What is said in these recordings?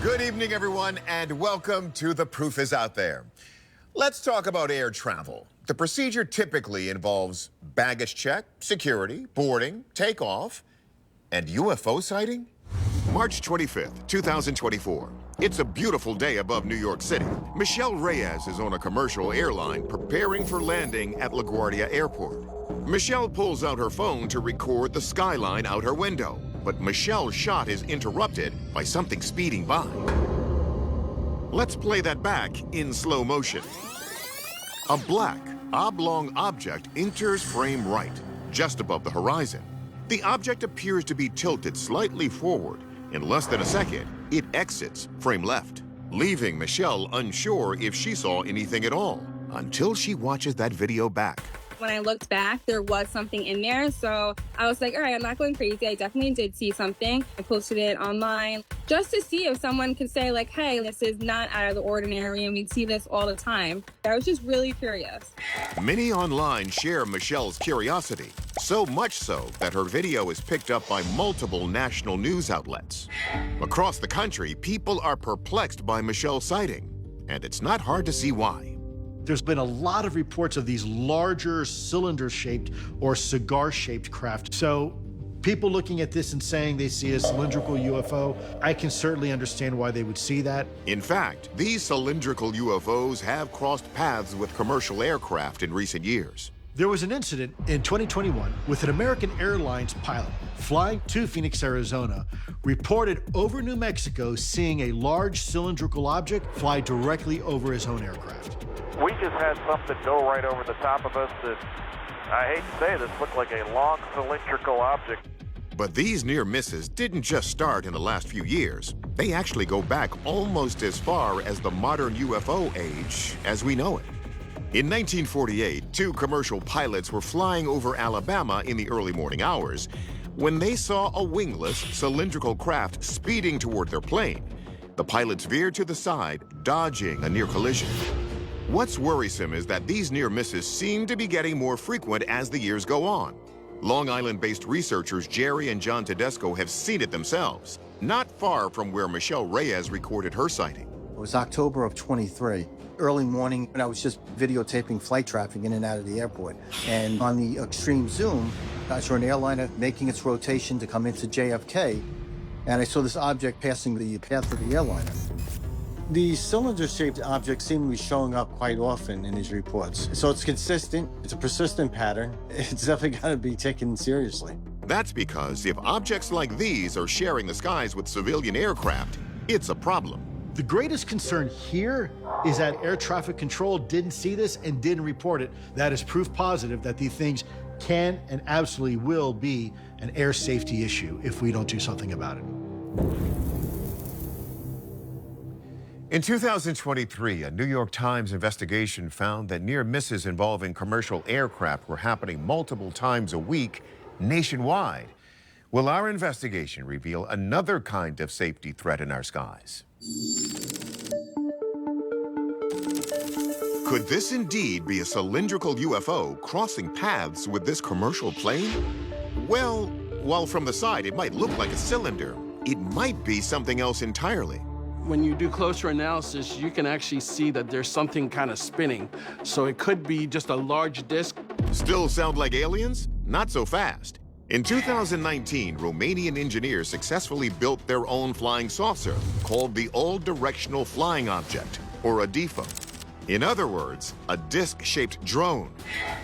Good evening, everyone, and welcome to The Proof is Out There. Let's talk about air travel. The procedure typically involves baggage check, security, boarding, takeoff, and UFO sighting? March 25th, 2024. It's a beautiful day above New York City. Michelle Reyes is on a commercial airline preparing for landing at LaGuardia Airport. Michelle pulls out her phone to record the skyline out her window, but Michelle's shot is interrupted by something speeding by. Let's play that back in slow motion. A black, oblong object enters frame right, just above the horizon. The object appears to be tilted slightly forward. In less than a second, it exits frame left, leaving Michelle unsure if she saw anything at all, until she watches that video back. When I looked back, there was something in there, so I was like, all right, I'm not going crazy. I definitely did see something. I posted it online just to see if someone could say, like, hey, this is not out of the ordinary, and we see this all the time. I was just really curious. Many online share Michelle's curiosity, so much so that her video is picked up by multiple national news outlets. Across the country, people are perplexed by Michelle's sighting, and it's not hard to see why. There's been a lot of reports of these larger cylinder-shaped or cigar-shaped craft. So people looking at this and saying they see a cylindrical UFO, I can certainly understand why they would see that. In fact, these cylindrical UFOs have crossed paths with commercial aircraft in recent years. There was an incident in 2021 with an American Airlines pilot flying to Phoenix, Arizona, reported over New Mexico seeing a large cylindrical object fly directly over his own aircraft. We just had something go right over the top of us that, I hate to say this, looked like a long cylindrical object. But these near misses didn't just start in the last few years. They actually go back almost as far as the modern UFO age as we know it. In 1948, two commercial pilots were flying over Alabama in the early morning hours when they saw a wingless, cylindrical craft speeding toward their plane. The pilots veered to the side, dodging a near collision. What's worrisome is that these near misses seem to be getting more frequent as the years go on. Long Island-based researchers Jerry and John Tedesco have seen it themselves, not far from where Michelle Reyes recorded her sighting. It was October of 23. Early morning, and I was just videotaping flight traffic in and out of the airport. And on the extreme zoom, I saw an airliner making its rotation to come into JFK, and I saw this object passing the path of the airliner. The cylinder-shaped objects seem to be showing up quite often in these reports. So it's consistent, it's a persistent pattern. It's definitely got to be taken seriously. That's because if objects like these are sharing the skies with civilian aircraft, it's a problem. The greatest concern here is that air traffic control didn't see this and didn't report it. That is proof positive that these things can and absolutely will be an air safety issue if we don't do something about it. In 2023, a New York Times investigation found that near misses involving commercial aircraft were happening multiple times a week nationwide. Will our investigation reveal another kind of safety threat in our skies? Could this indeed be a cylindrical UFO crossing paths with this commercial plane? Well, while from the side it might look like a cylinder, it might be something else entirely. When you do closer analysis, you can actually see that there's something kind of spinning. So it could be just a large disc. Still sound like aliens? Not so fast. In 2019, Romanian engineers successfully built their own flying saucer called the All-Directional Flying Object, or a DIFO. In other words, a disc-shaped drone.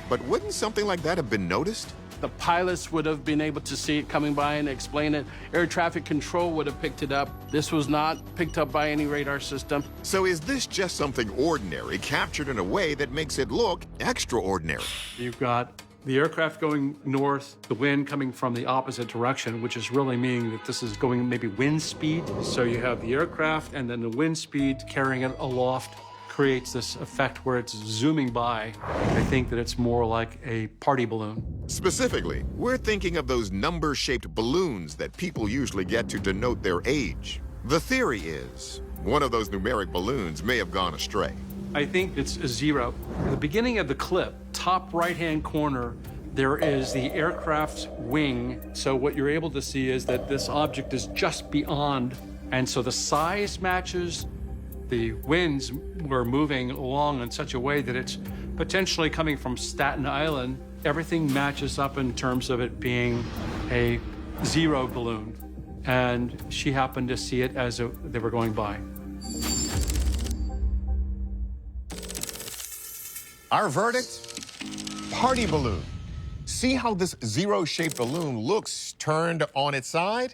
But wouldn't something like that have been noticed? The pilots would have been able to see it coming by and explain it. Air traffic control would have picked it up. This was not picked up by any radar system. So is this just something ordinary captured in a way that makes it look extraordinary? You've got the aircraft going north, the wind coming from the opposite direction, which is really meaning that this is going maybe wind speed. So you have the aircraft and then the wind speed carrying it aloft creates this effect where it's zooming by. I think that it's more like a party balloon. Specifically, we're thinking of those number-shaped balloons that people usually get to denote their age. The theory is one of those numeric balloons may have gone astray. I think it's a zero. At the beginning of the clip, top right-hand corner, there is the aircraft's wing. So what you're able to see is that this object is just beyond And so the size matches. The winds were moving along in such a way that it's potentially coming from Staten Island. Everything matches up in terms of it being a zero balloon. And she happened to see it as they were going by. Our verdict? Party balloon. See how this zero-shaped balloon looks turned on its side?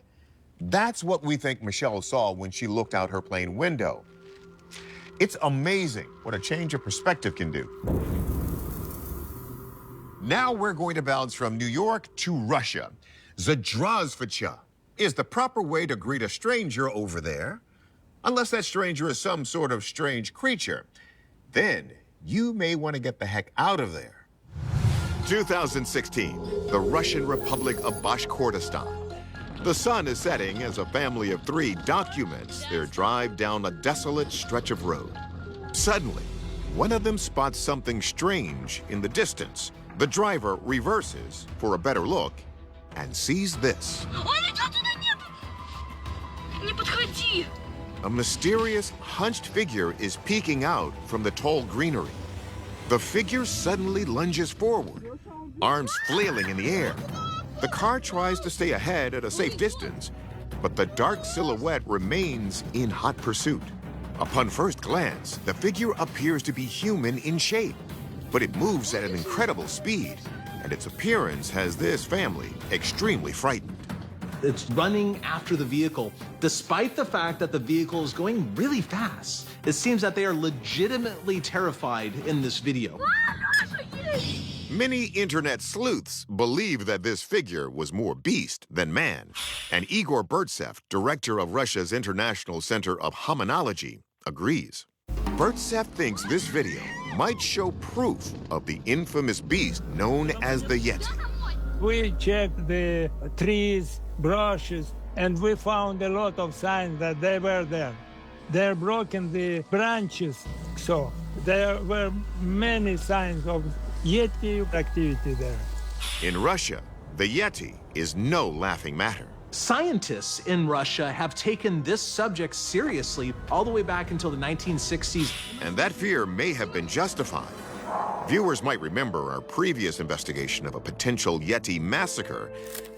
That's what we think Michelle saw when she looked out her plane window. It's amazing what a change of perspective can do. Now we're going to bounce from New York to Russia. Zdravstvuyte is the proper way to greet a stranger over there, unless that stranger is some sort of strange creature. Then you may want to get the heck out of there. 2016, the Russian Republic of Bashkortostan. The sun is setting as a family of three documents their drive down a desolate stretch of road. Suddenly, one of them spots something strange in the distance. The driver reverses for a better look and sees this. A mysterious, hunched figure is peeking out from the tall greenery. The figure suddenly lunges forward, arms flailing in the air. The car tries to stay ahead at a safe distance, but the dark silhouette remains in hot pursuit. Upon first glance, the figure appears to be human in shape, but it moves at an incredible speed, and its appearance has this family extremely frightened. It's running after the vehicle, despite the fact that the vehicle is going really fast. It seems that they are legitimately terrified in this video. Many internet sleuths believe that this figure was more beast than man, and Igor Burtsev, director of Russia's International Center of Hominology, agrees. Burtsev thinks this video might show proof of the infamous beast known as the Yeti. We checked the trees, brushes, and we found a lot of signs that they were there. They're broken the branches, so there were many signs of Yeti activity there. In Russia, the Yeti is no laughing matter. Scientists in Russia have taken this subject seriously all the way back until the 1960s. And that fear may have been justified. Viewers might remember our previous investigation of a potential Yeti massacre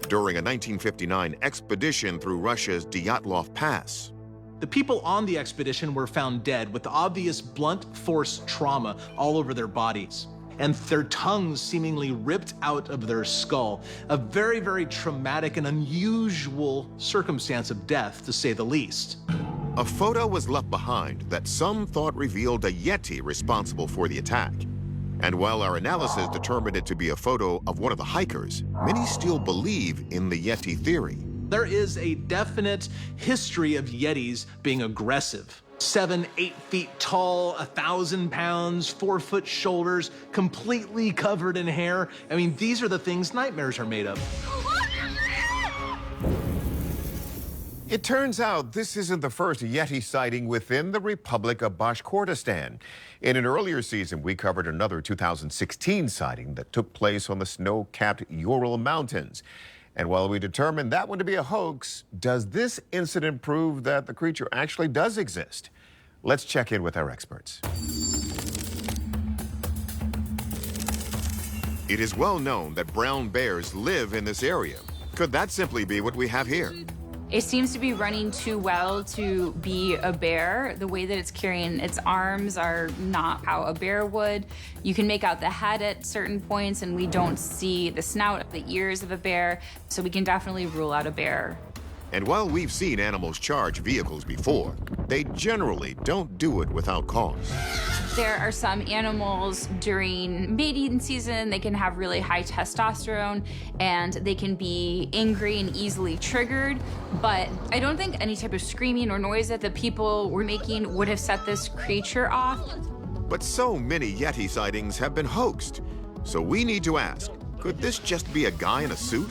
during a 1959 expedition through Russia's Dyatlov Pass. The people on the expedition were found dead with obvious blunt force trauma all over their bodies, and their tongues seemingly ripped out of their skull. A very, very traumatic and unusual circumstance of death, to say the least. A photo was left behind that some thought revealed a Yeti responsible for the attack. And while our analysis determined it to be a photo of one of the hikers, many still believe in the Yeti theory. There is a definite history of Yetis being aggressive. 7, 8 feet tall, 1,000 pounds, 4-foot shoulders, completely covered in hair. I mean, these are the things nightmares are made of. It turns out this isn't the first Yeti sighting within the Republic of Bashkortostan. In an earlier season, we covered another 2016 sighting that took place on the snow-capped Ural Mountains. And while we determined that one to be a hoax, does this incident prove that the creature actually does exist? Let's check in with our experts. It is well known that brown bears live in this area. Could that simply be what we have here? It seems to be running too well to be a bear. The way that it's carrying its arms are not how a bear would. You can make out the head at certain points, and we don't see the snout, the ears of a bear, so we can definitely rule out a bear. And while we've seen animals charge vehicles before, they generally don't do it without cause. There are some animals during mating season, they can have really high testosterone and they can be angry and easily triggered, but I don't think any type of screaming or noise that the people were making would have set this creature off. But so many Yeti sightings have been hoaxed. So we need to ask, could this just be a guy in a suit?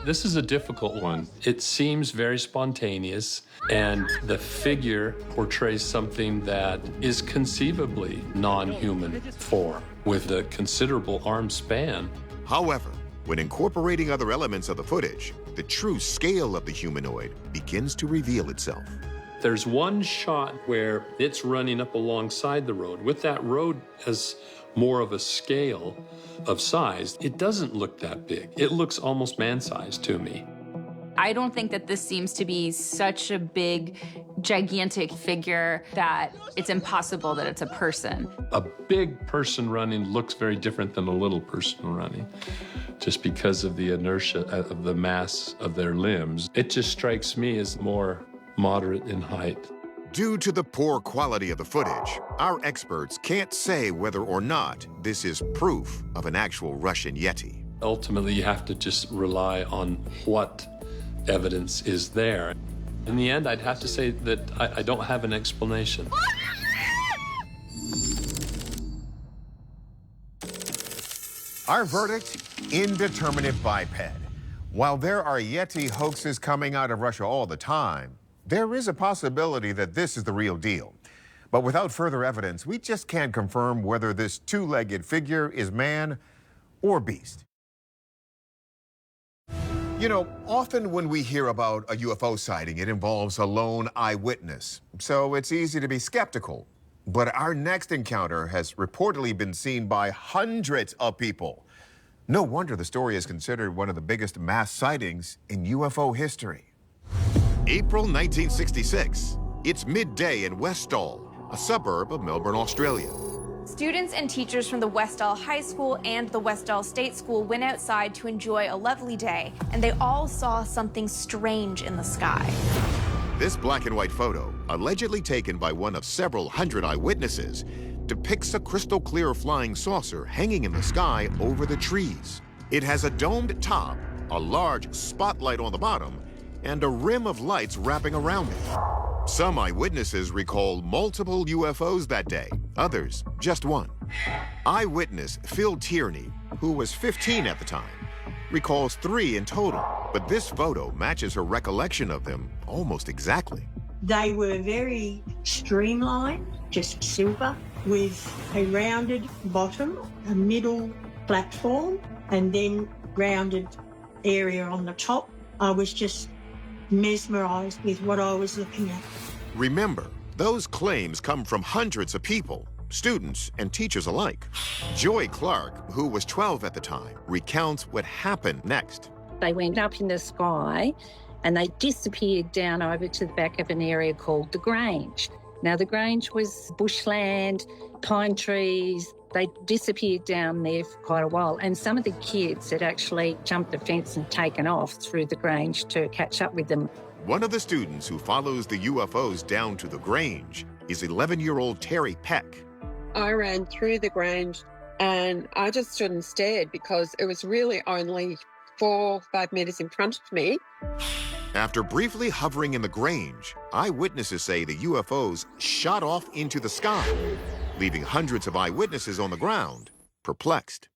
This is a difficult one. It seems very spontaneous, and the figure portrays something that is conceivably non-human form, with a considerable arm span. However, when incorporating other elements of the footage, the true scale of the humanoid begins to reveal itself. There's one shot where it's running up alongside the road. With that road as more of a scale of size, it doesn't look that big. It looks almost man-sized to me. I don't think that this seems to be such a big, gigantic figure that it's impossible that it's a person. A big person running looks very different than a little person running, just because of the inertia of the mass of their limbs. It just strikes me as more moderate in height. Due to the poor quality of the footage, our experts can't say whether or not this is proof of an actual Russian Yeti. Ultimately, you have to just rely on what evidence is there. In the end, I'd have to say that I don't have an explanation. Our verdict, indeterminate biped. While there are Yeti hoaxes coming out of Russia all the time, there is a possibility that this is the real deal. But without further evidence, we just can't confirm whether this two-legged figure is man or beast. You know, often when we hear about a UFO sighting, it involves a lone eyewitness. So it's easy to be skeptical. But our next encounter has reportedly been seen by hundreds of people. No wonder the story is considered one of the biggest mass sightings in UFO history. April 1966. It's midday in Westall, a suburb of Melbourne, Australia. Students and teachers from the Westall High School and the Westall State School went outside to enjoy a lovely day, and they all saw something strange in the sky. This black and white photo, allegedly taken by one of several hundred eyewitnesses, depicts a crystal clear flying saucer hanging in the sky over the trees. It has a domed top, a large spotlight on the bottom, and a rim of lights wrapping around it. Some eyewitnesses recall multiple UFOs that day, others just one. Eyewitness Phil Tierney, who was 15 at the time, recalls 3 in total, but this photo matches her recollection of them almost exactly. They were very streamlined, just silver, with a rounded bottom, a middle platform, and then rounded area on the top. I was just mesmerised with what I was looking at. Remember, those claims come from hundreds of people, students and teachers alike. Joy Clark, who was 12 at the time, recounts what happened next. They went up in the sky and they disappeared down over to the back of an area called the Grange. Now, the Grange was bushland, pine trees. They disappeared down there for quite a while. And some of the kids had actually jumped the fence and taken off through the Grange to catch up with them. One of the students who follows the UFOs down to the Grange is 11-year-old Terry Peck. I ran through the Grange and I just stood and stared because it was really only 4 or 5 metres in front of me. After briefly hovering in the Grange, eyewitnesses say the UFOs shot off into the sky, leaving hundreds of eyewitnesses on the ground, perplexed.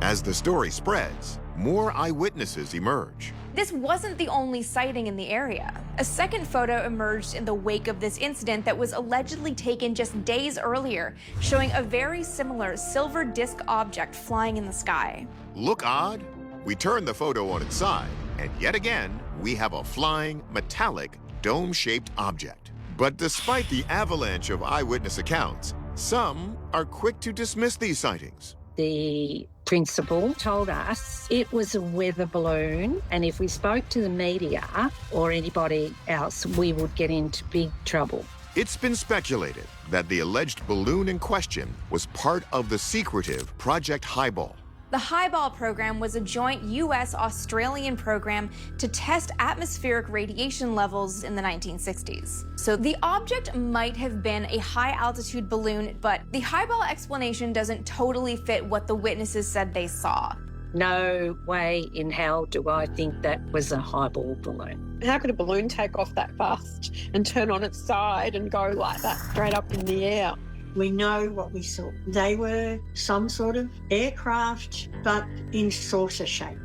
As the story spreads, more eyewitnesses emerge. This wasn't the only sighting in the area. A second photo emerged in the wake of this incident that was allegedly taken just days earlier, showing a very similar silver disc object flying in the sky. Look odd? We turn the photo on its side, and yet again, we have a flying, metallic, dome-shaped object. But despite the avalanche of eyewitness accounts, some are quick to dismiss these sightings. The principal told us it was a weather balloon, and if we spoke to the media or anybody else, we would get into big trouble. It's been speculated that the alleged balloon in question was part of the secretive Project Highball. The Highball program was a joint U.S.-Australian program to test atmospheric radiation levels in the 1960s. So the object might have been a high-altitude balloon, but the Highball explanation doesn't totally fit what the witnesses said they saw. No way in hell do I think that was a highball balloon. How could a balloon take off that fast and turn on its side and go like that straight up in the air? We know what we saw. They were some sort of aircraft, but in saucer shape.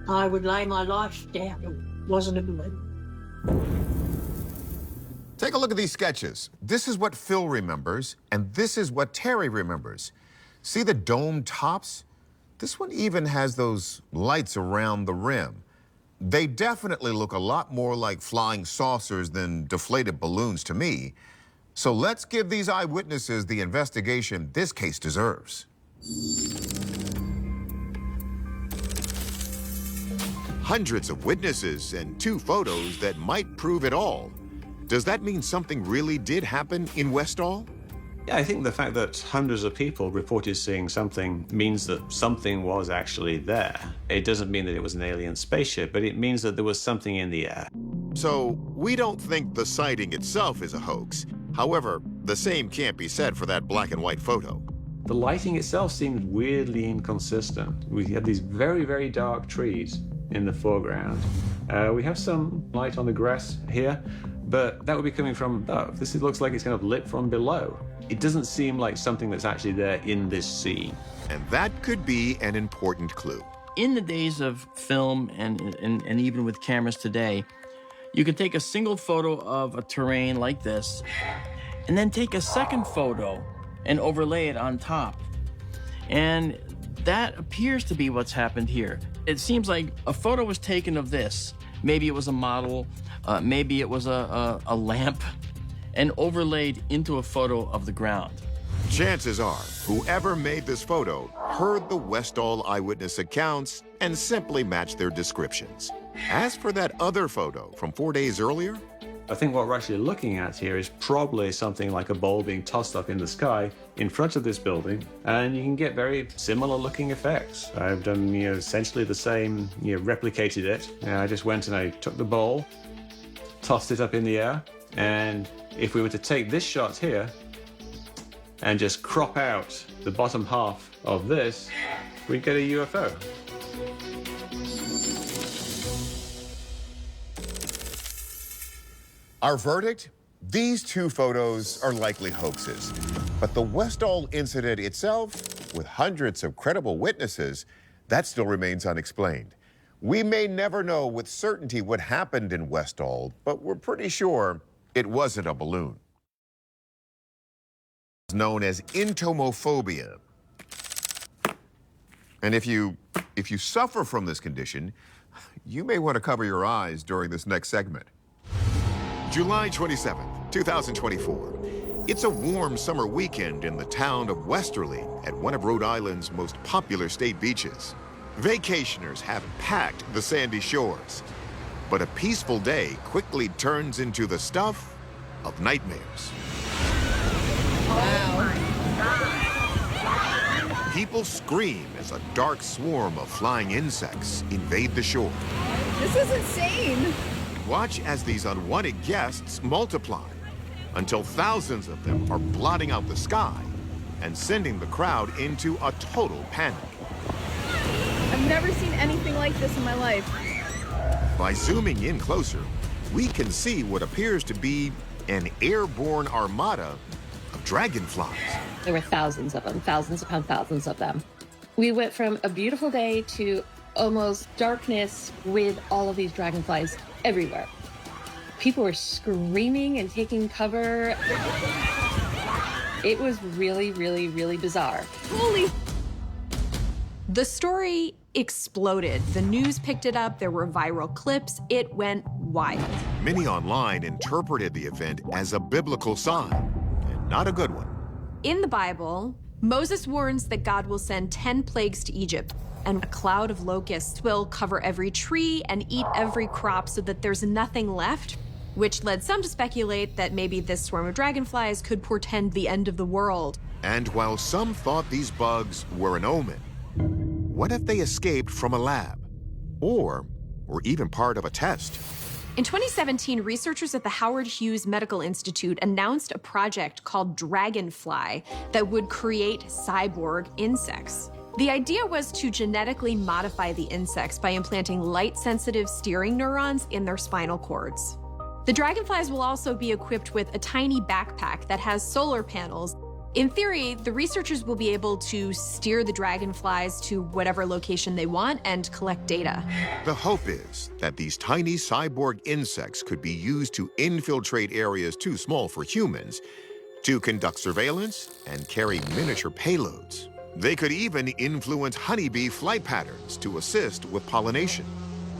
I would lay my life down it wasn't a balloon. Take a look at these sketches. This is what Phil remembers, and this is what Terry remembers. See the dome tops? This one even has those lights around the rim. They definitely look a lot more like flying saucers than deflated balloons to me. So let's give these eyewitnesses the investigation this case deserves. Hundreds of witnesses and 2 photos that might prove it all. Does that mean something really did happen in Westall? Yeah, I think the fact that hundreds of people reported seeing something means that something was actually there. It doesn't mean that it was an alien spaceship, but it means that there was something in the air. So we don't think the sighting itself is a hoax. However, the same can't be said for that black and white photo. The lighting itself seemed weirdly inconsistent. We had these very, very dark trees in the foreground. We have some light on the grass here, but that would be coming from above. This looks like it's kind of lit from below. It doesn't seem like something that's actually there in this scene. And that could be an important clue. In the days of film and even with cameras today, you can take a single photo of a terrain like this and then take a second photo and overlay it on top. And that appears to be what's happened here. It seems like a photo was taken of this. Maybe it was a model, maybe it was a lamp, and overlaid into a photo of the ground. Chances are, whoever made this photo heard the Westall eyewitness accounts and simply matched their descriptions. As for that other photo from 4 days earlier, I think what we're actually looking at here is probably something like a ball being tossed up in the sky in front of this building, and you can get very similar looking effects. I've done essentially the same, replicated it. I just went and I took the ball, tossed it up in the air, and if we were to take this shot here and just crop out the bottom half of this, we'd get a UFO. our verdict? These 2 photos are likely hoaxes. But the Westall incident itself, with hundreds of credible witnesses, that still remains unexplained. We may never know with certainty what happened in Westall, but we're pretty sure it wasn't a balloon. It's known as entomophobia. And if you suffer from this condition, you may want to cover your eyes during this next segment. July 27th, 2024. It's a warm summer weekend in the town of Westerly at one of Rhode Island's most popular state beaches. Vacationers have packed the sandy shores, but a peaceful day quickly turns into the stuff of nightmares. People scream as a dark swarm of flying insects invade the shore. This is insane. Watch as these unwanted guests multiply until thousands of them are blotting out the sky and sending the crowd into a total panic. I've never seen anything like this in my life. By zooming in closer, we can see what appears to be an airborne armada of dragonflies. There were thousands of them, thousands upon thousands of them. We went from a beautiful day to almost darkness with all of these dragonflies everywhere. People were screaming and taking cover. It was really, really, really bizarre. Holy! The story exploded. The news picked it up. There were viral clips. It went wild. Many online interpreted the event as a biblical sign, and not a good one. In the Bible, Moses warns that God will send 10 plagues to Egypt, and a cloud of locusts will cover every tree and eat every crop so that there's nothing left, which led some to speculate that maybe this swarm of dragonflies could portend the end of the world. And while some thought these bugs were an omen, what if they escaped from a lab? Or were even part of a test? In 2017, researchers at the Howard Hughes Medical Institute announced a project called Dragonfly that would create cyborg insects. The idea was to genetically modify the insects by implanting light-sensitive steering neurons in their spinal cords. The dragonflies will also be equipped with a tiny backpack that has solar panels. In theory, the researchers will be able to steer the dragonflies to whatever location they want and collect data. The hope is that these tiny cyborg insects could be used to infiltrate areas too small for humans, to conduct surveillance and carry miniature payloads. They could even influence honeybee flight patterns to assist with pollination.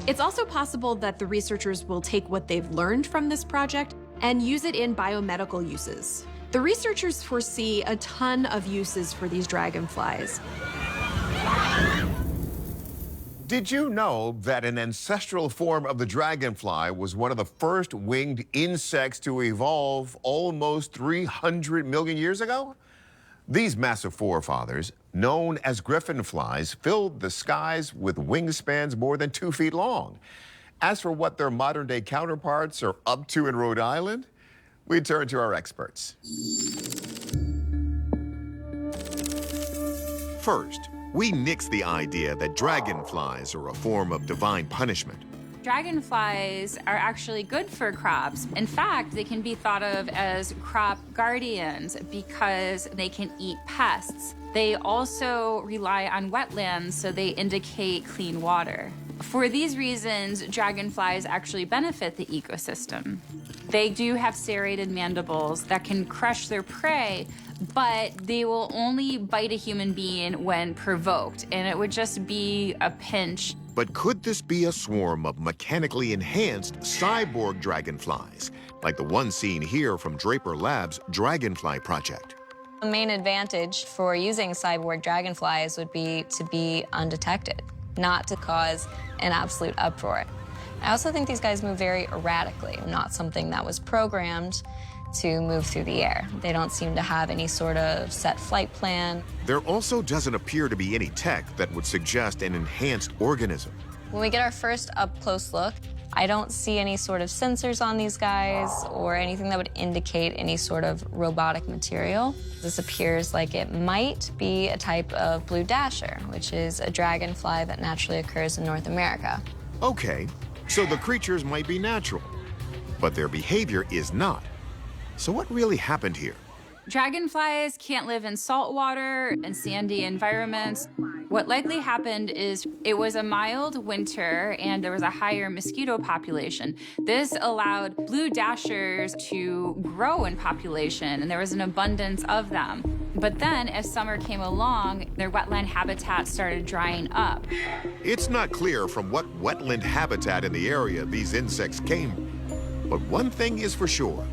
It's also possible that the researchers will take what they've learned from this project and use it in biomedical uses. The researchers foresee a ton of uses for these dragonflies. Did you know that an ancestral form of the dragonfly was one of the first winged insects to evolve almost 300 million years ago? These massive forefathers, known as griffin flies, filled the skies with wingspans more than 2 feet long. As for what their modern-day counterparts are up to in Rhode Island, we turn to our experts. First, we nix the idea that dragonflies are a form of divine punishment. Dragonflies are actually good for crops. In fact, they can be thought of as crop guardians because they can eat pests. They also rely on wetlands, so they indicate clean water. For these reasons, dragonflies actually benefit the ecosystem. They do have serrated mandibles that can crush their prey, but they will only bite a human being when provoked, and it would just be a pinch. But could this be a swarm of mechanically enhanced cyborg dragonflies, like the one seen here from Draper Labs' Dragonfly Project? The main advantage for using cyborg dragonflies would be to be undetected, not to cause an absolute uproar. I also think these guys move very erratically, not something that was programmed to move through the air. They don't seem to have any sort of set flight plan. There also doesn't appear to be any tech that would suggest an enhanced organism. When we get our first up-close look, I don't see any sort of sensors on these guys or anything that would indicate any sort of robotic material. This appears like it might be a type of blue dasher, which is a dragonfly that naturally occurs in North America. Okay, so the creatures might be natural, but their behavior is not. So what really happened here? Dragonflies can't live in salt water and sandy environments. What likely happened is it was a mild winter and there was a higher mosquito population. This allowed blue dashers to grow in population, and there was an abundance of them. But then, as summer came along, their wetland habitat started drying up. It's not clear from what wetland habitat in the area these insects came, but one thing is for sure.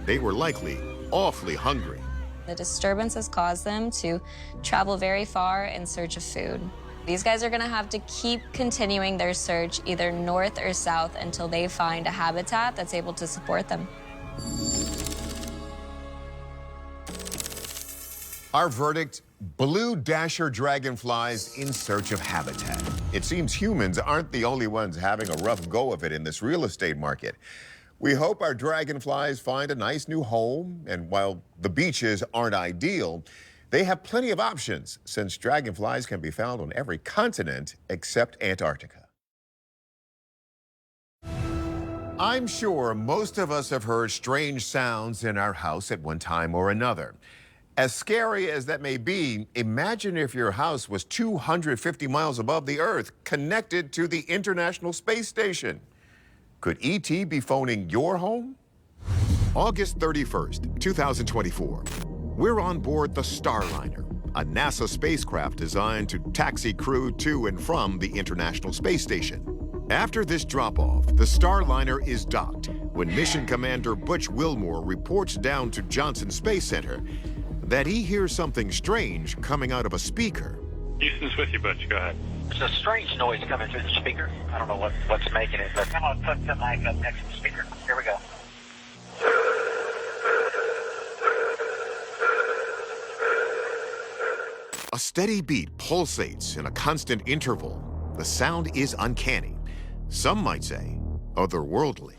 They were likely awfully hungry. The disturbance has caused them to travel very far in search of food. These guys are going to have to keep continuing their search either north or south until they find a habitat that's able to support them. Our verdict, blue dasher dragonflies in search of habitat. It seems humans aren't the only ones having a rough go of it in this real estate market. We hope our dragonflies find a nice new home, and while the beaches aren't ideal, they have plenty of options since dragonflies can be found on every continent except Antarctica. I'm sure most of us have heard strange sounds in our house at one time or another. As scary as that may be, imagine if your house was 250 miles above the Earth, connected to the International Space Station. Could E.T. be phoning your home? August 31st, 2024. We're on board the Starliner, a NASA spacecraft designed to taxi crew to and from the International Space Station. After this drop-off, the Starliner is docked when Mission Commander Butch Wilmore reports down to Johnson Space Center that he hears something strange coming out of a speaker. Houston's with you, Butch. Go ahead. There's a strange noise coming through the speaker. I don't know what's making it, but I'm going to put the mic up next to the speaker. Here we go. A steady beat pulsates in a constant interval. The sound is uncanny. Some might say otherworldly.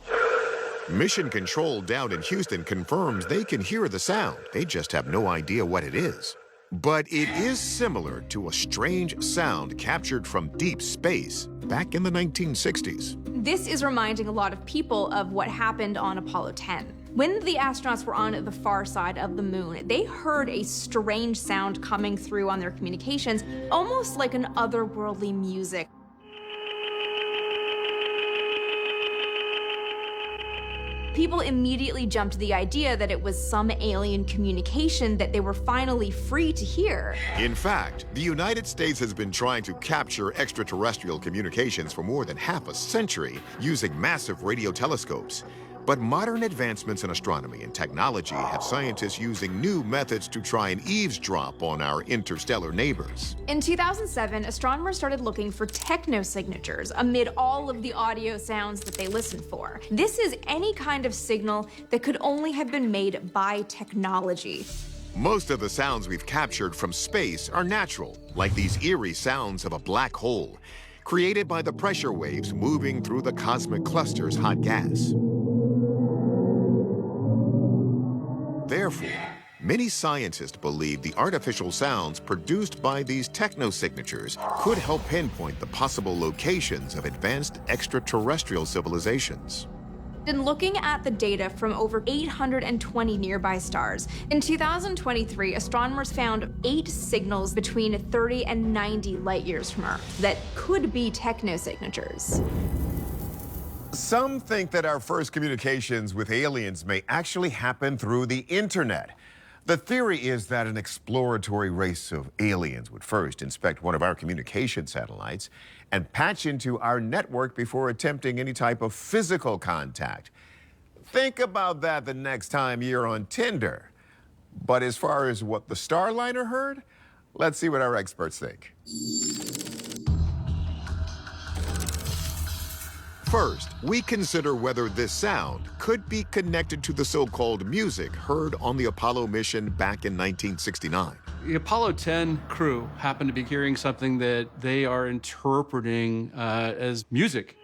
Mission Control down in Houston confirms they can hear the sound. They just have no idea what it is. But it is similar to a strange sound captured from deep space back in the 1960s. This is reminding a lot of people of what happened on Apollo 10. When the astronauts were on the far side of the moon, they heard a strange sound coming through on their communications, almost like an otherworldly music. People immediately jumped to the idea that it was some alien communication that they were finally free to hear. In fact, the United States has been trying to capture extraterrestrial communications for more than half a century using massive radio telescopes. But modern advancements in astronomy and technology have scientists using new methods to try and eavesdrop on our interstellar neighbors. In 2007, astronomers started looking for technosignatures amid all of the audio sounds that they listened for. This is any kind of signal that could only have been made by technology. Most of the sounds we've captured from space are natural, like these eerie sounds of a black hole, created by the pressure waves moving through the cosmic cluster's hot gas. Therefore, many scientists believe the artificial sounds produced by these technosignatures could help pinpoint the possible locations of advanced extraterrestrial civilizations. In looking at the data from over 820 nearby stars, in 2023, astronomers found 8 signals between 30 and 90 light years from Earth that could be technosignatures. Some think that our first communications with aliens may actually happen through the internet. The theory is that an exploratory race of aliens would first inspect one of our communication satellites and patch into our network before attempting any type of physical contact. Think about that the next time you're on Tinder. But as far as what the Starliner heard, let's see what our experts think. First, we consider whether this sound could be connected to the so-called music heard on the Apollo mission back in 1969. The Apollo 10 crew happened to be hearing something that they are interpreting as music.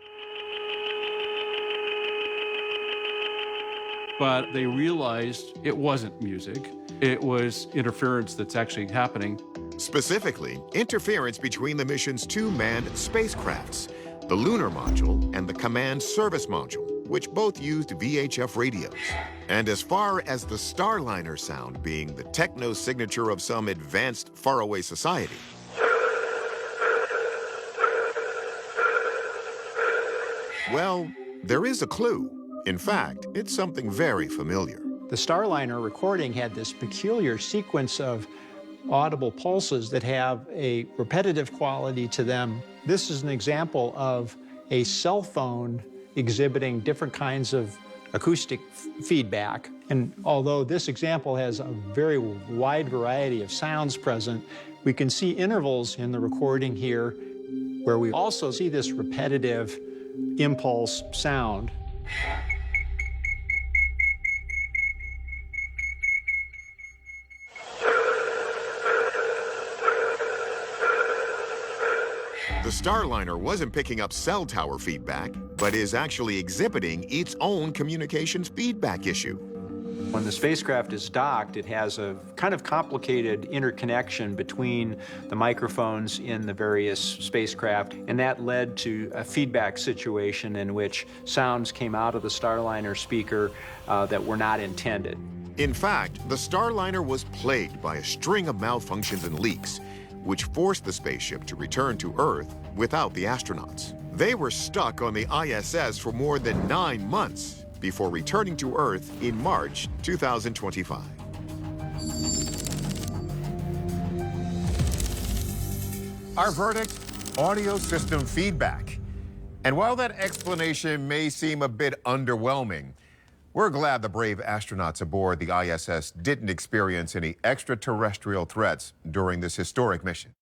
But they realized it wasn't music. It was interference that's actually happening. Specifically, interference between the mission's 2 manned spacecrafts, the lunar module and the command service module, which both used VHF radios. And as far as the Starliner sound being the techno-signature of some advanced faraway society, well, there is a clue. In fact, it's something very familiar. The Starliner recording had this peculiar sequence of audible pulses that have a repetitive quality to them. This is an example of a cell phone exhibiting different kinds of acoustic feedback. And although this example has a very wide variety of sounds present, we can see intervals in the recording here where we also see this repetitive impulse sound. The Starliner wasn't picking up cell tower feedback, but is actually exhibiting its own communications feedback issue. When the spacecraft is docked, it has a kind of complicated interconnection between the microphones in the various spacecraft, and that led to a feedback situation in which sounds came out of the Starliner speaker that were not intended. In fact, the Starliner was plagued by a string of malfunctions and leaks, which forced the spaceship to return to Earth without the astronauts. They were stuck on the ISS for more than 9 months before returning to Earth in March 2025. Our verdict, audio system feedback. And while that explanation may seem a bit underwhelming, we're glad the brave astronauts aboard the ISS didn't experience any extraterrestrial threats during this historic mission.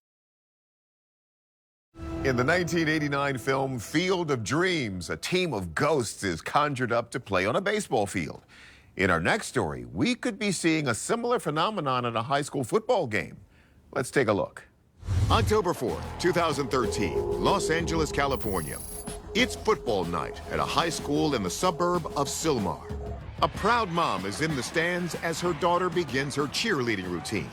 In the 1989 film Field of Dreams, a team of ghosts is conjured up to play on a baseball field. In our next story, we could be seeing a similar phenomenon at a high school football game. Let's take a look. October 4th, 2013, Los Angeles, California. It's football night at a high school in the suburb of Sylmar. A proud mom is in the stands as her daughter begins her cheerleading routine.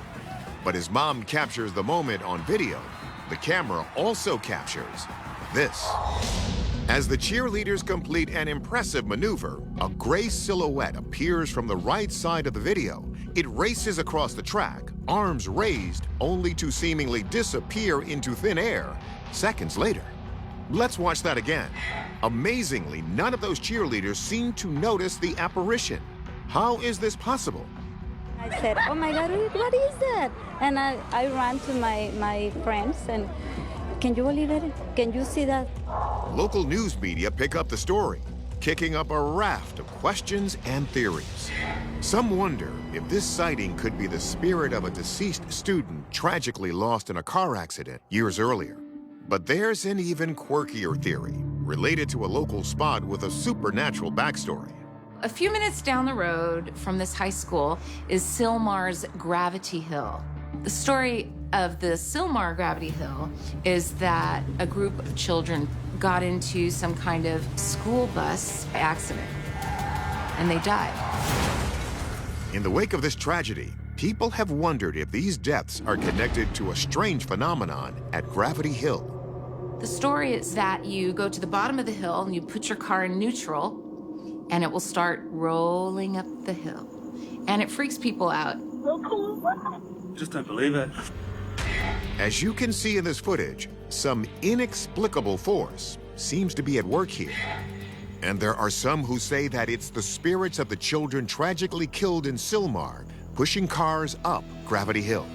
But as mom captures the moment on video, the camera also captures this. As the cheerleaders complete an impressive maneuver, a gray silhouette appears from the right side of the video. It races across the track, arms raised, only to seemingly disappear into thin air seconds later. Let's watch that again. Amazingly, none of those cheerleaders seem to notice the apparition. How is this possible? I said, oh my God, what is that? And I ran to my friends and, can you believe it? Can you see that? Local news media pick up the story, kicking up a raft of questions and theories. Some wonder if this sighting could be the spirit of a deceased student tragically lost in a car accident years earlier. But there's an even quirkier theory related to a local spot with a supernatural backstory. A few minutes down the road from this high school is Sylmar's Gravity Hill. The story of the Sylmar Gravity Hill is that a group of children got into some kind of school bus accident, and they died. In the wake of this tragedy, people have wondered if these deaths are connected to a strange phenomenon at Gravity Hill. The story is that you go to the bottom of the hill and you put your car in neutral, and it will start rolling up the hill. And it freaks people out. Just don't believe it. As you can see in this footage, some inexplicable force seems to be at work here. And there are some who say that it's the spirits of the children tragically killed in Sylmar pushing cars up Gravity Hill.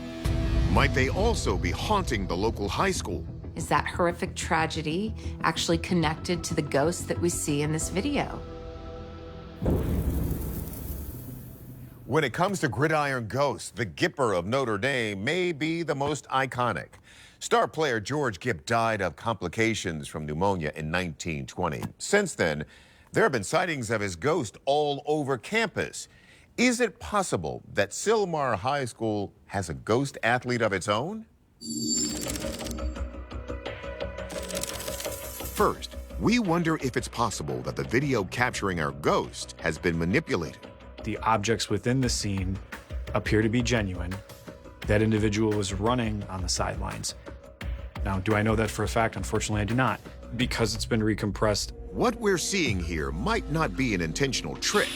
Might they also be haunting the local high school? Is that horrific tragedy actually connected to the ghosts that we see in this video? When it comes to gridiron ghosts, the Gipper of Notre Dame may be the most iconic. Star player George Gipp died of complications from pneumonia in 1920. Since then, there have been sightings of his ghost all over campus. Is it possible that Sylmar High School has a ghost athlete of its own? First, we wonder if it's possible that the video capturing our ghost has been manipulated. The objects within the scene appear to be genuine. That individual was running on the sidelines. Now, do I know that for a fact? Unfortunately, I do not, because it's been recompressed. What we're seeing here might not be an intentional trick,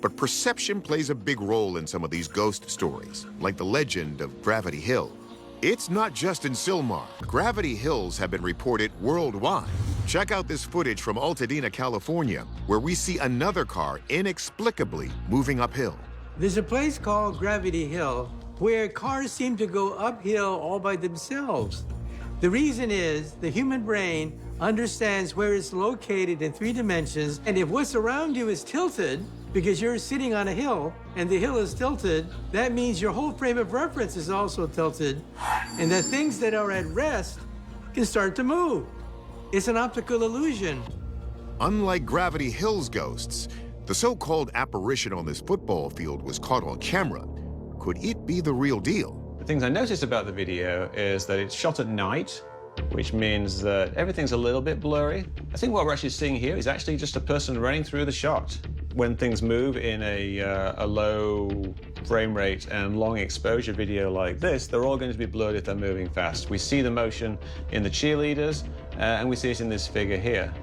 but perception plays a big role in some of these ghost stories, like the legend of Gravity Hill. It's not just in Sylmar. Gravity Hills have been reported worldwide. Check out this footage from Altadena, California, where we see another car inexplicably moving uphill. There's a place called Gravity Hill where cars seem to go uphill all by themselves. The reason is the human brain understands where it's located in 3 dimensions, and if what's around you is tilted, because you're sitting on a hill and the hill is tilted, that means your whole frame of reference is also tilted, and that things that are at rest can start to move. It's an optical illusion. Unlike Gravity Hill's ghosts, the so-called apparition on this football field was caught on camera. Could it be the real deal? The things I noticed about the video is that it's shot at night, which means that everything's a little bit blurry. I think what we're actually seeing here is actually just a person running through the shot. When things move in a low frame rate and long exposure video like this, they're all going to be blurred if they're moving fast. We see the motion in the cheerleaders, and we see it in this figure here.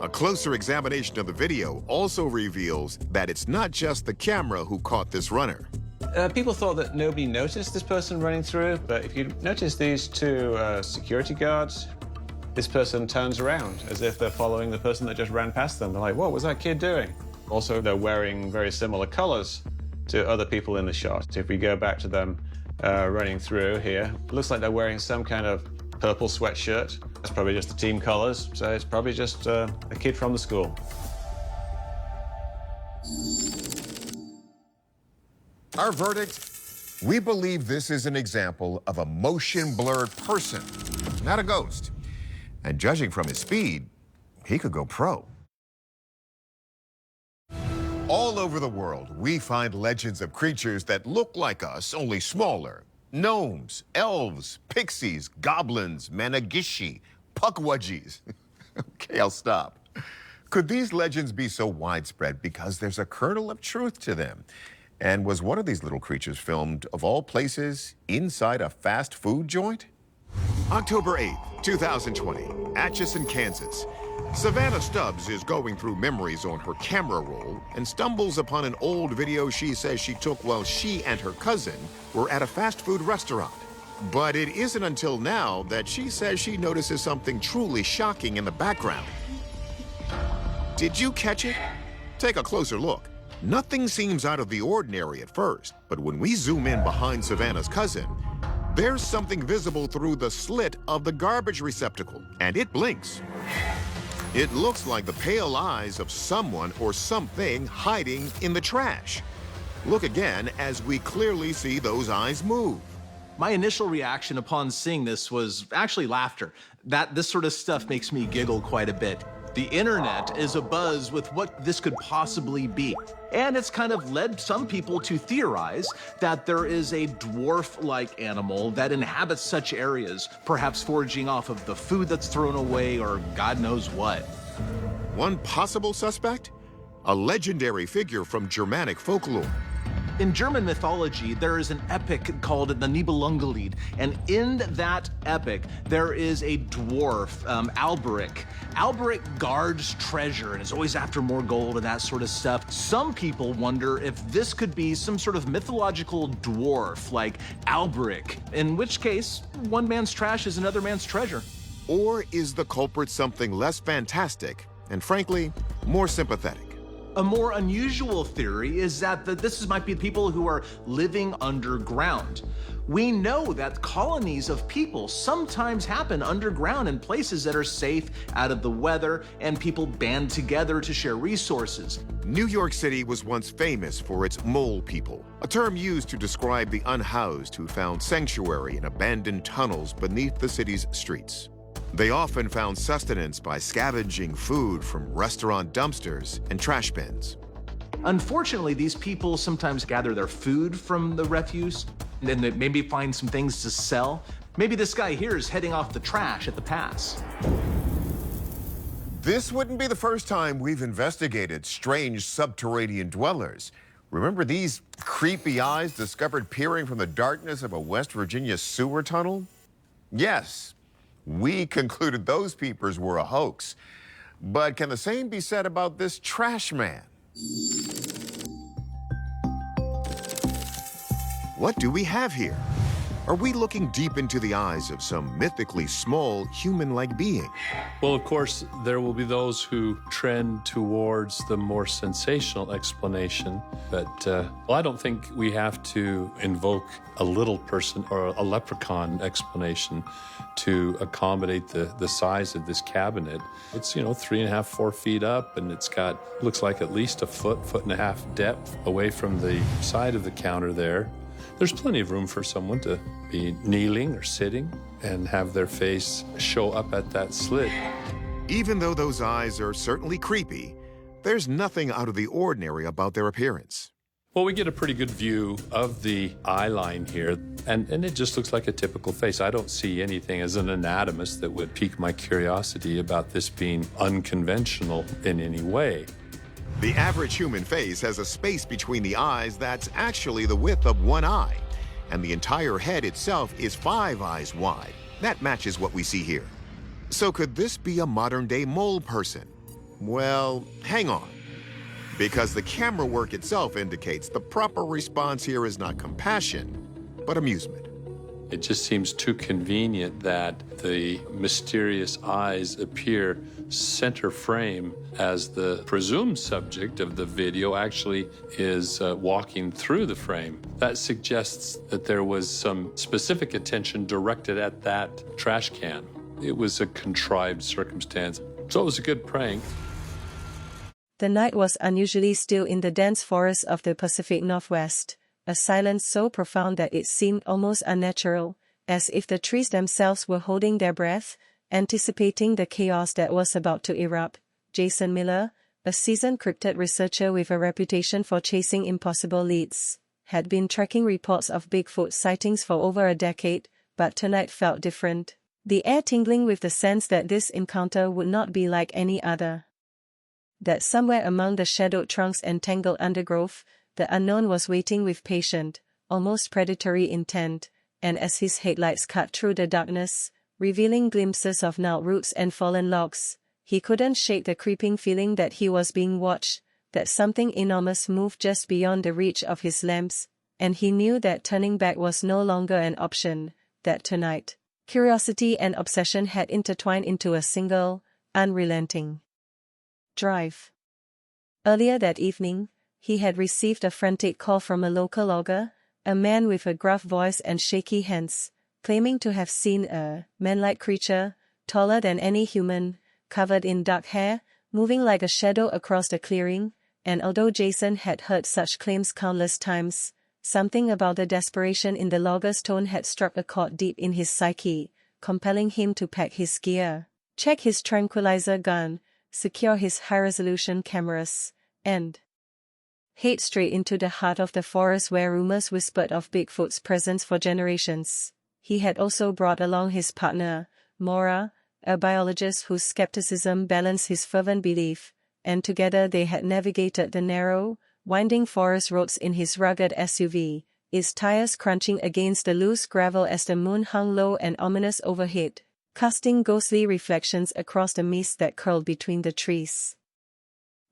A closer examination of the video also reveals that it's not just the camera who caught this runner. People thought that nobody noticed this person running through, but if you notice these 2 security guards, this person turns around as if they're following the person that just ran past them. They're like, what was that kid doing? Also, they're wearing very similar colors to other people in the shot. If we go back to them running through here, it looks like they're wearing some kind of purple sweatshirt. That's probably just the team colors, so it's probably just a kid from the school. Our verdict? We believe this is an example of a motion-blurred person, not a ghost. And judging from his speed, he could go pro. All over the world, we find legends of creatures that look like us, only smaller. Gnomes, elves, pixies, goblins, managishi, pukwudgies. Okay, I'll stop. Could these legends be so widespread because there's a kernel of truth to them? And was one of these little creatures filmed, of all places, inside a fast food joint? October 8th, 2020, Atchison, Kansas. Savannah Stubbs is going through memories on her camera roll and stumbles upon an old video she says she took while she and her cousin were at a fast food restaurant. But it isn't until now that she says she notices something truly shocking in the background. Did you catch it? Take a closer look. Nothing seems out of the ordinary at first, but when we zoom in behind Savannah's cousin, there's something visible through the slit of the garbage receptacle, and it blinks. It looks like the pale eyes of someone or something hiding in the trash. Look again as we clearly see those eyes move. My initial reaction upon seeing this was actually laughter. This sort of stuff makes me giggle quite a bit. The internet is abuzz with what this could possibly be. And it's kind of led some people to theorize that there is a dwarf-like animal that inhabits such areas, perhaps foraging off of the food that's thrown away or God knows what. One possible suspect? A legendary figure from Germanic folklore. In German mythology, there is an epic called the Nibelungenlied, and in that epic, there is a dwarf, Alberic. Alberic guards treasure and is always after more gold and that sort of stuff. Some people wonder if this could be some sort of mythological dwarf like Alberic, in which case, one man's trash is another man's treasure. Or is the culprit something less fantastic and, frankly, more sympathetic? A more unusual theory is that this might be people who are living underground. We know that colonies of people sometimes happen underground in places that are safe, out of the weather, and people band together to share resources. New York City was once famous for its mole people, a term used to describe the unhoused who found sanctuary in abandoned tunnels beneath the city's streets. They often found sustenance by scavenging food from restaurant dumpsters and trash bins. Unfortunately, these people sometimes gather their food from the refuse, and then they maybe find some things to sell. Maybe this guy here is heading off the trash at the pass. This wouldn't be the first time we've investigated strange subterranean dwellers. Remember these creepy eyes discovered peering from the darkness of a West Virginia sewer tunnel? Yes. We concluded those peepers were a hoax. But can the same be said about this trash man? What do we have here? Are we looking deep into the eyes of some mythically small human-like being? Well, of course, there will be those who trend towards the more sensational explanation. But, I don't think we have to invoke a little person or a leprechaun explanation to accommodate the size of this cabinet. It's, 3.5, 4 feet up, and it's got, looks like at least a foot and a half depth away from the side of the counter there. There's plenty of room for someone to be kneeling or sitting and have their face show up at that slit. Even though those eyes are certainly creepy, there's nothing out of the ordinary about their appearance. Well, we get a pretty good view of the eye line here, and it just looks like a typical face. I don't see anything as an anatomist that would pique my curiosity about this being unconventional in any way. The average human face has a space between the eyes that's actually the width of one eye, and the entire head itself is 5 eyes wide. That matches what we see here. So could this be a modern-day mole person? Well, hang on. Because the camera work itself indicates the proper response here is not compassion, but amusement. It just seems too convenient that the mysterious eyes appear center frame as the presumed subject of the video actually is walking through the frame. That suggests that there was some specific attention directed at that trash can. It was a contrived circumstance, so it was a good prank. The night was unusually still in the dense forests of the Pacific Northwest, a silence so profound that it seemed almost unnatural, as if the trees themselves were holding their breath, anticipating the chaos that was about to erupt. Jason Miller, a seasoned cryptid researcher with a reputation for chasing impossible leads, had been tracking reports of Bigfoot sightings for over a decade, but tonight felt different. The air tingling with the sense that this encounter would not be like any other. That somewhere among the shadowed trunks and tangled undergrowth, the unknown was waiting with patient, almost predatory intent, and as his headlights cut through the darkness, revealing glimpses of gnarled roots and fallen logs, he couldn't shake the creeping feeling that he was being watched, that something enormous moved just beyond the reach of his lamps, and he knew that turning back was no longer an option, that tonight, curiosity and obsession had intertwined into a single, unrelenting drive. Earlier that evening, he had received a frantic call from a local logger, a man with a gruff voice and shaky hands, claiming to have seen a man-like creature, taller than any human, covered in dark hair, moving like a shadow across the clearing, and although Jason had heard such claims countless times, something about the desperation in the logger's tone had struck a chord deep in his psyche, compelling him to pack his gear, check his tranquilizer gun, secure his high-resolution cameras, and head straight into the heart of the forest where rumors whispered of Bigfoot's presence for generations. He had also brought along his partner, Maura, a biologist whose skepticism balanced his fervent belief, and together they had navigated the narrow, winding forest roads in his rugged SUV, its tires crunching against the loose gravel as the moon hung low and ominous overhead, casting ghostly reflections across the mist that curled between the trees.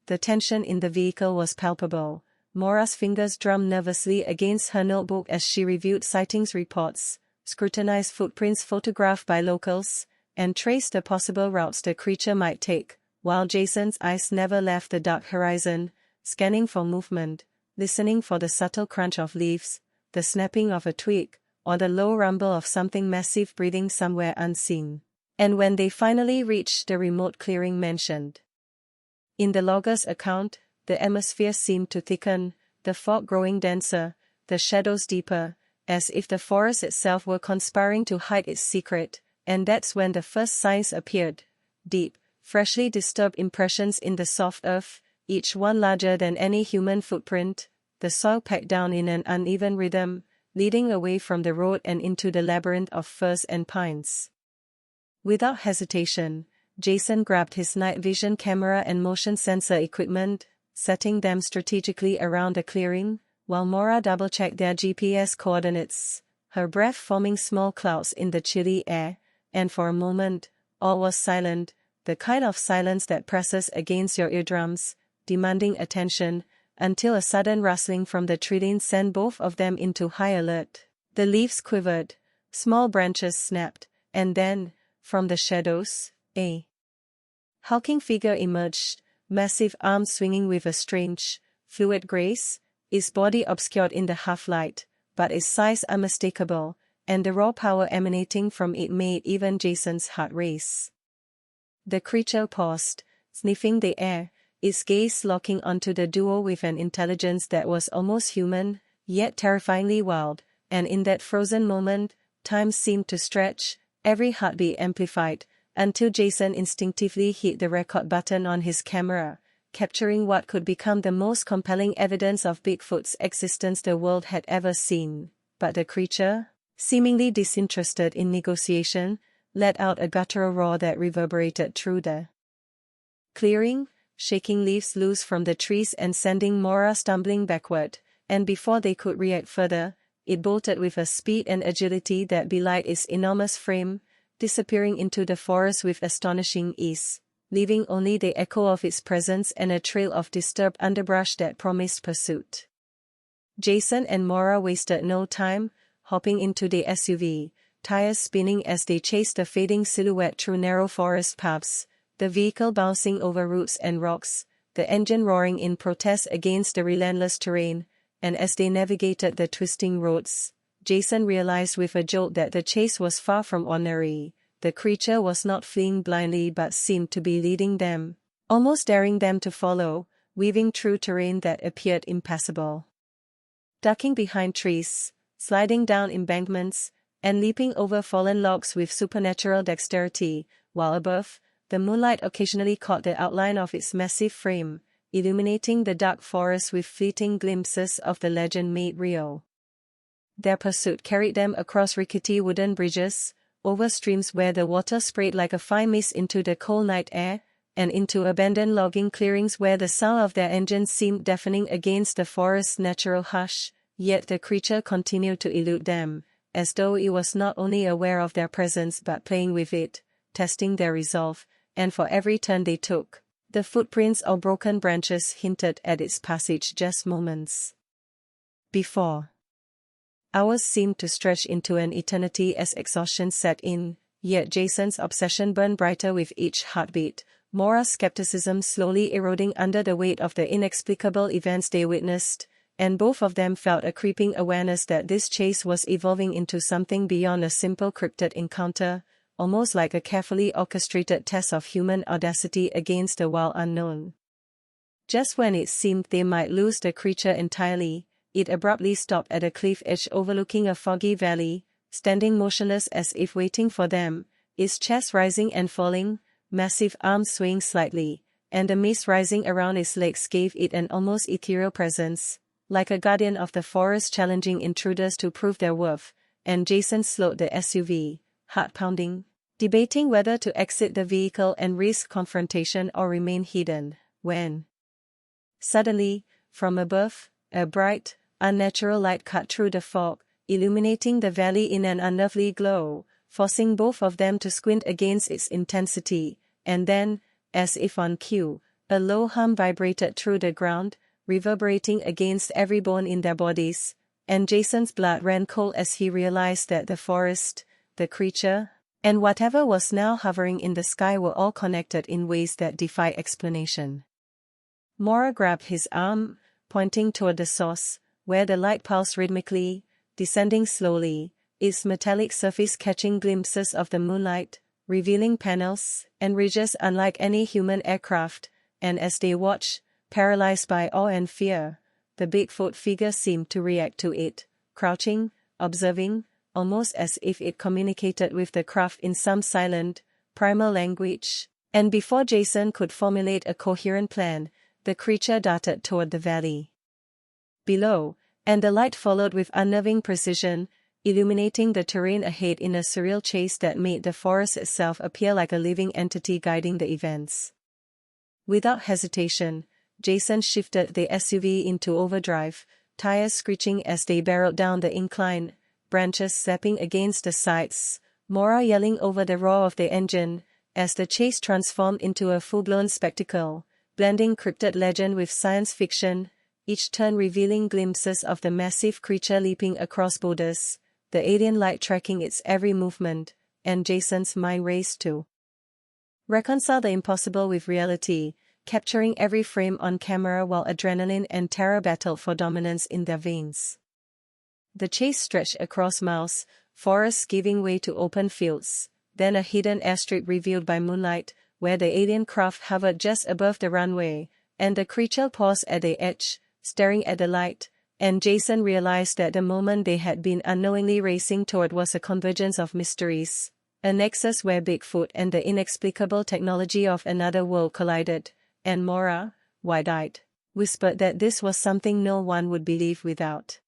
The tension in the vehicle was palpable. Maura's fingers drummed nervously against her notebook as she reviewed sightings reports, scrutinized footprints photographed by locals, and traced the possible routes the creature might take, while Jason's eyes never left the dark horizon, scanning for movement, listening for the subtle crunch of leaves, the snapping of a twig, or the low rumble of something massive breathing somewhere unseen. And when they finally reached the remote clearing mentioned in the logger's account, the atmosphere seemed to thicken, the fog growing denser, the shadows deeper, as if the forest itself were conspiring to hide its secret, and that's when the first signs appeared. Deep, freshly disturbed impressions in the soft earth, each one larger than any human footprint, the soil packed down in an uneven rhythm, leading away from the road and into the labyrinth of firs and pines. Without hesitation, Jason grabbed his night vision camera and motion sensor equipment, setting them strategically around the clearing, while Maura double-checked their GPS coordinates, her breath forming small clouds in the chilly air, and for a moment, all was silent, the kind of silence that presses against your eardrums, demanding attention, until a sudden rustling from the trees sent both of them into high alert. The leaves quivered, small branches snapped, and then, from the shadows, a hulking figure emerged, massive arms swinging with a strange, fluid grace, its body obscured in the half-light, but its size unmistakable, and the raw power emanating from it made even Jason's heart race. The creature paused, sniffing the air, its gaze locking onto the duo with an intelligence that was almost human, yet terrifyingly wild, and in that frozen moment, time seemed to stretch, every heartbeat amplified, until Jason instinctively hit the record button on his camera, capturing what could become the most compelling evidence of Bigfoot's existence the world had ever seen. But the creature, seemingly disinterested in negotiation, let out a guttural roar that reverberated through the clearing, shaking leaves loose from the trees and sending Maura stumbling backward, and before they could react further, it bolted with a speed and agility that belied its enormous frame, disappearing into the forest with astonishing ease, leaving only the echo of its presence and a trail of disturbed underbrush that promised pursuit. Jason and Maura wasted no time, hopping into the SUV, tires spinning as they chased the fading silhouette through narrow forest paths, the vehicle bouncing over roots and rocks, the engine roaring in protest against the relentless terrain, and as they navigated the twisting roads, Jason realized with a jolt that the chase was far from ordinary. The creature was not fleeing blindly but seemed to be leading them, almost daring them to follow, weaving through terrain that appeared impassable. Ducking behind trees, sliding down embankments, and leaping over fallen logs with supernatural dexterity, while above, the moonlight occasionally caught the outline of its massive frame, illuminating the dark forest with fleeting glimpses of the legend made real. Their pursuit carried them across rickety wooden bridges, over streams where the water sprayed like a fine mist into the cold night air, and into abandoned logging clearings where the sound of their engines seemed deafening against the forest's natural hush, yet the creature continued to elude them, as though it was not only aware of their presence but playing with it, testing their resolve, and for every turn they took, the footprints of broken branches hinted at its passage just moments before. Hours seemed to stretch into an eternity as exhaustion set in, yet Jason's obsession burned brighter with each heartbeat, Maura's skepticism slowly eroding under the weight of the inexplicable events they witnessed, and both of them felt a creeping awareness that this chase was evolving into something beyond a simple cryptid encounter, almost like a carefully orchestrated test of human audacity against the wild unknown. Just when it seemed they might lose the creature entirely, it abruptly stopped at a cliff edge overlooking a foggy valley, standing motionless as if waiting for them, its chest rising and falling, massive arms swaying slightly, and the mist rising around its legs gave it an almost ethereal presence, like a guardian of the forest challenging intruders to prove their worth. And Jason slowed the SUV, heart pounding, debating whether to exit the vehicle and risk confrontation or remain hidden, when suddenly, from above, a bright, unnatural light cut through the fog, illuminating the valley in an unearthly glow, forcing both of them to squint against its intensity, and then, as if on cue, a low hum vibrated through the ground, reverberating against every bone in their bodies, and Jason's blood ran cold as he realized that the forest, the creature, and whatever was now hovering in the sky were all connected in ways that defy explanation. Maura grabbed his arm, pointing toward the source, where the light pulsed rhythmically, descending slowly, its metallic surface catching glimpses of the moonlight, revealing panels and ridges unlike any human aircraft, and as they watched, paralyzed by awe and fear, the Bigfoot figure seemed to react to it, crouching, observing, almost as if it communicated with the craft in some silent, primal language, and before Jason could formulate a coherent plan, the creature darted toward the valley below, and the light followed with unnerving precision, illuminating the terrain ahead in a surreal chase that made the forest itself appear like a living entity guiding the events. Without hesitation, Jason shifted the SUV into overdrive, tires screeching as they barreled down the incline, branches slapping against the sides, Maura yelling over the roar of the engine, as the chase transformed into a full-blown spectacle, blending cryptid legend with science fiction, each turn revealing glimpses of the massive creature leaping across borders, the alien light tracking its every movement, and Jason's mind raced to reconcile the impossible with reality, capturing every frame on camera while adrenaline and terror battled for dominance in their veins. The chase stretched across miles, forests giving way to open fields, then a hidden airstrip revealed by moonlight, where the alien craft hovered just above the runway, and the creature paused at the edge, staring at the light, and Jason realized that the moment they had been unknowingly racing toward was a convergence of mysteries, a nexus where Bigfoot and the inexplicable technology of another world collided, and Maura, wide-eyed, whispered that this was something no one would believe without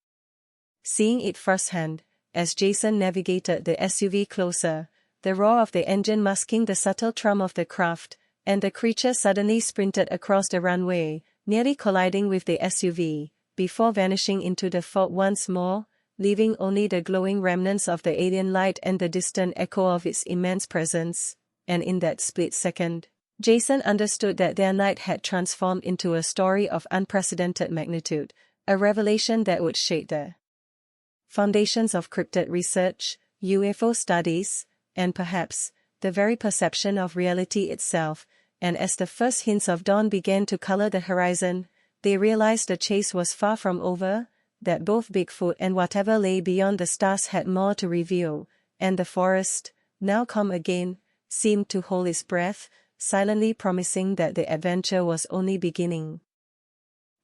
seeing it firsthand. As Jason navigated the SUV closer, the roar of the engine masking the subtle trum of the craft, and the creature suddenly sprinted across the runway, nearly colliding with the SUV, before vanishing into the fog once more, leaving only the glowing remnants of the alien light and the distant echo of its immense presence. And in that split second, Jason understood that their night had transformed into a story of unprecedented magnitude, a revelation that would shake the foundations of cryptid research, UFO studies, and perhaps the very perception of reality itself. And as the first hints of dawn began to color the horizon, they realized the chase was far from over, that both Bigfoot and whatever lay beyond the stars had more to reveal, and the forest, now calm again, seemed to hold its breath, silently promising that the adventure was only beginning.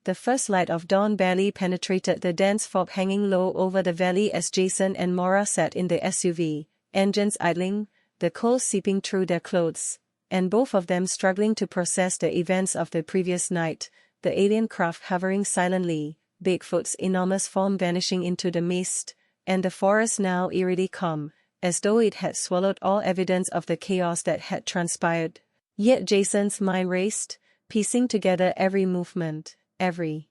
The first light of dawn barely penetrated the dense fog hanging low over the valley as Jason and Maura sat in the SUV, engines idling, the cold seeping through their clothes, and both of them struggling to process the events of the previous night, the alien craft hovering silently, Bigfoot's enormous form vanishing into the mist, and the forest now eerily calm, as though it had swallowed all evidence of the chaos that had transpired. Yet Jason's mind raced, piecing together every movement, every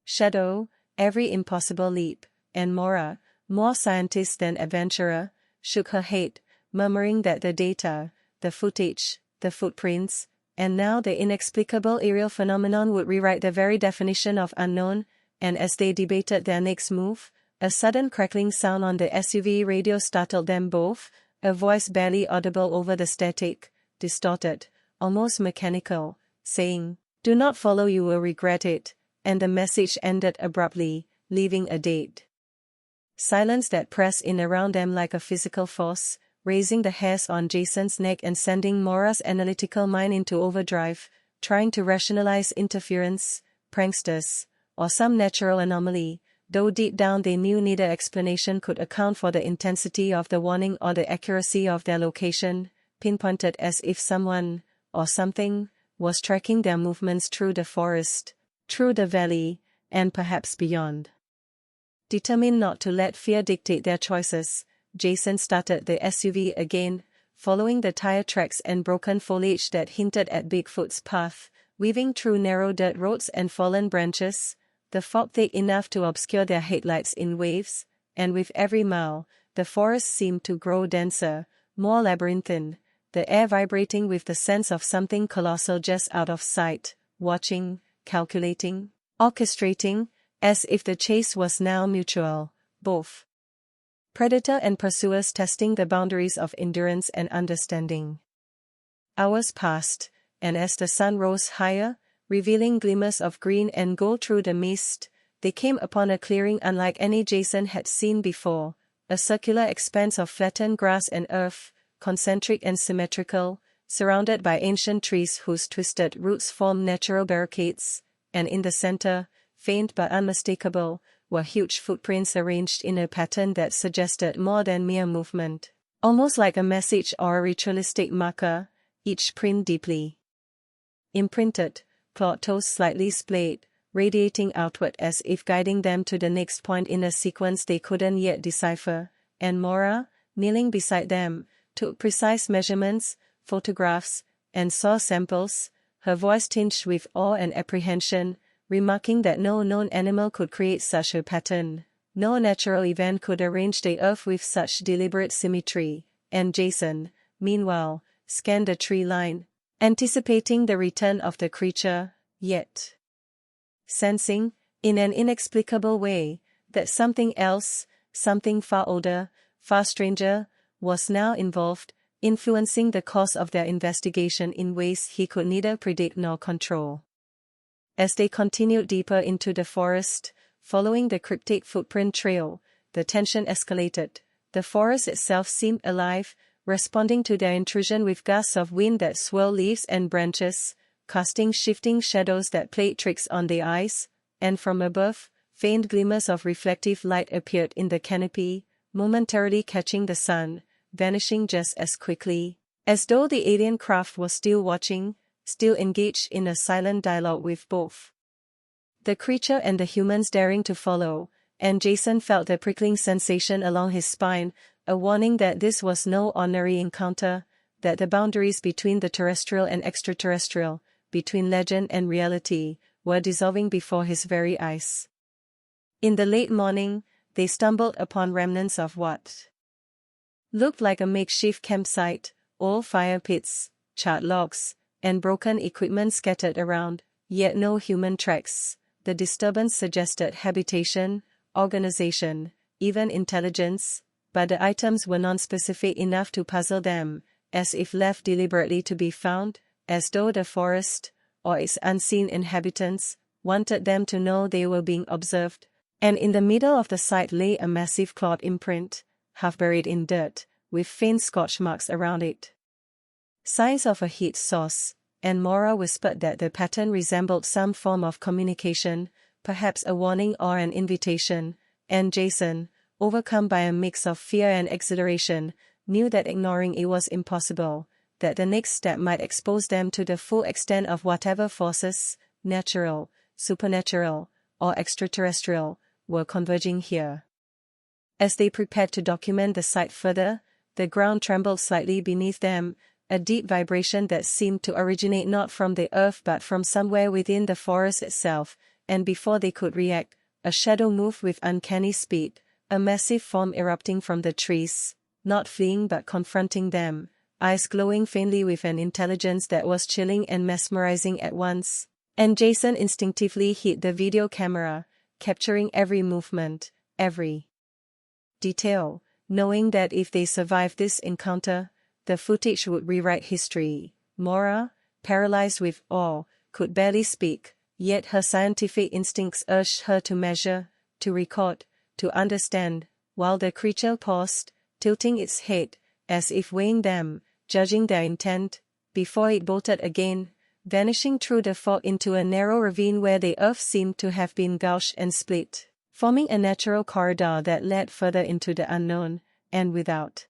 shadow, every impossible leap, and Maura, more scientist than adventurer, shook her head, murmuring that the data, the footage, the footprints, and now the inexplicable aerial phenomenon would rewrite the very definition of unknown. And as they debated their next move, A sudden crackling sound on the SUV radio startled them both, a voice barely audible over the static, distorted, almost mechanical, saying, "Do not follow, you will regret it," and the message ended abruptly, leaving a dead silence that pressed in around them like a physical force, raising the hairs on Jason's neck and sending Maura's analytical mind into overdrive, trying to rationalize interference, pranksters, or some natural anomaly, though deep down they knew neither explanation could account for the intensity of the warning or the accuracy of their location, pinpointed as if someone, or something, was tracking their movements through the forest, through the valley, and perhaps beyond. Determined not to let fear dictate their choices, Jason started the SUV again, following the tire tracks and broken foliage that hinted at Bigfoot's path, weaving through narrow dirt roads and fallen branches, the fog thick enough to obscure their headlights in waves, and with every mile, the forest seemed to grow denser, more labyrinthine, the air vibrating with the sense of something colossal just out of sight, watching, calculating, orchestrating, as if the chase was now mutual, both predator and pursuers testing the boundaries of endurance and understanding. Hours passed, and as the sun rose higher, revealing glimmers of green and gold through the mist, they came upon a clearing unlike any Jason had seen before, a circular expanse of flattened grass and earth, concentric and symmetrical, surrounded by ancient trees whose twisted roots formed natural barricades, and in the center, faint but unmistakable, were huge footprints arranged in a pattern that suggested more than mere movement, almost like a message or a ritualistic marker, each print deeply imprinted, clawed toes slightly splayed, radiating outward as if guiding them to the next point in a sequence they couldn't yet decipher, and Maura, kneeling beside them, took precise measurements, photographs, and saw samples, her voice tinged with awe and apprehension, remarking that no known animal could create such a pattern, no natural event could arrange the earth with such deliberate symmetry, and Jason, meanwhile, scanned the tree line, anticipating the return of the creature, yet sensing, in an inexplicable way, that something else, something far older, far stranger, was now involved, influencing the course of their investigation in ways he could neither predict nor control. As they continued deeper into the forest, following the cryptic footprint trail, the tension escalated. The forest itself seemed alive, responding to their intrusion with gusts of wind that swirled leaves and branches, casting shifting shadows that played tricks on the eyes, and from above, faint glimmers of reflective light appeared in the canopy, momentarily catching the sun, vanishing just as quickly, as though the alien craft was still watching, still engaged in a silent dialogue with both the creature and the humans daring to follow, and Jason felt a prickling sensation along his spine, a warning that this was no ordinary encounter, that the boundaries between the terrestrial and extraterrestrial, between legend and reality, were dissolving before his very eyes. In the late morning, they stumbled upon remnants of what looked like a makeshift campsite, old fire pits, charred logs, and broken equipment scattered around, yet no human tracks. The disturbance suggested habitation, organization, even intelligence, but the items were non-specific enough to puzzle them, as if left deliberately to be found, as though the forest, or its unseen inhabitants, wanted them to know they were being observed, and in the middle of the site lay a massive clawed imprint, half buried in dirt, with faint scorch marks around it. Signs of a heat source, and Maura whispered that the pattern resembled some form of communication, perhaps a warning or an invitation, and Jason, overcome by a mix of fear and exhilaration, knew that ignoring it was impossible, that the next step might expose them to the full extent of whatever forces, natural, supernatural, or extraterrestrial, were converging here. As they prepared to document the site further, the ground trembled slightly beneath them, a deep vibration that seemed to originate not from the earth but from somewhere within the forest itself, and before they could react, a shadow moved with uncanny speed, a massive form erupting from the trees, not fleeing but confronting them, eyes glowing faintly with an intelligence that was chilling and mesmerizing at once, and Jason instinctively hid the video camera, capturing every movement, every detail, knowing that if they survived this encounter, the footage would rewrite history. Maura, paralyzed with awe, could barely speak, yet her scientific instincts urged her to measure, to record, to understand, while the creature paused, tilting its head, as if weighing them, judging their intent, before it bolted again, vanishing through the fog into a narrow ravine where the earth seemed to have been gouged and split, forming a natural corridor that led further into the unknown, and without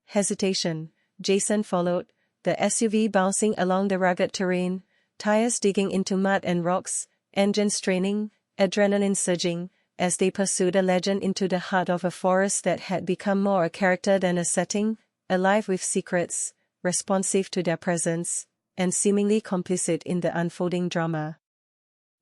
hesitation, Jason followed, the SUV bouncing along the rugged terrain, tires digging into mud and rocks, engine straining, adrenaline surging, as they pursued a legend into the heart of a forest that had become more a character than a setting, alive with secrets, responsive to their presence, and seemingly complicit in the unfolding drama.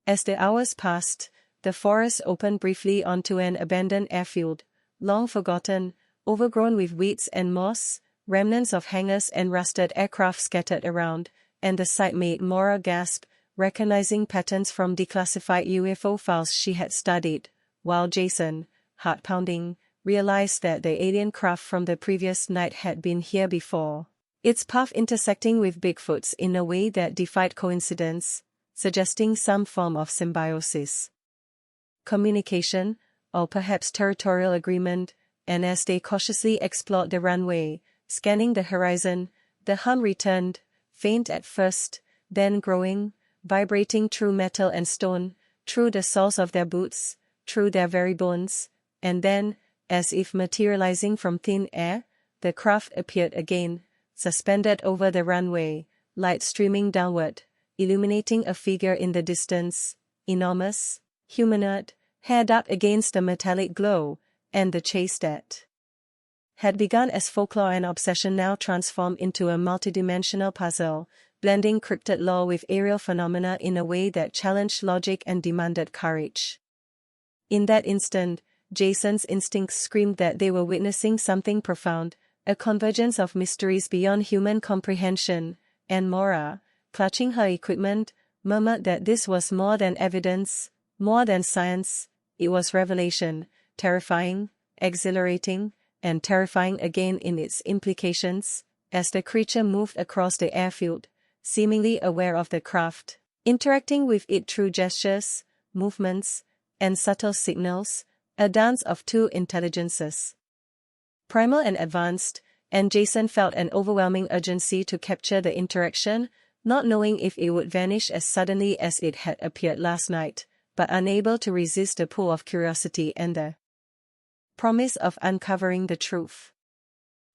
As the hours passed, the forest opened briefly onto an abandoned airfield, long forgotten, overgrown with weeds and moss, remnants of hangars and rusted aircraft scattered around, and the sight made Maura gasp, recognizing patterns from declassified UFO files she had studied, while Jason, heart pounding, realized that the alien craft from the previous night had been here before, its path intersecting with Bigfoot's in a way that defied coincidence, suggesting some form of symbiosis, communication, or perhaps territorial agreement. And as they cautiously explored the runway, scanning the horizon, the hum returned, faint at first, then growing, vibrating through metal and stone, through the soles of their boots, through their very bones, and then, as if materializing from thin air, the craft appeared again, suspended over the runway, light streaming downward, illuminating a figure in the distance, enormous, humanoid, hair dark against the metallic glow, and the chase that had begun as folklore and obsession now transformed into a multidimensional puzzle, blending cryptid lore with aerial phenomena in a way that challenged logic and demanded courage. In that instant, Jason's instincts screamed that they were witnessing something profound, a convergence of mysteries beyond human comprehension, and Maura, clutching her equipment, murmured that this was more than evidence, more than science, it was revelation, terrifying, exhilarating, and terrifying again in its implications, as the creature moved across the airfield, seemingly aware of the craft, interacting with it through gestures, movements, and subtle signals, a dance of two intelligences, primal and advanced, and Jason felt an overwhelming urgency to capture the interaction, not knowing if it would vanish as suddenly as it had appeared last night, but unable to resist the pull of curiosity and the promise of uncovering the truth.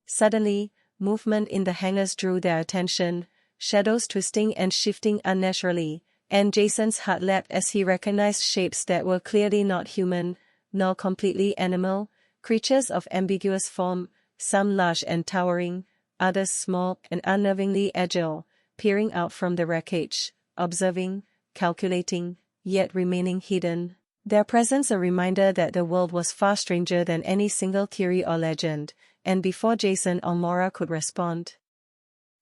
Suddenly, movement in the hangars drew their attention, shadows twisting and shifting unnaturally, and Jason's heart leapt as he recognized shapes that were clearly not human, nor completely animal, creatures of ambiguous form, some large and towering, others small and unnervingly agile, peering out from the wreckage, observing, calculating, yet remaining hidden. Their presence a reminder that the world was far stranger than any single theory or legend, and before Jason or Maura could respond,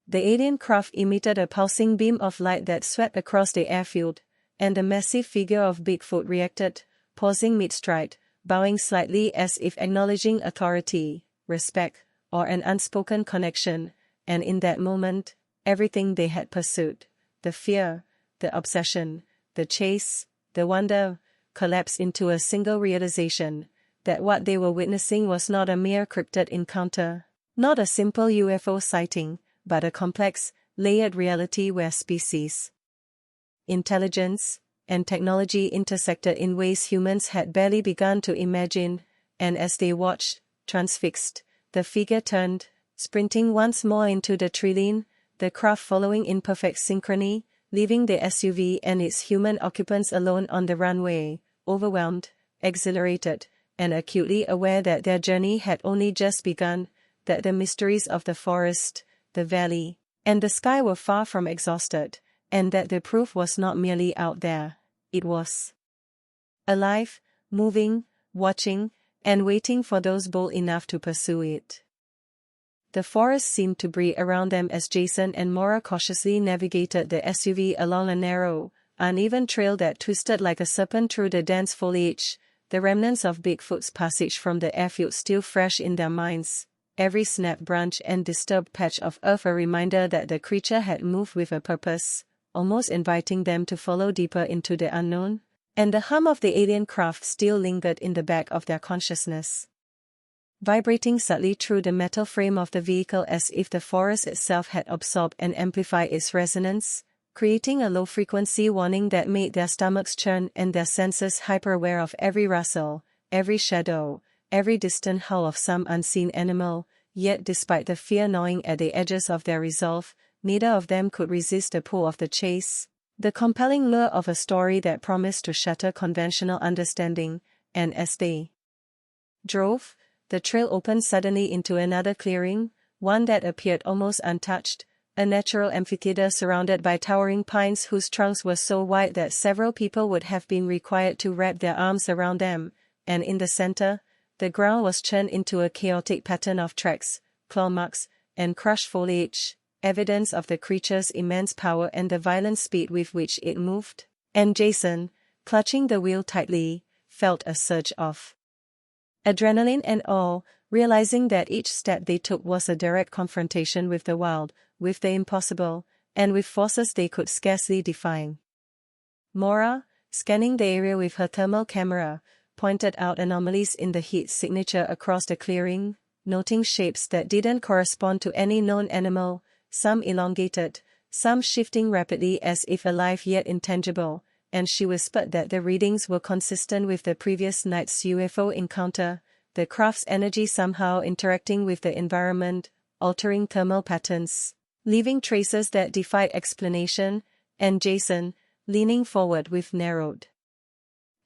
the alien craft emitted a pulsing beam of light that swept across the airfield, and the massive figure of Bigfoot reacted, pausing mid-stride, bowing slightly as if acknowledging authority, respect, or an unspoken connection, and in that moment, everything they had pursued, the fear, the obsession, the chase, the wonder, collapsed into a single realization, that what they were witnessing was not a mere cryptid encounter, not a simple UFO sighting, but a complex, layered reality where species, intelligence, and technology intersected in ways humans had barely begun to imagine, and as they watched, transfixed, the figure turned, sprinting once more into the tree-line, the craft following in perfect synchrony, leaving the SUV and its human occupants alone on the runway, overwhelmed, exhilarated, and acutely aware that their journey had only just begun, that the mysteries of the forest, the valley, and the sky were far from exhausted, and that the proof was not merely out there, it was alive, moving, watching, and waiting for those bold enough to pursue it. The forest seemed to breathe around them as Jason and Maura cautiously navigated the SUV along a narrow, uneven trail that twisted like a serpent through the dense foliage, the the remnants of Bigfoot's passage from the airfield still fresh in their minds, every snapped branch and disturbed patch of earth a reminder that the creature had moved with a purpose, almost inviting them to follow deeper into the unknown, and the hum of the alien craft still lingered in the back of their consciousness, vibrating subtly through the metal frame of the vehicle as if the forest itself had absorbed and amplified its resonance, creating a low-frequency warning that made their stomachs churn and their senses hyper-aware of every rustle, every shadow, every distant howl of some unseen animal. Yet despite the fear gnawing at the edges of their resolve, neither of them could resist the pull of the chase, the compelling lure of a story that promised to shatter conventional understanding. And as they drove, the trail opened suddenly into another clearing, one that appeared almost untouched, a natural amphitheater surrounded by towering pines whose trunks were so wide that several people would have been required to wrap their arms around them, and in the center, the ground was churned into a chaotic pattern of tracks, claw marks, and crushed foliage, evidence of the creature's immense power and the violent speed with which it moved. And Jason, clutching the wheel tightly, felt a surge of adrenaline and awe, realizing that each step they took was a direct confrontation with the wild, with the impossible, and with forces they could scarcely define. Mora, scanning the area with her thermal camera, pointed out anomalies in the heat signature across the clearing, noting shapes that didn't correspond to any known animal, some elongated, some shifting rapidly as if alive yet intangible, and she whispered that the readings were consistent with the previous night's UFO encounter, the craft's energy somehow interacting with the environment, altering thermal patterns, leaving traces that defied explanation. And Jason, leaning forward with narrowed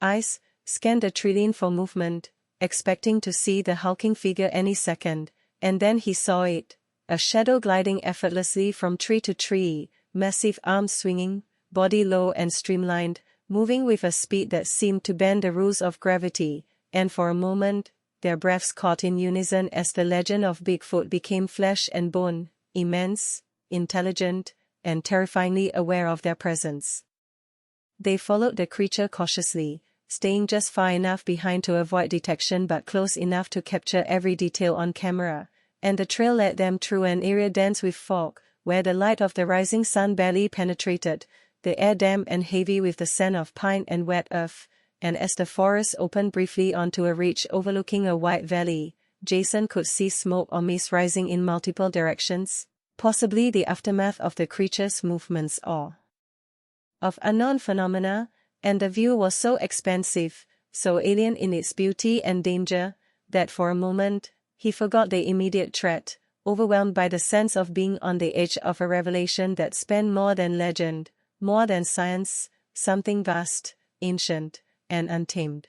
eyes, scanned the terrain for movement, expecting to see the hulking figure any second, and then he saw it, a shadow gliding effortlessly from tree to tree, massive arms swinging, body low and streamlined, moving with a speed that seemed to bend the rules of gravity, and for a moment, their breaths caught in unison as the legend of Bigfoot became flesh and bone, immense, intelligent, and terrifyingly aware of their presence. They followed the creature cautiously, staying just far enough behind to avoid detection but close enough to capture every detail on camera, and the trail led them through an area dense with fog, where the light of the rising sun barely penetrated, the air damp and heavy with the scent of pine and wet earth, and as the forest opened briefly onto a ridge overlooking a wide valley, Jason could see smoke or mist rising in multiple directions, possibly the aftermath of the creature's movements or of unknown phenomena, and the view was so expansive, so alien in its beauty and danger, that for a moment, he forgot the immediate threat, overwhelmed by the sense of being on the edge of a revelation that spanned more than legend, more than science, something vast, ancient, and untamed.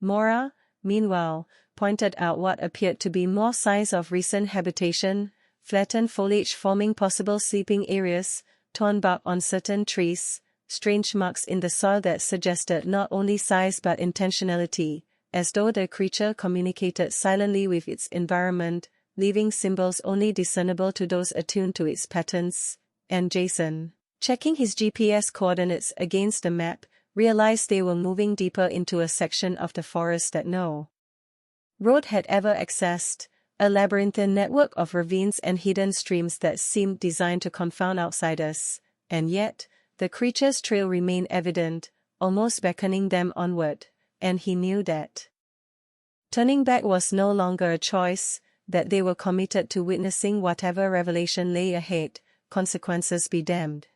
Mora, meanwhile, pointed out what appeared to be more signs of recent habitation, flattened foliage forming possible sleeping areas, torn bark on certain trees, strange marks in the soil that suggested not only size but intentionality, as though the creature communicated silently with its environment, leaving symbols only discernible to those attuned to its patterns. And Jason, checking his GPS coordinates against the map, realized they were moving deeper into a section of the forest that no road had ever accessed, a labyrinthine network of ravines and hidden streams that seemed designed to confound outsiders, and yet, the creature's trail remained evident, almost beckoning them onward, and he knew that turning back was no longer a choice, that they were committed to witnessing whatever revelation lay ahead, consequences be damned.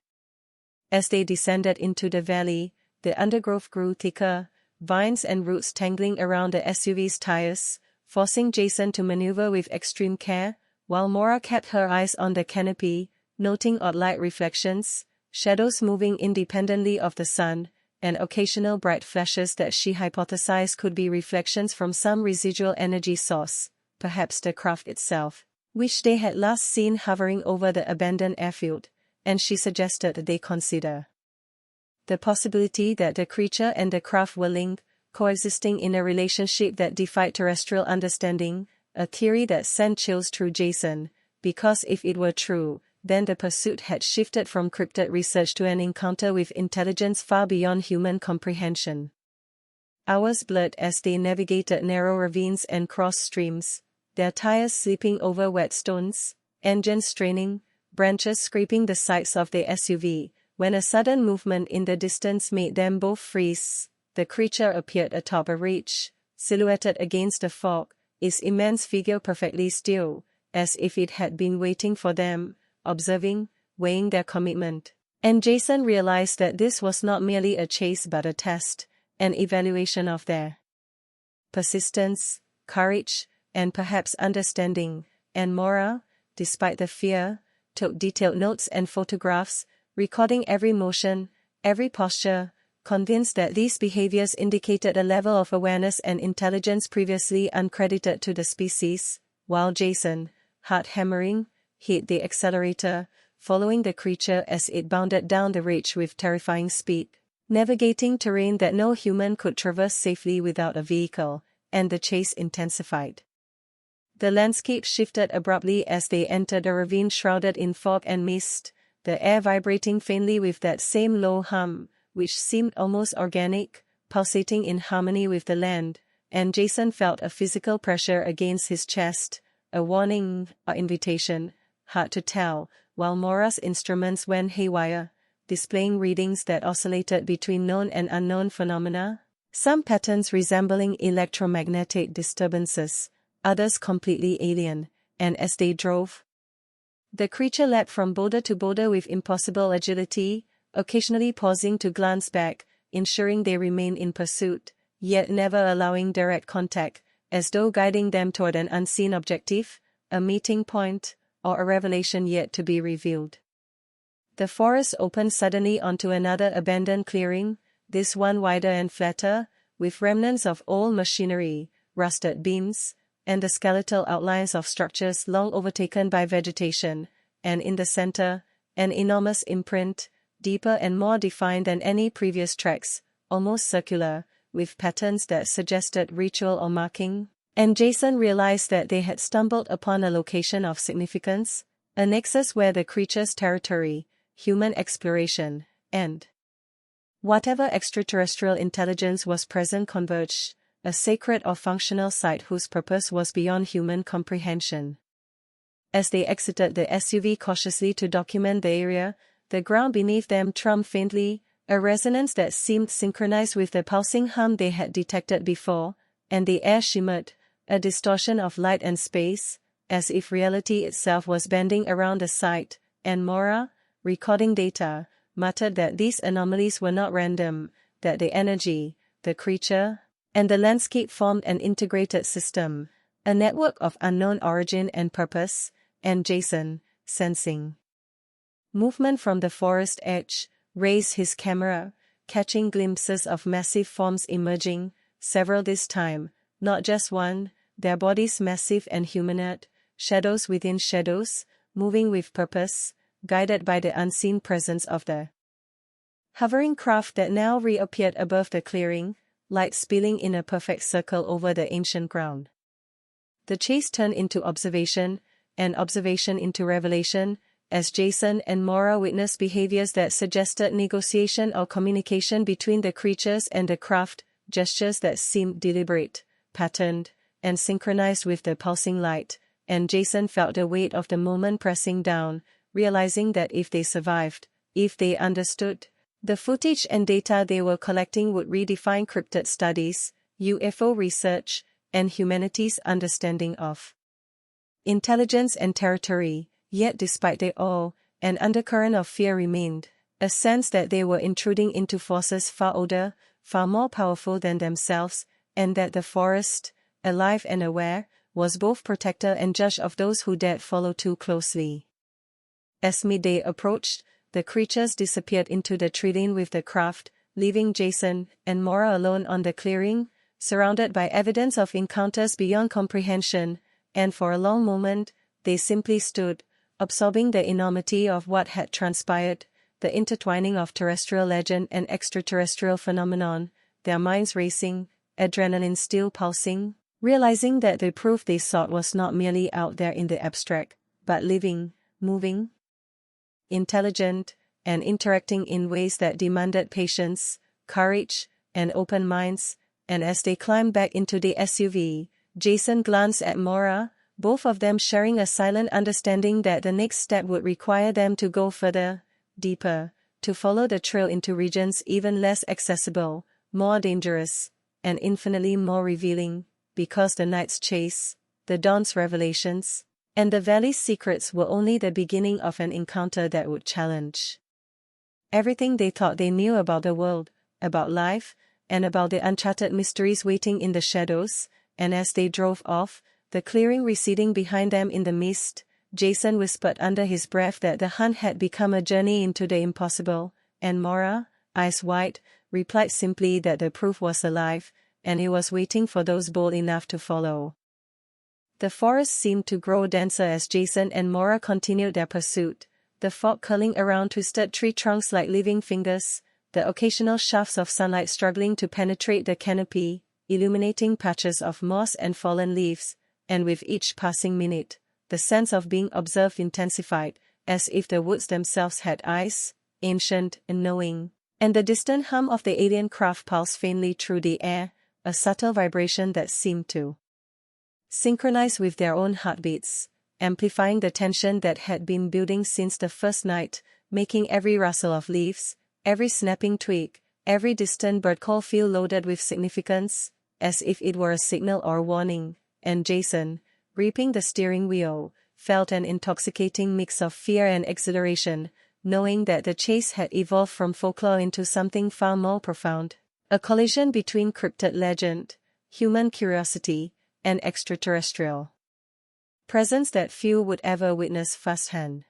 As they descended into the valley, the undergrowth grew thicker, vines and roots tangling around the SUV's tires, forcing Jason to maneuver with extreme care, while Mora kept her eyes on the canopy, noting odd light reflections, shadows moving independently of the sun, and occasional bright flashes that she hypothesized could be reflections from some residual energy source, perhaps the craft itself, which they had last seen hovering over the abandoned airfield, and she suggested they consider the possibility that the creature and the craft were linked, coexisting in a relationship that defied terrestrial understanding, a theory that sent chills through Jason, because if it were true, then the pursuit had shifted from cryptid research to an encounter with intelligence far beyond human comprehension. Hours blurred as they navigated narrow ravines and crossed streams, their tires slipping over wet stones, engines straining, branches scraping the sides of the SUV. When a sudden movement in the distance made them both freeze, the creature appeared atop a ridge, silhouetted against the fog, its immense figure perfectly still, as if it had been waiting for them, observing, weighing their commitment. And Jason realized that this was not merely a chase but a test, an evaluation of their persistence, courage, and perhaps understanding. And Mora, despite the fear, took detailed notes and photographs, recording every motion, every posture, convinced that these behaviors indicated a level of awareness and intelligence previously uncredited to the species, while Jason, heart hammering, hit the accelerator, following the creature as it bounded down the ridge with terrifying speed, navigating terrain that no human could traverse safely without a vehicle, and the chase intensified. The landscape shifted abruptly as they entered a ravine shrouded in fog and mist, the air vibrating faintly with that same low hum, which seemed almost organic, pulsating in harmony with the land, and Jason felt a physical pressure against his chest, a warning, or invitation, hard to tell, while Mora's instruments went haywire, displaying readings that oscillated between known and unknown phenomena, some patterns resembling electromagnetic disturbances, others completely alien, and as they drove, the creature leapt from boulder to boulder with impossible agility, occasionally pausing to glance back, ensuring they remained in pursuit, yet never allowing direct contact, as though guiding them toward an unseen objective, a meeting point, or a revelation yet to be revealed. The forest opened suddenly onto another abandoned clearing, this one wider and flatter, with remnants of old machinery, rusted beams, and the skeletal outlines of structures long overtaken by vegetation, and in the center, an enormous imprint, deeper and more defined than any previous tracks, almost circular, with patterns that suggested ritual or marking. And Jason realized that they had stumbled upon a location of significance, a nexus where the creature's territory, human exploration, and whatever extraterrestrial intelligence was present converged, a sacred or functional site whose purpose was beyond human comprehension. As they exited the SUV cautiously to document the area, the ground beneath them thrummed faintly, a resonance that seemed synchronized with the pulsing hum they had detected before, and the air shimmered, a distortion of light and space, as if reality itself was bending around the site, and Mora, recording data, muttered that these anomalies were not random, that the energy, the creature, and the landscape formed an integrated system, a network of unknown origin and purpose, and Jason, sensing movement from the forest edge, raised his camera, catching glimpses of massive forms emerging, several this time, not just one, their bodies massive and humanoid, shadows within shadows, moving with purpose, guided by the unseen presence of the hovering craft that now reappeared above the clearing, light spilling in a perfect circle over the ancient ground. The chase turned into observation, and observation into revelation, as Jason and Mora witnessed behaviors that suggested negotiation or communication between the creatures and the craft, gestures that seemed deliberate, patterned, and synchronized with the pulsing light, and Jason felt the weight of the moment pressing down, realizing that if they survived, if they understood, the footage and data they were collecting would redefine cryptid studies, UFO research, and humanity's understanding of intelligence and territory. Yet despite it all, an undercurrent of fear remained, a sense that they were intruding into forces far older, far more powerful than themselves, and that the forest, alive and aware, was both protector and judge of those who dared follow too closely. As midday approached, the creatures disappeared into the treeline with the craft, leaving Jason and Mora alone on the clearing, surrounded by evidence of encounters beyond comprehension, and for a long moment, they simply stood, absorbing the enormity of what had transpired, the intertwining of terrestrial legend and extraterrestrial phenomenon, their minds racing, adrenaline still pulsing, realizing that the proof they sought was not merely out there in the abstract, but living, moving, intelligent, and interacting in ways that demanded patience, courage, and open minds, and as they climbed back into the SUV, Jason glanced at Maura, both of them sharing a silent understanding that the next step would require them to go further, deeper, to follow the trail into regions even less accessible, more dangerous, and infinitely more revealing, because the night's chase, the dawn's revelations, and the valley's secrets were only the beginning of an encounter that would challenge everything they thought they knew about the world, about life, and about the uncharted mysteries waiting in the shadows. And as they drove off, the clearing receding behind them in the mist, Jason whispered under his breath that the hunt had become a journey into the impossible, and Maura, eyes wide, replied simply that the proof was alive, and he was waiting for those bold enough to follow. The forest seemed to grow denser as Jason and Maura continued their pursuit, the fog curling around twisted tree trunks like living fingers, the occasional shafts of sunlight struggling to penetrate the canopy, illuminating patches of moss and fallen leaves, and with each passing minute, the sense of being observed intensified, as if the woods themselves had eyes, ancient and knowing, and the distant hum of the alien craft pulsed faintly through the air, a subtle vibration that seemed to synchronize with their own heartbeats, amplifying the tension that had been building since the first night, making every rustle of leaves, every snapping twig, every distant bird call feel loaded with significance, as if it were a signal or warning. And Jason, gripping the steering wheel, felt an intoxicating mix of fear and exhilaration, knowing that the chase had evolved from folklore into something far more profound, a collision between cryptid legend, human curiosity, and extraterrestrial presence that few would ever witness firsthand.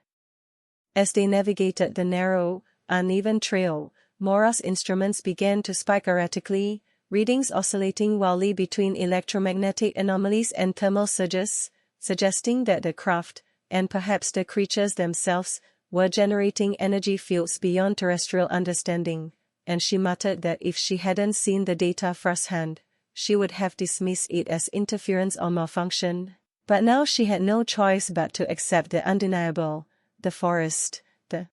As they navigated the narrow, uneven trail, Maura's instruments began to spike erratically, readings oscillating wildly between electromagnetic anomalies and thermal surges, suggesting that the craft, and perhaps the creatures themselves, were generating energy fields beyond terrestrial understanding, and she muttered that if she hadn't seen the data firsthand, she would have dismissed it as interference or malfunction. But now she had no choice but to accept the undeniable. The forest, the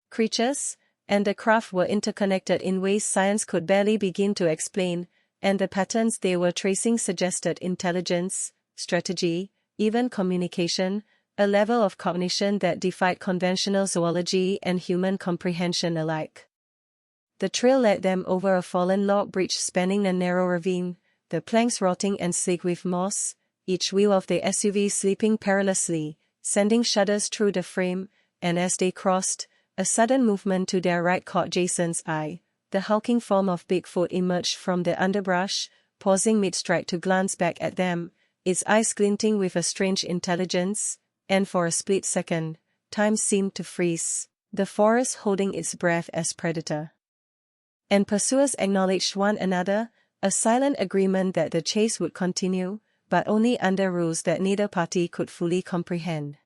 creatures, and the craft were interconnected in ways science could barely begin to explain, and the patterns they were tracing suggested intelligence, strategy, even communication, a level of cognition that defied conventional zoology and human comprehension alike. The trail led them over a fallen log bridge spanning a narrow ravine, the planks rotting and slick with moss, each wheel of the SUV slipping perilously, sending shudders through the frame, and as they crossed, a sudden movement to their right caught Jason's eye. The hulking form of Bigfoot emerged from the underbrush, pausing mid-stride to glance back at them, its eyes glinting with a strange intelligence, and for a split second, time seemed to freeze, the forest holding its breath as predator and pursuers acknowledged one another, a silent agreement that the chase would continue, but only under rules that neither party could fully comprehend.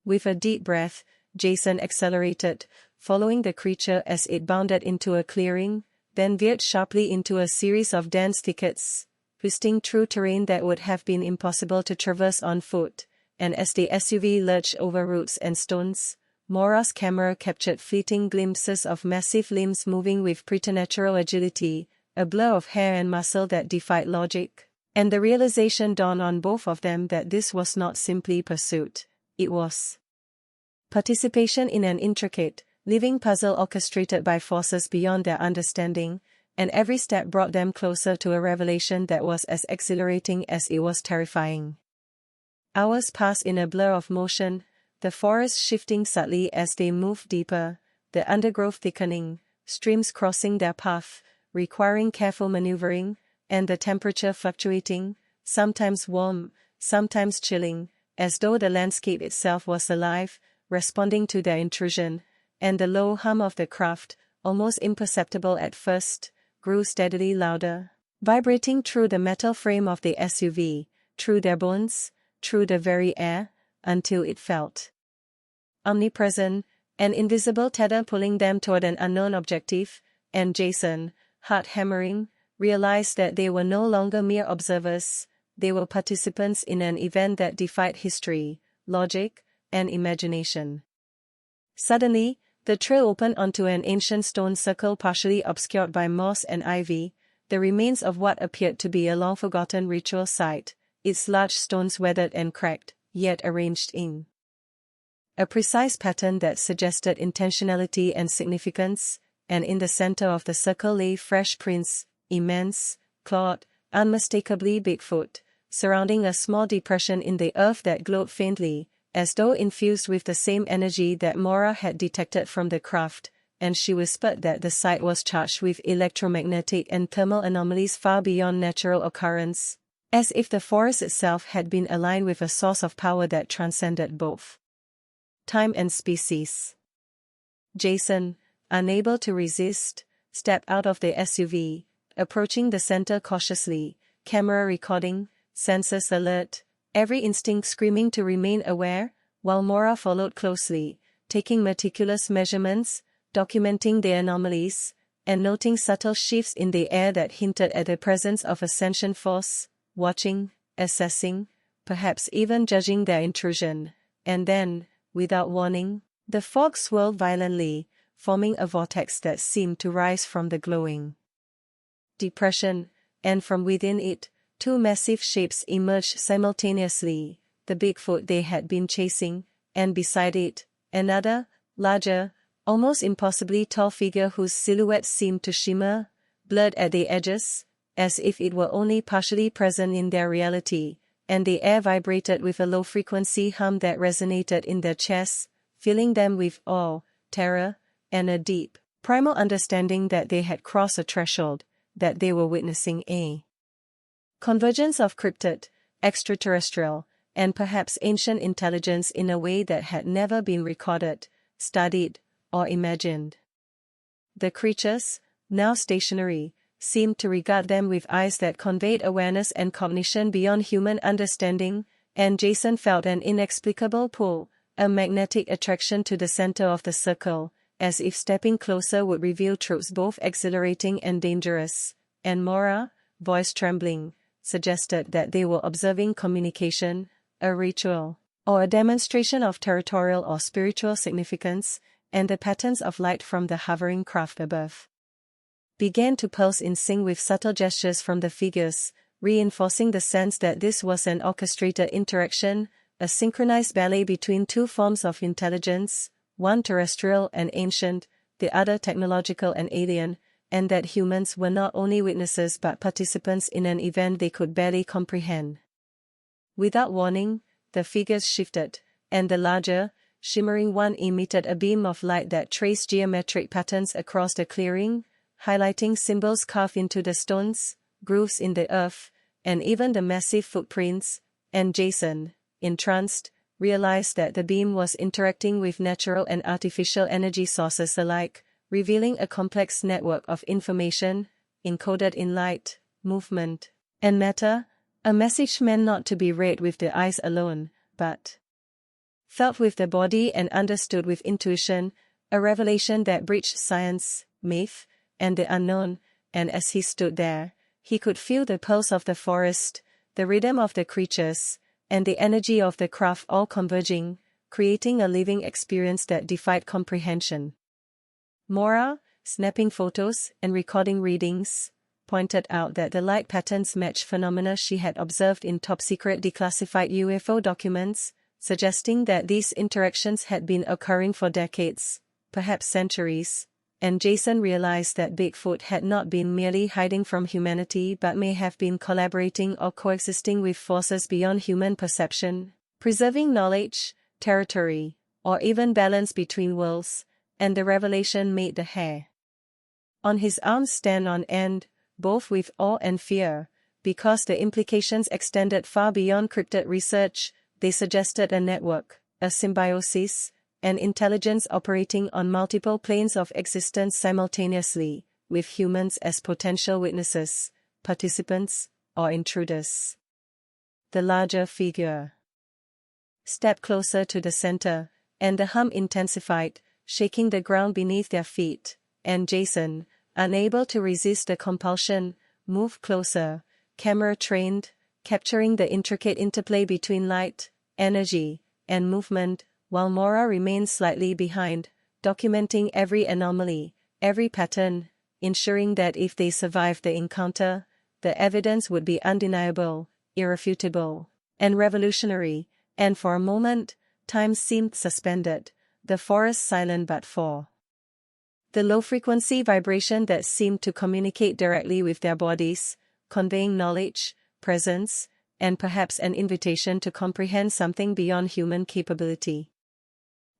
With a deep breath, Jason accelerated, following the creature as it bounded into a clearing, then veered sharply into a series of dense thickets, twisting through terrain that would have been impossible to traverse on foot, and as the SUV lurched over roots and stones, Maura's camera captured fleeting glimpses of massive limbs moving with preternatural agility, a blur of hair and muscle that defied logic, and the realization dawned on both of them that this was not simply pursuit, it was participation in an intricate, living puzzle orchestrated by forces beyond their understanding, and every step brought them closer to a revelation that was as exhilarating as it was terrifying. Hours passed in a blur of motion, the forest shifting subtly as they moved deeper, the undergrowth thickening, streams crossing their path, requiring careful maneuvering, and the temperature fluctuating, sometimes warm, sometimes chilling, as though the landscape itself was alive, responding to their intrusion, and the low hum of the craft, almost imperceptible at first, grew steadily louder, vibrating through the metal frame of the SUV, through their bones, through the very air, until it felt omnipresent, an invisible tether pulling them toward an unknown objective, and Jason, heart hammering, realized that they were no longer mere observers, they were participants in an event that defied history, logic, and imagination. Suddenly, the trail opened onto an ancient stone circle partially obscured by moss and ivy, the remains of what appeared to be a long-forgotten ritual site, its large stones weathered and cracked, yet arranged in a precise pattern that suggested intentionality and significance, and in the center of the circle lay fresh prints, immense, clawed, unmistakably Bigfoot, surrounding a small depression in the earth that glowed faintly, as though infused with the same energy that Maura had detected from the craft, and she whispered that the site was charged with electromagnetic and thermal anomalies far beyond natural occurrence, as if the forest itself had been aligned with a source of power that transcended both time and species. Jason, unable to resist, stepped out of the SUV, approaching the center cautiously, camera recording, sensors alert, every instinct screaming to remain aware, while Maura followed closely, taking meticulous measurements, documenting the anomalies, and noting subtle shifts in the air that hinted at the presence of a sentient force, watching, assessing, perhaps even judging their intrusion. And then, without warning, the fog swirled violently, forming a vortex that seemed to rise from the glowing depression, and from within it, two massive shapes emerged simultaneously, the Bigfoot they had been chasing, and beside it, another, larger, almost impossibly tall figure whose silhouette seemed to shimmer, blurred at the edges, as if it were only partially present in their reality, and the air vibrated with a low-frequency hum that resonated in their chests, filling them with awe, terror, and a deep, primal understanding that they had crossed a threshold, that they were witnessing a convergence of cryptid, extraterrestrial, and perhaps ancient intelligence in a way that had never been recorded, studied, or imagined. The creatures, now stationary, seemed to regard them with eyes that conveyed awareness and cognition beyond human understanding, and Jason felt an inexplicable pull, a magnetic attraction to the center of the circle, as if stepping closer would reveal truths both exhilarating and dangerous, and Maura, voice trembling, suggested that they were observing communication, a ritual, or a demonstration of territorial or spiritual significance, and the patterns of light from the hovering craft above began to pulse in sync with subtle gestures from the figures, reinforcing the sense that this was an orchestrated interaction, a synchronized ballet between two forms of intelligence, one terrestrial and ancient, the other technological and alien, and that humans were not only witnesses but participants in an event they could barely comprehend. Without warning, the figures shifted, and the larger, shimmering one emitted a beam of light that traced geometric patterns across the clearing, highlighting symbols carved into the stones, grooves in the earth, and even the massive footprints, and Jason, entranced, realized that the beam was interacting with natural and artificial energy sources alike, revealing a complex network of information, encoded in light, movement, and matter, a message meant not to be read with the eyes alone, but felt with the body and understood with intuition, a revelation that bridged science, myth, and the unknown, and as he stood there, he could feel the pulse of the forest, the rhythm of the creatures, and the energy of the craft all converging, creating a living experience that defied comprehension. Maura, snapping photos and recording readings, pointed out that the light patterns matched phenomena she had observed in top-secret declassified UFO documents, suggesting that these interactions had been occurring for decades, perhaps centuries, and Jason realized that Bigfoot had not been merely hiding from humanity but may have been collaborating or coexisting with forces beyond human perception, preserving knowledge, territory, or even balance between worlds, and the revelation made the hair on his arms stand on end, both with awe and fear, because the implications extended far beyond cryptid research. They suggested a network, a symbiosis, an intelligence operating on multiple planes of existence simultaneously, with humans as potential witnesses, participants, or intruders. The larger figure stepped closer to the center, and the hum intensified, shaking the ground beneath their feet, and Jason, unable to resist the compulsion, moved closer, camera trained, capturing the intricate interplay between light, energy, and movement, while Maura remained slightly behind, documenting every anomaly, every pattern, ensuring that if they survived the encounter, the evidence would be undeniable, irrefutable, and revolutionary, and for a moment, time seemed suspended, the forest silent but for the low-frequency vibration that seemed to communicate directly with their bodies, conveying knowledge, presence, and perhaps an invitation to comprehend something beyond human capability.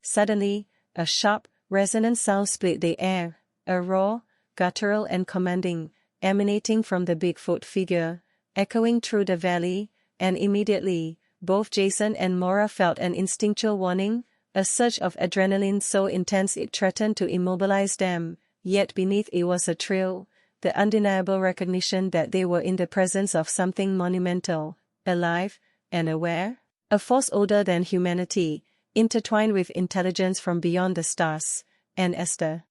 Suddenly, a sharp, resonant sound split the air, a raw, guttural and commanding, emanating from the Bigfoot figure, echoing through the valley, and immediately, both Jason and Maura felt an instinctual warning, a surge of adrenaline so intense it threatened to immobilize them, yet beneath it was a thrill, the undeniable recognition that they were in the presence of something monumental, alive, and aware, a force older than humanity, intertwined with intelligence from beyond the stars, and as the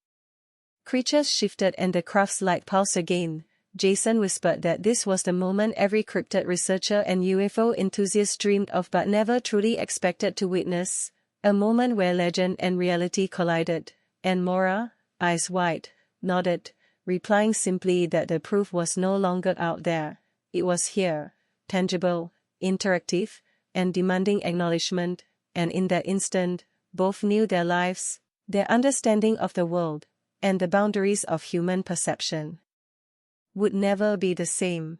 creatures shifted and the craft's light pulsed again, Jason whispered that this was the moment every cryptid researcher and UFO enthusiast dreamed of but never truly expected to witness, a moment where legend and reality collided, and Maura, eyes wide, nodded, replying simply that the proof was no longer out there, it was here, tangible, interactive, and demanding acknowledgement, and in that instant, both knew their lives, their understanding of the world, and the boundaries of human perception would never be the same.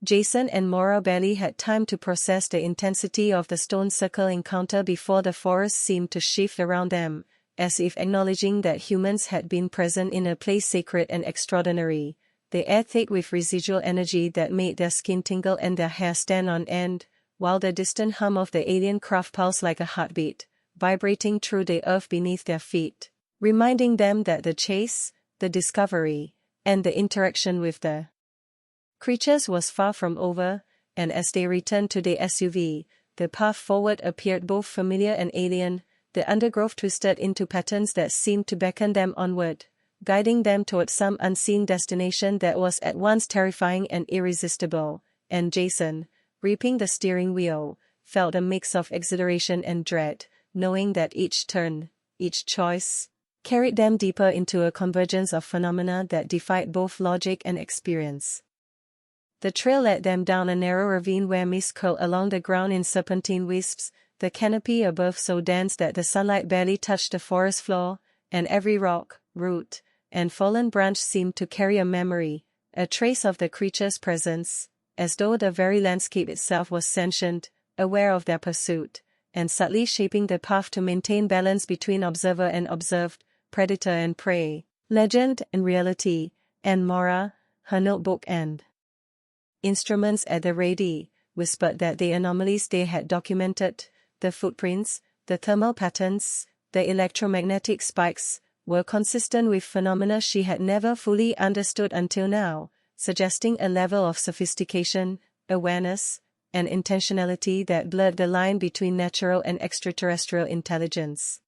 Jason and Maura barely had time to process the intensity of the stone circle encounter before the forest seemed to shift around them, as if acknowledging that humans had been present in a place sacred and extraordinary, the air thick with residual energy that made their skin tingle and their hair stand on end, while the distant hum of the alien craft pulsed like a heartbeat, vibrating through the earth beneath their feet, reminding them that the chase, the discovery, and the interaction with the creatures was far from over, and as they returned to the SUV, the path forward appeared both familiar and alien, the undergrowth twisted into patterns that seemed to beckon them onward, guiding them toward some unseen destination that was at once terrifying and irresistible, and Jason, gripping the steering wheel, felt a mix of exhilaration and dread, knowing that each turn, each choice, carried them deeper into a convergence of phenomena that defied both logic and experience. The trail led them down a narrow ravine where mist curled along the ground in serpentine wisps, the canopy above so dense that the sunlight barely touched the forest floor, and every rock, root, and fallen branch seemed to carry a memory, a trace of the creature's presence, as though the very landscape itself was sentient, aware of their pursuit, and subtly shaping the path to maintain balance between observer and observed, predator and prey, legend and reality, and Maura, her notebook and instruments at the ready, whispered that the anomalies they had documented, the footprints, the thermal patterns, the electromagnetic spikes, were consistent with phenomena she had never fully understood until now, suggesting a level of sophistication, awareness, and intentionality that blurred the line between natural and extraterrestrial intelligence.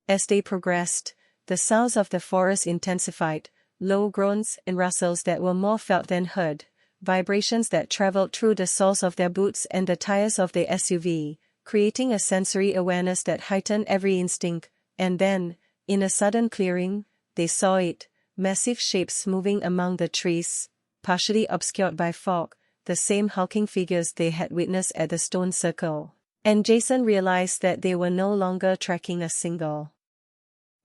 As they progressed, the sounds of the forest intensified, low groans and rustles that were more felt than heard, vibrations that traveled through the soles of their boots and the tires of the SUV, creating a sensory awareness that heightened every instinct, and then, in a sudden clearing, they saw it, massive shapes moving among the trees, partially obscured by fog, the same hulking figures they had witnessed at the stone circle. And Jason realized that they were no longer tracking a single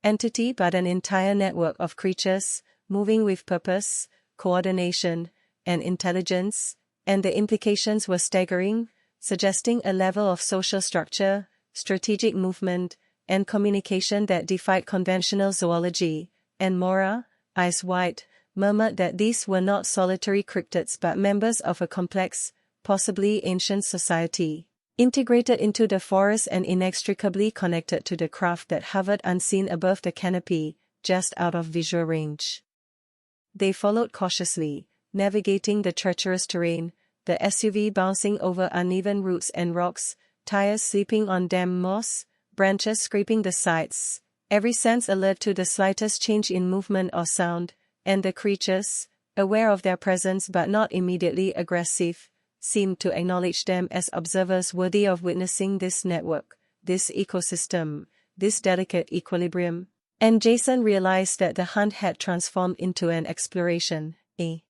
entity but an entire network of creatures, moving with purpose, coordination, and intelligence, and the implications were staggering, suggesting a level of social structure, strategic movement, and communication that defied conventional zoology, and Maura, eyes wide, murmured that these were not solitary cryptids but members of a complex, possibly ancient society, integrated into the forest and inextricably connected to the craft that hovered unseen above the canopy, just out of visual range. They followed cautiously, navigating the treacherous terrain, the SUV bouncing over uneven roots and rocks, tires slipping on damp moss, branches scraping the sides, every sense alert to the slightest change in movement or sound, and the creatures, aware of their presence but not immediately aggressive, seemed to acknowledge them as observers worthy of witnessing this network, this ecosystem, this delicate equilibrium, And Jason realized that the hunt had transformed into an exploration, a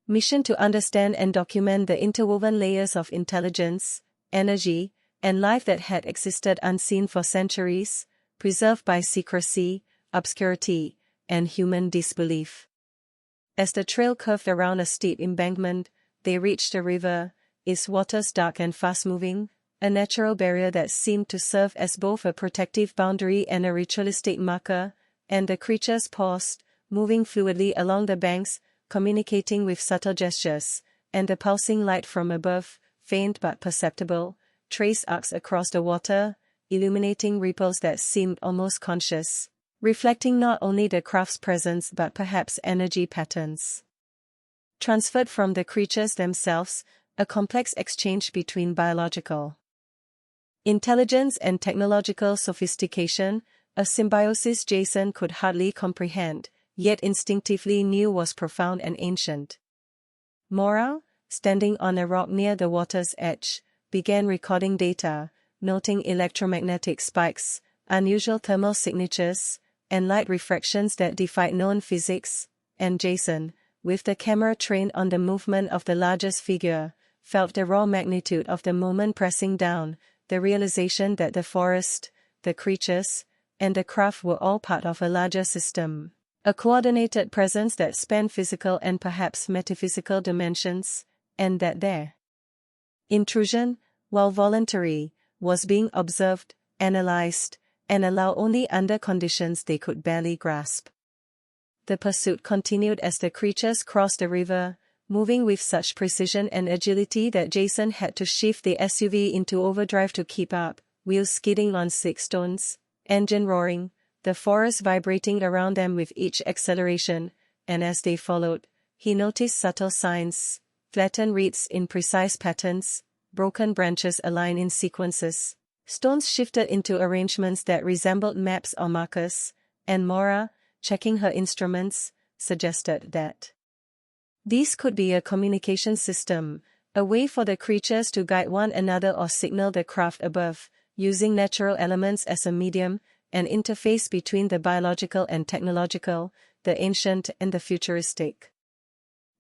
mission to understand and document the interwoven layers of intelligence, energy, and life that had existed unseen for centuries, preserved by secrecy, obscurity, and human disbelief. As the trail curved around a steep embankment, they reached a river, its waters dark and fast-moving, a natural barrier that seemed to serve as both a protective boundary and a ritualistic marker, and the creatures paused, moving fluidly along the banks, communicating with subtle gestures, and the pulsing light from above, faint but perceptible, traced arcs across the water, illuminating ripples that seemed almost conscious, reflecting not only the craft's presence but perhaps energy patterns transferred from the creatures themselves, a complex exchange between biological intelligence and technological sophistication, a symbiosis Jason could hardly comprehend, yet instinctively knew was profound and ancient. Mora, standing on a rock near the water's edge, began recording data, noting electromagnetic spikes, unusual thermal signatures, and light refractions that defied known physics, and Jason, with the camera trained on the movement of the largest figure, felt the raw magnitude of the moment pressing down, the realization that the forest, the creatures, and the craft were all part of a larger system, a coordinated presence that spanned physical and perhaps metaphysical dimensions, and that their intrusion, while voluntary, was being observed, analyzed, and allowed only under conditions they could barely grasp. The pursuit continued as the creatures crossed the river, moving with such precision and agility that Jason had to shift the SUV into overdrive to keep up, wheels skidding on slick stones, engine roaring, the forest vibrating around them with each acceleration, and as they followed, he noticed subtle signs, flattened reeds in precise patterns, broken branches aligned in sequences, stones shifted into arrangements that resembled maps or markers, and Mora, checking her instruments, suggested that these could be a communication system, a way for the creatures to guide one another or signal the craft above, using natural elements as a medium, an interface between the biological and technological, the ancient and the futuristic.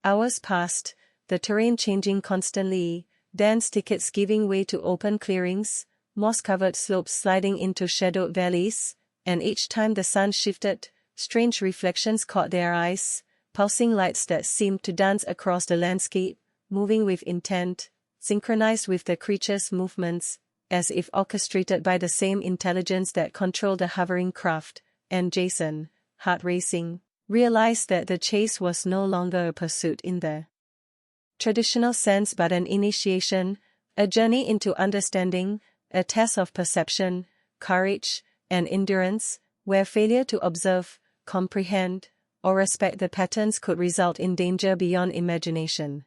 Hours passed, the terrain changing constantly, dense thickets giving way to open clearings, moss-covered slopes sliding into shadowed valleys, and each time the sun shifted, strange reflections caught their eyes, pulsing lights that seemed to dance across the landscape, moving with intent, synchronized with the creature's movements, as if orchestrated by the same intelligence that controlled the hovering craft, and Jason, heart racing, realized that the chase was no longer a pursuit in the traditional sense but an initiation, a journey into understanding, a test of perception, courage, and endurance, where failure to observe, comprehend, or respect the patterns could result in danger beyond imagination.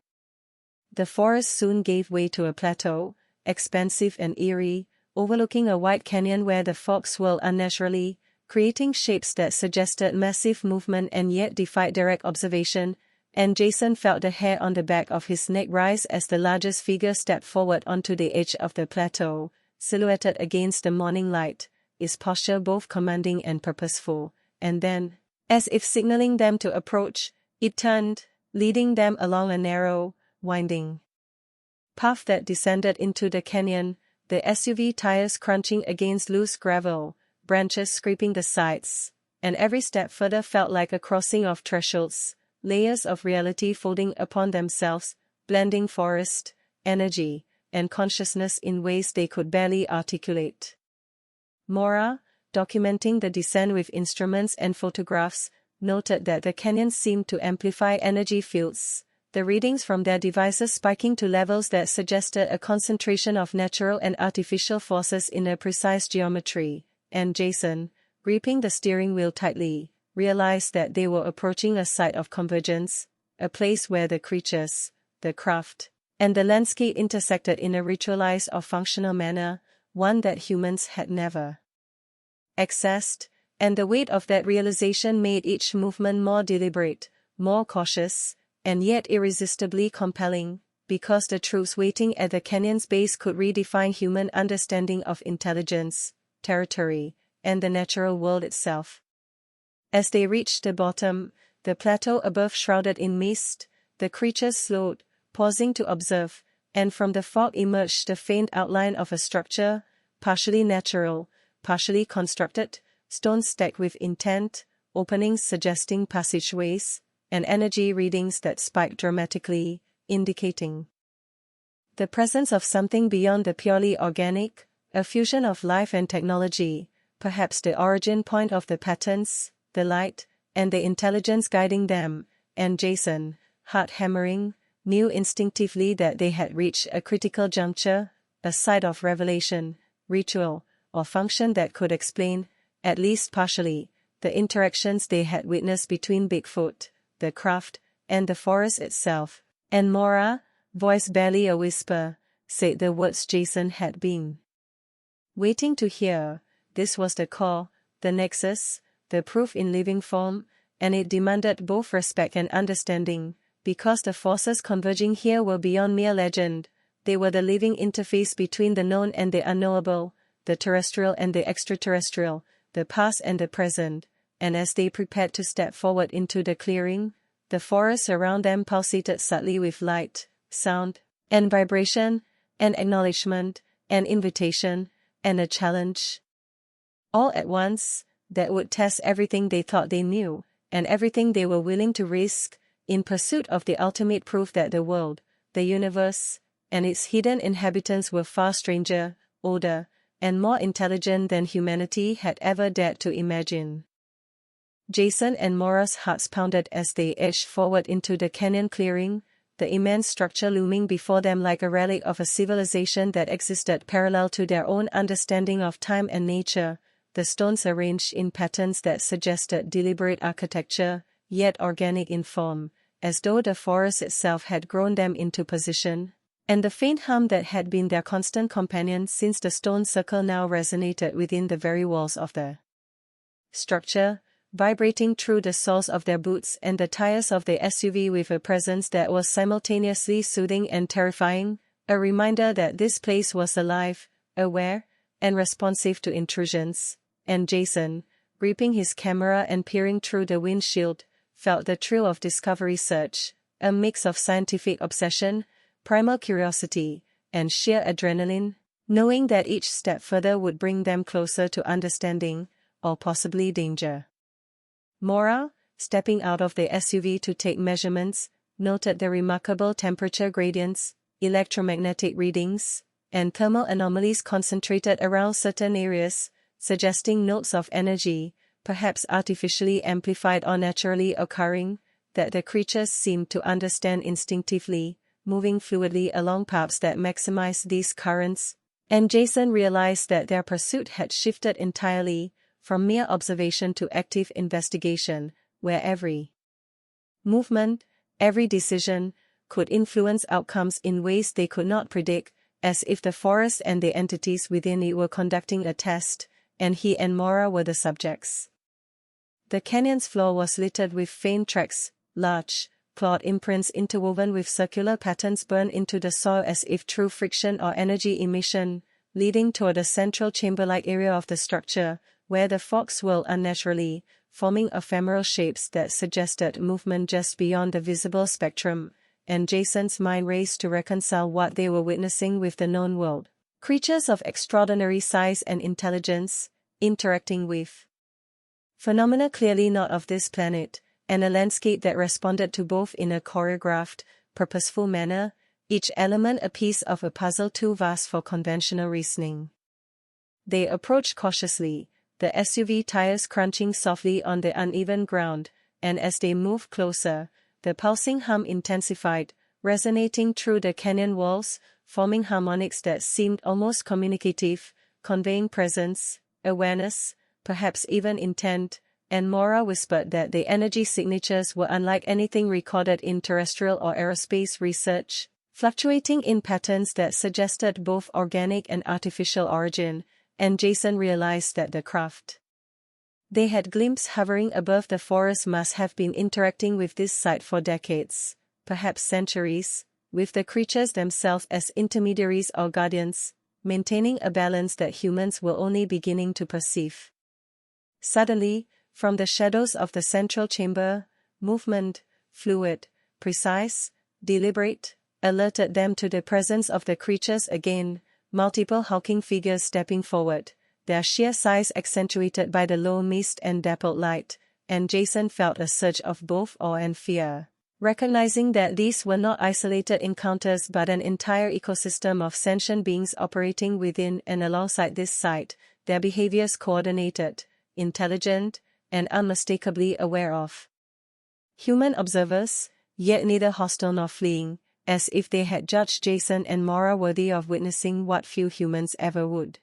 The forest soon gave way to a plateau, expansive and eerie, overlooking a wide canyon where the fog swirled unnaturally, creating shapes that suggested massive movement and yet defied direct observation, and Jason felt the hair on the back of his neck rise as the largest figure stepped forward onto the edge of the plateau, silhouetted against the morning light, its posture both commanding and purposeful, and then, as if signaling them to approach, it turned, leading them along a narrow, winding path that descended into the canyon, the SUV tires crunching against loose gravel, branches scraping the sides, and every step further felt like a crossing of thresholds, layers of reality folding upon themselves, blending forest, energy, and consciousness in ways they could barely articulate. Mora, documenting the descent with instruments and photographs, noted that the canyon seemed to amplify energy fields, the readings from their devices spiking to levels that suggested a concentration of natural and artificial forces in a precise geometry, and Jason, gripping the steering wheel tightly, realized that they were approaching a site of convergence, a place where the creatures, the craft, and the landscape intersected in a ritualized or functional manner, one that humans had never accessed, and the weight of that realization made each movement more deliberate, more cautious, and yet irresistibly compelling, because the truths waiting at the canyon's base could redefine human understanding of intelligence, territory, and the natural world itself. As they reached the bottom, the plateau above shrouded in mist, the creatures slowed, pausing to observe, and from the fog emerged the faint outline of a structure, partially natural, partially constructed, stones stacked with intent, openings suggesting passageways, and energy readings that spiked dramatically, indicating the presence of something beyond the purely organic, a fusion of life and technology, perhaps the origin point of the patterns, the light, and the intelligence guiding them, and Jason, heart hammering, knew instinctively that they had reached a critical juncture, a site of revelation, ritual, or function that could explain, at least partially, the interactions they had witnessed between Bigfoot, the craft, and the forest itself. And Mora, voice barely a whisper, said the words Jason had been waiting to hear. This was the core, the nexus, the proof in living form, and it demanded both respect and understanding, because the forces converging here were beyond mere legend. They were the living interface between the known and the unknowable, the terrestrial and the extraterrestrial, the past and the present, and as they prepared to step forward into the clearing, the forest around them pulsated subtly with light, sound, and vibration, and acknowledgement, and invitation, and a challenge. All at once, that would test everything they thought they knew, and everything they were willing to risk, in pursuit of the ultimate proof that the world, the universe, and its hidden inhabitants were far stranger, older, and more intelligent than humanity had ever dared to imagine. Jason and Mora's hearts pounded as they edged forward into the canyon clearing, the immense structure looming before them like a relic of a civilization that existed parallel to their own understanding of time and nature, the stones arranged in patterns that suggested deliberate architecture, yet organic in form, as though the forest itself had grown them into position, and the faint hum that had been their constant companion since the stone circle now resonated within the very walls of the structure, vibrating through the soles of their boots and the tires of the SUV with a presence that was simultaneously soothing and terrifying, a reminder that this place was alive, aware, and responsive to intrusions. And Jason, gripping his camera and peering through the windshield, felt the thrill of discovery surge, a mix of scientific obsession, primal curiosity, and sheer adrenaline, knowing that each step further would bring them closer to understanding, or possibly danger. Mora, stepping out of the SUV to take measurements, noted the remarkable temperature gradients, electromagnetic readings, and thermal anomalies concentrated around certain areas, suggesting nodes of energy, perhaps artificially amplified or naturally occurring, that the creatures seemed to understand instinctively, moving fluidly along paths that maximized these currents. And Jason realized that their pursuit had shifted entirely, from mere observation to active investigation, where every movement, every decision, could influence outcomes in ways they could not predict, as if the forest and the entities within it were conducting a test, and he and Mora were the subjects. The canyon's floor was littered with faint tracks, large, clawed imprints interwoven with circular patterns burned into the soil as if through friction or energy emission, leading toward a central chamber-like area of the structure, where the fog swirled unnaturally, forming ephemeral shapes that suggested movement just beyond the visible spectrum, and Jason's mind raced to reconcile what they were witnessing with the known world. Creatures of extraordinary size and intelligence, interacting with phenomena clearly not of this planet, and a landscape that responded to both in a choreographed, purposeful manner, each element a piece of a puzzle too vast for conventional reasoning. They approached cautiously, the SUV tires crunching softly on the uneven ground, and as they moved closer, the pulsing hum intensified, resonating through the canyon walls, forming harmonics that seemed almost communicative, conveying presence, awareness, perhaps even intent, and Mora whispered that the energy signatures were unlike anything recorded in terrestrial or aerospace research, fluctuating in patterns that suggested both organic and artificial origin, and Jason realized that the craft they had glimpsed hovering above the forest must have been interacting with this site for decades, perhaps centuries, with the creatures themselves as intermediaries or guardians, maintaining a balance that humans were only beginning to perceive. Suddenly, From the shadows of the central chamber, movement, fluid, precise, deliberate, alerted them to the presence of the creatures again, multiple hulking figures stepping forward, their sheer size accentuated by the low mist and dappled light, and Jason felt a surge of both awe and fear. Recognizing that these were not isolated encounters but an entire ecosystem of sentient beings operating within and alongside this site, their behaviors coordinated, intelligent, and unmistakably aware of human observers, yet neither hostile nor fleeing, as if they had judged Jason and Maura worthy of witnessing what few humans ever would.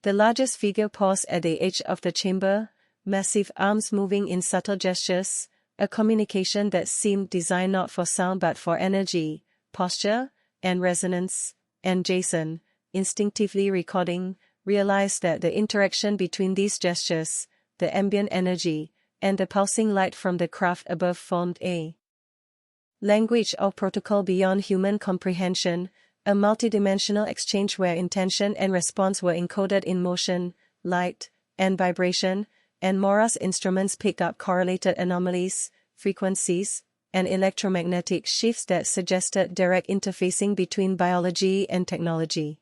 The largest figure paused at the edge of the chamber, massive arms moving in subtle gestures, a communication that seemed designed not for sound but for energy, posture, and resonance, and Jason, instinctively recording, realized that the interaction between these gestures, the ambient energy, and the pulsing light from the craft above formed a language or protocol beyond human comprehension, a multidimensional exchange where intention and response were encoded in motion, light, and vibration, and Maura's instruments picked up correlated anomalies, frequencies, and electromagnetic shifts that suggested direct interfacing between biology and technology.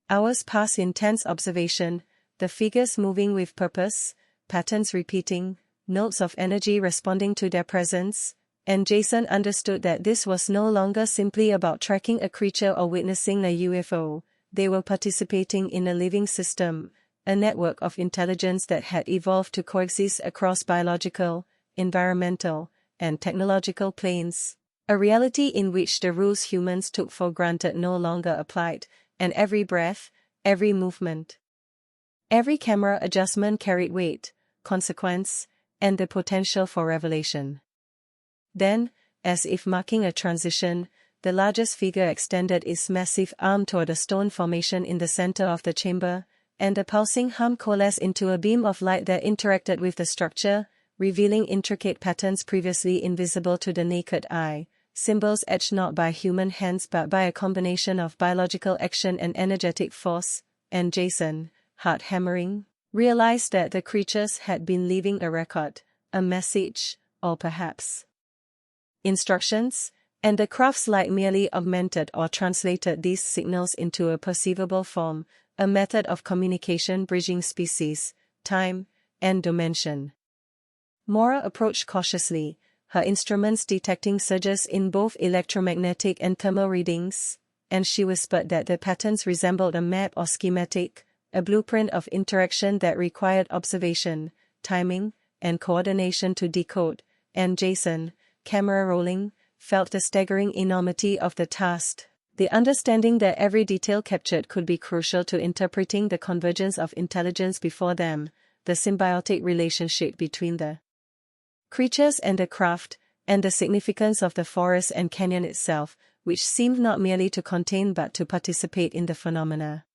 Hours passed in tense observation, the figures moving with purpose, patterns repeating, notes of energy responding to their presence, and Jason understood that this was no longer simply about tracking a creature or witnessing a UFO. They were participating in a living system, a network of intelligence that had evolved to coexist across biological, environmental, and technological planes, a reality in which the rules humans took for granted no longer applied, and every breath, every movement, every camera adjustment carried weight, consequence, and the potential for revelation. Then, as if marking a transition, the largest figure extended its massive arm toward a stone formation in the center of the chamber, and the pulsing hum coalesced into a beam of light that interacted with the structure, revealing intricate patterns previously invisible to the naked eye, symbols etched not by human hands but by a combination of biological action and energetic force, and Jason, heart hammering, realized that the creatures had been leaving a record, a message, or perhaps instructions, and the craft's light merely augmented or translated these signals into a perceivable form, a method of communication bridging species, time, and dimension. Maura approached cautiously, her instruments detecting surges in both electromagnetic and thermal readings, and she whispered that the patterns resembled a map or schematic, a blueprint of interaction that required observation, timing, and coordination to decode, and Jason, camera rolling, felt the staggering enormity of the task. The understanding that every detail captured could be crucial to interpreting the convergence of intelligence before them, the symbiotic relationship between the creatures and the craft, and the significance of the forest and canyon itself, which seemed not merely to contain but to participate in the phenomena.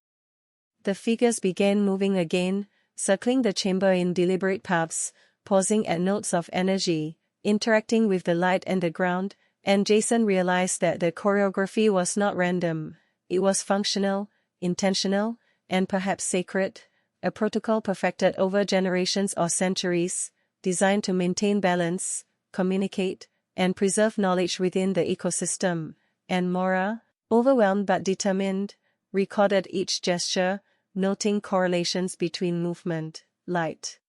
The figures began moving again, circling the chamber in deliberate paths, pausing at notes of energy, interacting with the light and the ground, and Jason realized that the choreography was not random, it was functional, intentional, and perhaps sacred, a protocol perfected over generations or centuries, designed to maintain balance, communicate, and preserve knowledge within the ecosystem, and Maura, overwhelmed but determined, recorded each gesture, noting correlations between movement, light,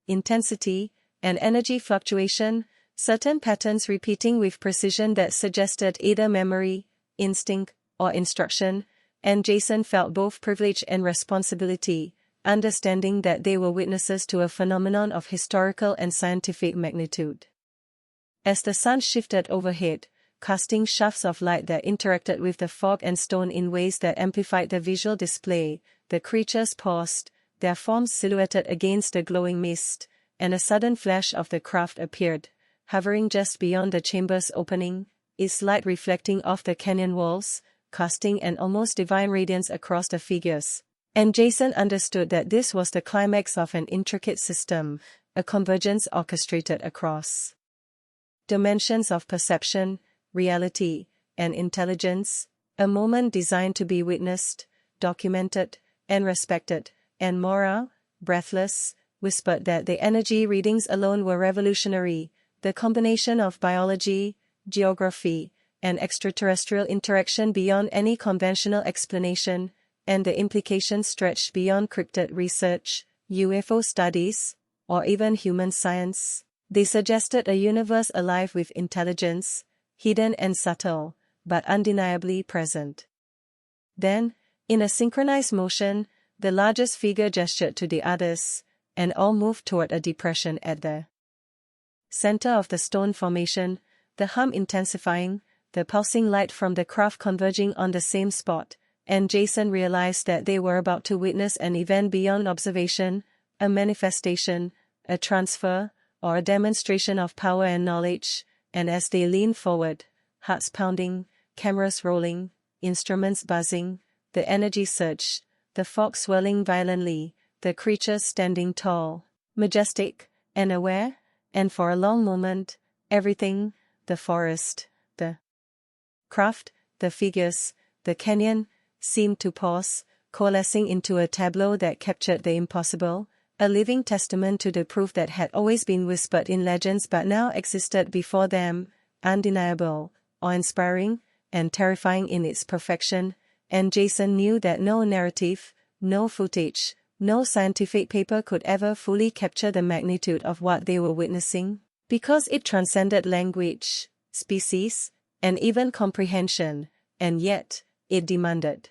intensity, and energy fluctuation, certain patterns repeating with precision that suggested either memory, instinct, or instruction, and Jason felt both privilege and responsibility, understanding that they were witnesses to a phenomenon of historical and scientific magnitude. As the sun shifted overhead, casting shafts of light that interacted with the fog and stone in ways that amplified the visual display, the creatures paused, their forms silhouetted against the glowing mist, and a sudden flash of the craft appeared, hovering just beyond the chamber's opening, its light reflecting off the canyon walls, casting an almost divine radiance across the figures. And Jason understood that this was the climax of an intricate system, a convergence orchestrated across dimensions of perception, reality, and intelligence, a moment designed to be witnessed, documented, and respected, and Maura, breathless, whispered that the energy readings alone were revolutionary. The combination of biology, geography, and extraterrestrial interaction beyond any conventional explanation, and the implications stretched beyond cryptid research, UFO studies, or even human science. They suggested a universe alive with intelligence, hidden and subtle, but undeniably present. Then, in a synchronized motion, the largest figure gestured to the others, and all moved toward a depression at the center of the stone formation, the hum intensifying, the pulsing light from the craft converging on the same spot, and Jason realized that they were about to witness an event beyond observation, a manifestation, a transfer, or a demonstration of power and knowledge, and as they leaned forward, hearts pounding, cameras rolling, instruments buzzing, the energy surged, the fog swirling violently, the creatures standing tall, majestic, and aware, and for a long moment, everything, the forest, the craft, the figures, the canyon, seemed to pause, coalescing into a tableau that captured the impossible, a living testament to the proof that had always been whispered in legends but now existed before them, undeniable, awe-inspiring, and terrifying in its perfection, and Jason knew that no narrative, no footage, no scientific paper could ever fully capture the magnitude of what they were witnessing, because it transcended language, species, and even comprehension, and yet, it demanded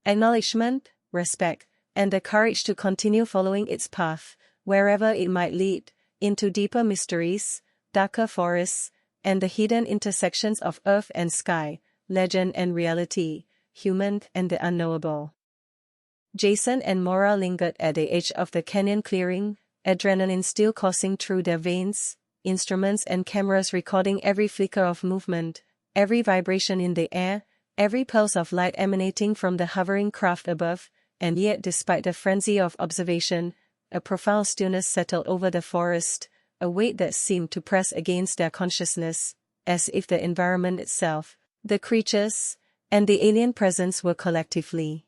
acknowledgement, respect, and the courage to continue following its path, wherever it might lead, into deeper mysteries, darker forests, and the hidden intersections of earth and sky, legend and reality, human and the unknowable. Jason and Maura lingered at the edge of the canyon clearing, adrenaline still coursing through their veins, instruments and cameras recording every flicker of movement, every vibration in the air, every pulse of light emanating from the hovering craft above, and yet despite the frenzy of observation, a profound stillness settled over the forest, a weight that seemed to press against their consciousness, as if the environment itself, the creatures, and the alien presence were collectively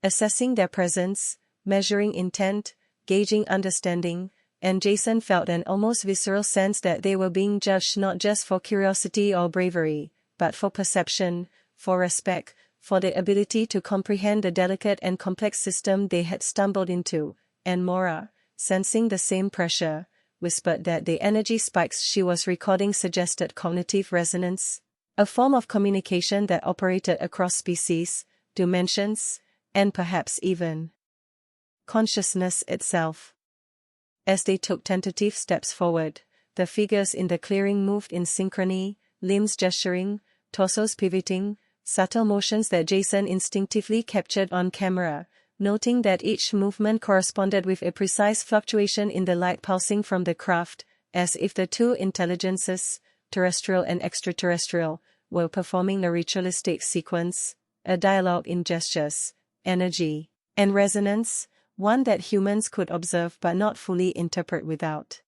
assessing their presence, measuring intent, gauging understanding, and Jason felt an almost visceral sense that they were being judged not just for curiosity or bravery, but for perception, for respect, for the ability to comprehend the delicate and complex system they had stumbled into, and Maura, sensing the same pressure, whispered that the energy spikes she was recording suggested cognitive resonance, a form of communication that operated across species, dimensions, and perhaps even consciousness itself. As they took tentative steps forward, the figures in the clearing moved in synchrony, limbs gesturing, torsos pivoting, subtle motions that Jason instinctively captured on camera, noting that each movement corresponded with a precise fluctuation in the light pulsing from the craft, as if the two intelligences, terrestrial and extraterrestrial, were performing a ritualistic sequence, a dialogue in gestures, energy, and resonance, one that humans could observe but not fully interpret without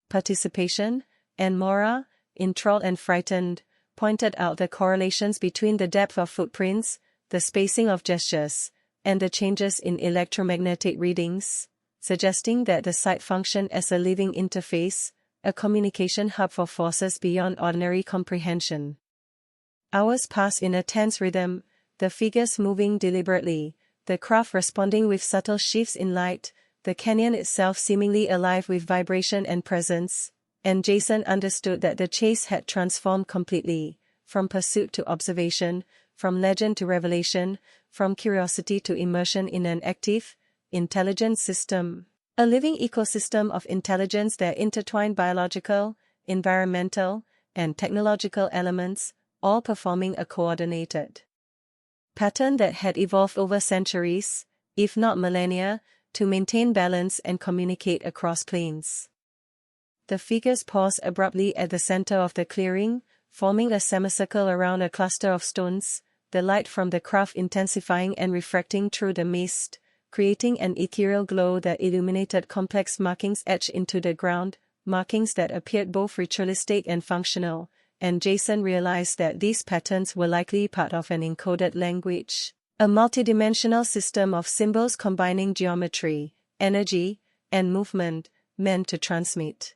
participation, and Maura, enthralled and frightened, pointed out the correlations between the depth of footprints, the spacing of gestures, and the changes in electromagnetic readings, suggesting that the site functioned as a living interface, a communication hub for forces beyond ordinary comprehension. Hours passed in a tense rhythm, the figures moving deliberately, the craft responding with subtle shifts in light, the canyon itself seemingly alive with vibration and presence, and Jason understood that the chase had transformed completely, from pursuit to observation, from legend to revelation, from curiosity to immersion in an active, intelligent system, a living ecosystem of intelligence that intertwined biological, environmental, and technological elements, all performing a coordinated pattern that had evolved over centuries, if not millennia, to maintain balance and communicate across planes. The figures paused abruptly at the center of the clearing, forming a semicircle around a cluster of stones, the light from the craft intensifying and refracting through the mist, creating an ethereal glow that illuminated complex markings etched into the ground, markings that appeared both ritualistic and functional, and Jason realized that these patterns were likely part of an encoded language, a multidimensional system of symbols combining geometry, energy, and movement, meant to transmit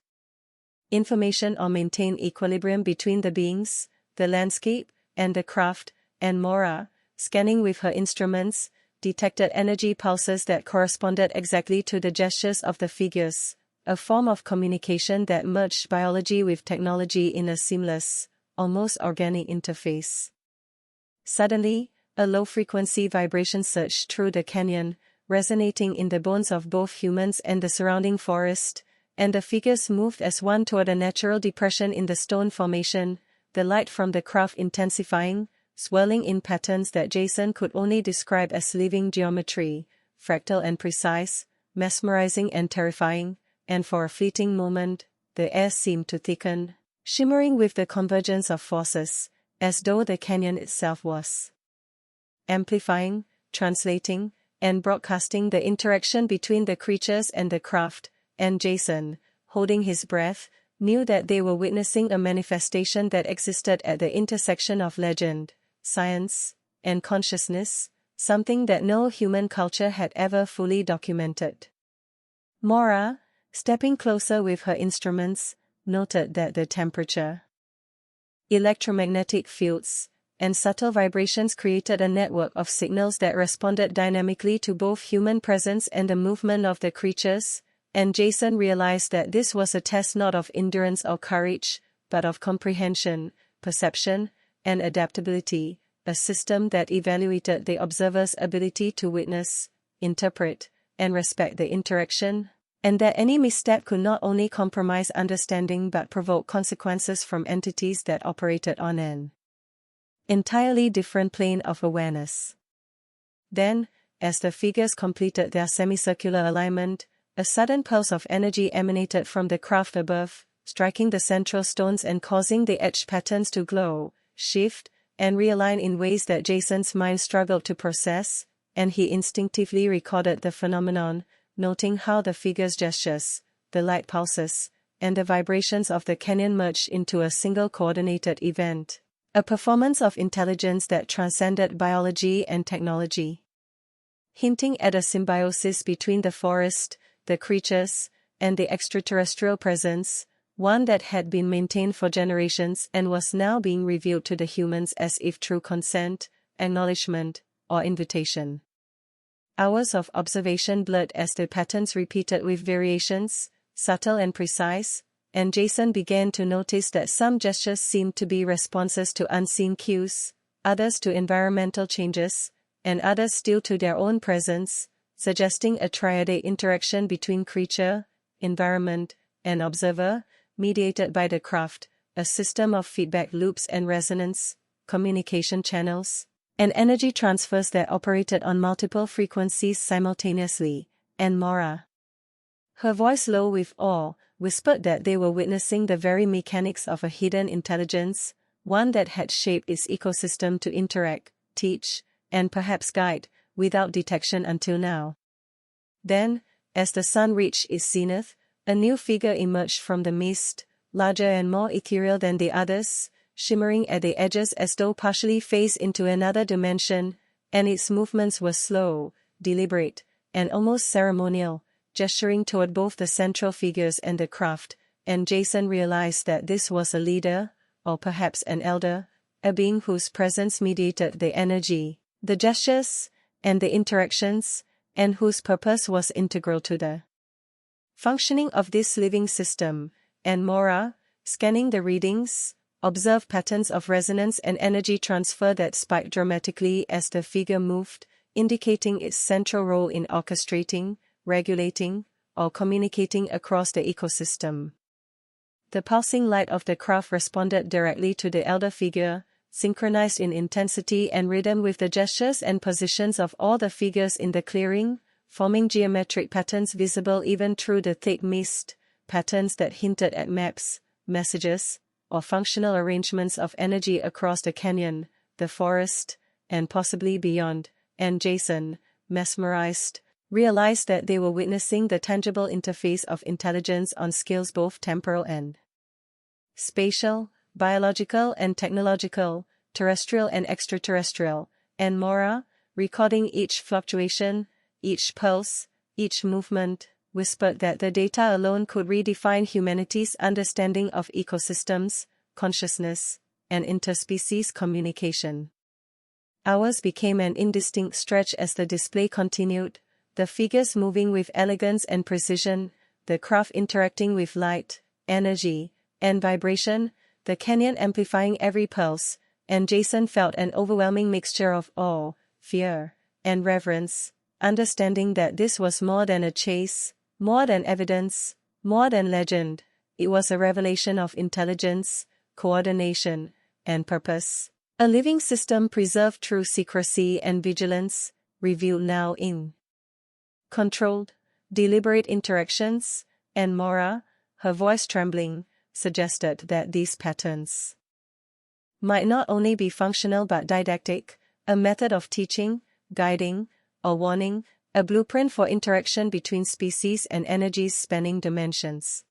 information or maintain equilibrium between the beings, the landscape, and the craft, and Mora, scanning with her instruments, detected energy pulses that corresponded exactly to the gestures of the figures, a form of communication that merged biology with technology in a seamless, almost organic interface. Suddenly, a low-frequency vibration surged through the canyon, resonating in the bones of both humans and the surrounding forest, and the figures moved as one toward a natural depression in the stone formation, the light from the craft intensifying, swirling in patterns that Jason could only describe as living geometry, fractal and precise, mesmerizing and terrifying, and for a fleeting moment, the air seemed to thicken, shimmering with the convergence of forces, as though the canyon itself was amplifying, translating, and broadcasting the interaction between the creatures and the craft, and Jason, holding his breath, knew that they were witnessing a manifestation that existed at the intersection of legend, science, and consciousness, something that no human culture had ever fully documented. Mora, stepping closer with her instruments, noted that the temperature, electromagnetic fields, and subtle vibrations created a network of signals that responded dynamically to both human presence and the movement of the creatures, and Jason realized that this was a test not of endurance or courage, but of comprehension, perception, and adaptability, a system that evaluated the observer's ability to witness, interpret, and respect the interaction, and that any misstep could not only compromise understanding but provoke consequences from entities that operated on an entirely different plane of awareness. Then, as the figures completed their semicircular alignment, a sudden pulse of energy emanated from the craft above, striking the central stones and causing the etched patterns to glow, shift, and realign in ways that Jason's mind struggled to process, and he instinctively recorded the phenomenon, noting how the figures' gestures, the light pulses, and the vibrations of the canyon merged into a single coordinated event, a performance of intelligence that transcended biology and technology, hinting at a symbiosis between the forest, the creatures, and the extraterrestrial presence, one that had been maintained for generations and was now being revealed to the humans as if through consent, acknowledgement, or invitation. Hours of observation blurred as the patterns repeated with variations, subtle and precise, and Jason began to notice that some gestures seemed to be responses to unseen cues, others to environmental changes, and others still to their own presence, suggesting a triadic interaction between creature, environment, and observer, mediated by the craft, a system of feedback loops and resonance, communication channels, and energy transfers that operated on multiple frequencies simultaneously, and Mora, her voice low with awe, whispered that they were witnessing the very mechanics of a hidden intelligence, one that had shaped its ecosystem to interact, teach, and perhaps guide, without detection until now. Then, as the sun reached its zenith, a new figure emerged from the mist, larger and more ethereal than the others, shimmering at the edges as though partially phased into another dimension, and its movements were slow, deliberate, and almost ceremonial, gesturing toward both the central figures and the craft, and Jason realized that this was a leader, or perhaps an elder, a being whose presence mediated the energy, the gestures, and the interactions, and whose purpose was integral to the functioning of this living system, and Mora, scanning the readings, observed patterns of resonance and energy transfer that spiked dramatically as the figure moved, indicating its central role in orchestrating, regulating, or communicating across the ecosystem. The pulsing light of the craft responded directly to the elder figure, synchronized in intensity and rhythm with the gestures and positions of all the figures in the clearing, forming geometric patterns visible even through the thick mist, patterns that hinted at maps, messages, or functional arrangements of energy across the canyon, the forest, and possibly beyond, and Jason, mesmerized, realized that they were witnessing the tangible interface of intelligence on scales both temporal and spatial, biological and technological, terrestrial and extraterrestrial, and Mora, recording each fluctuation, each pulse, each movement, whispered that the data alone could redefine humanity's understanding of ecosystems, consciousness, and interspecies communication. Hours became an indistinct stretch as the display continued, the figures moving with elegance and precision, the craft interacting with light, energy, and vibration, the canyon amplifying every pulse, and Jason felt an overwhelming mixture of awe, fear, and reverence, understanding that this was more than a chase, more than evidence, more than legend. It was a revelation of intelligence, coordination, and purpose. A living system preserved through secrecy and vigilance, revealed now in controlled, deliberate interactions, and Mora, her voice trembling, suggested that these patterns might not only be functional but didactic, a method of teaching, guiding, or warning, a blueprint for interaction between species and energies spanning dimensions.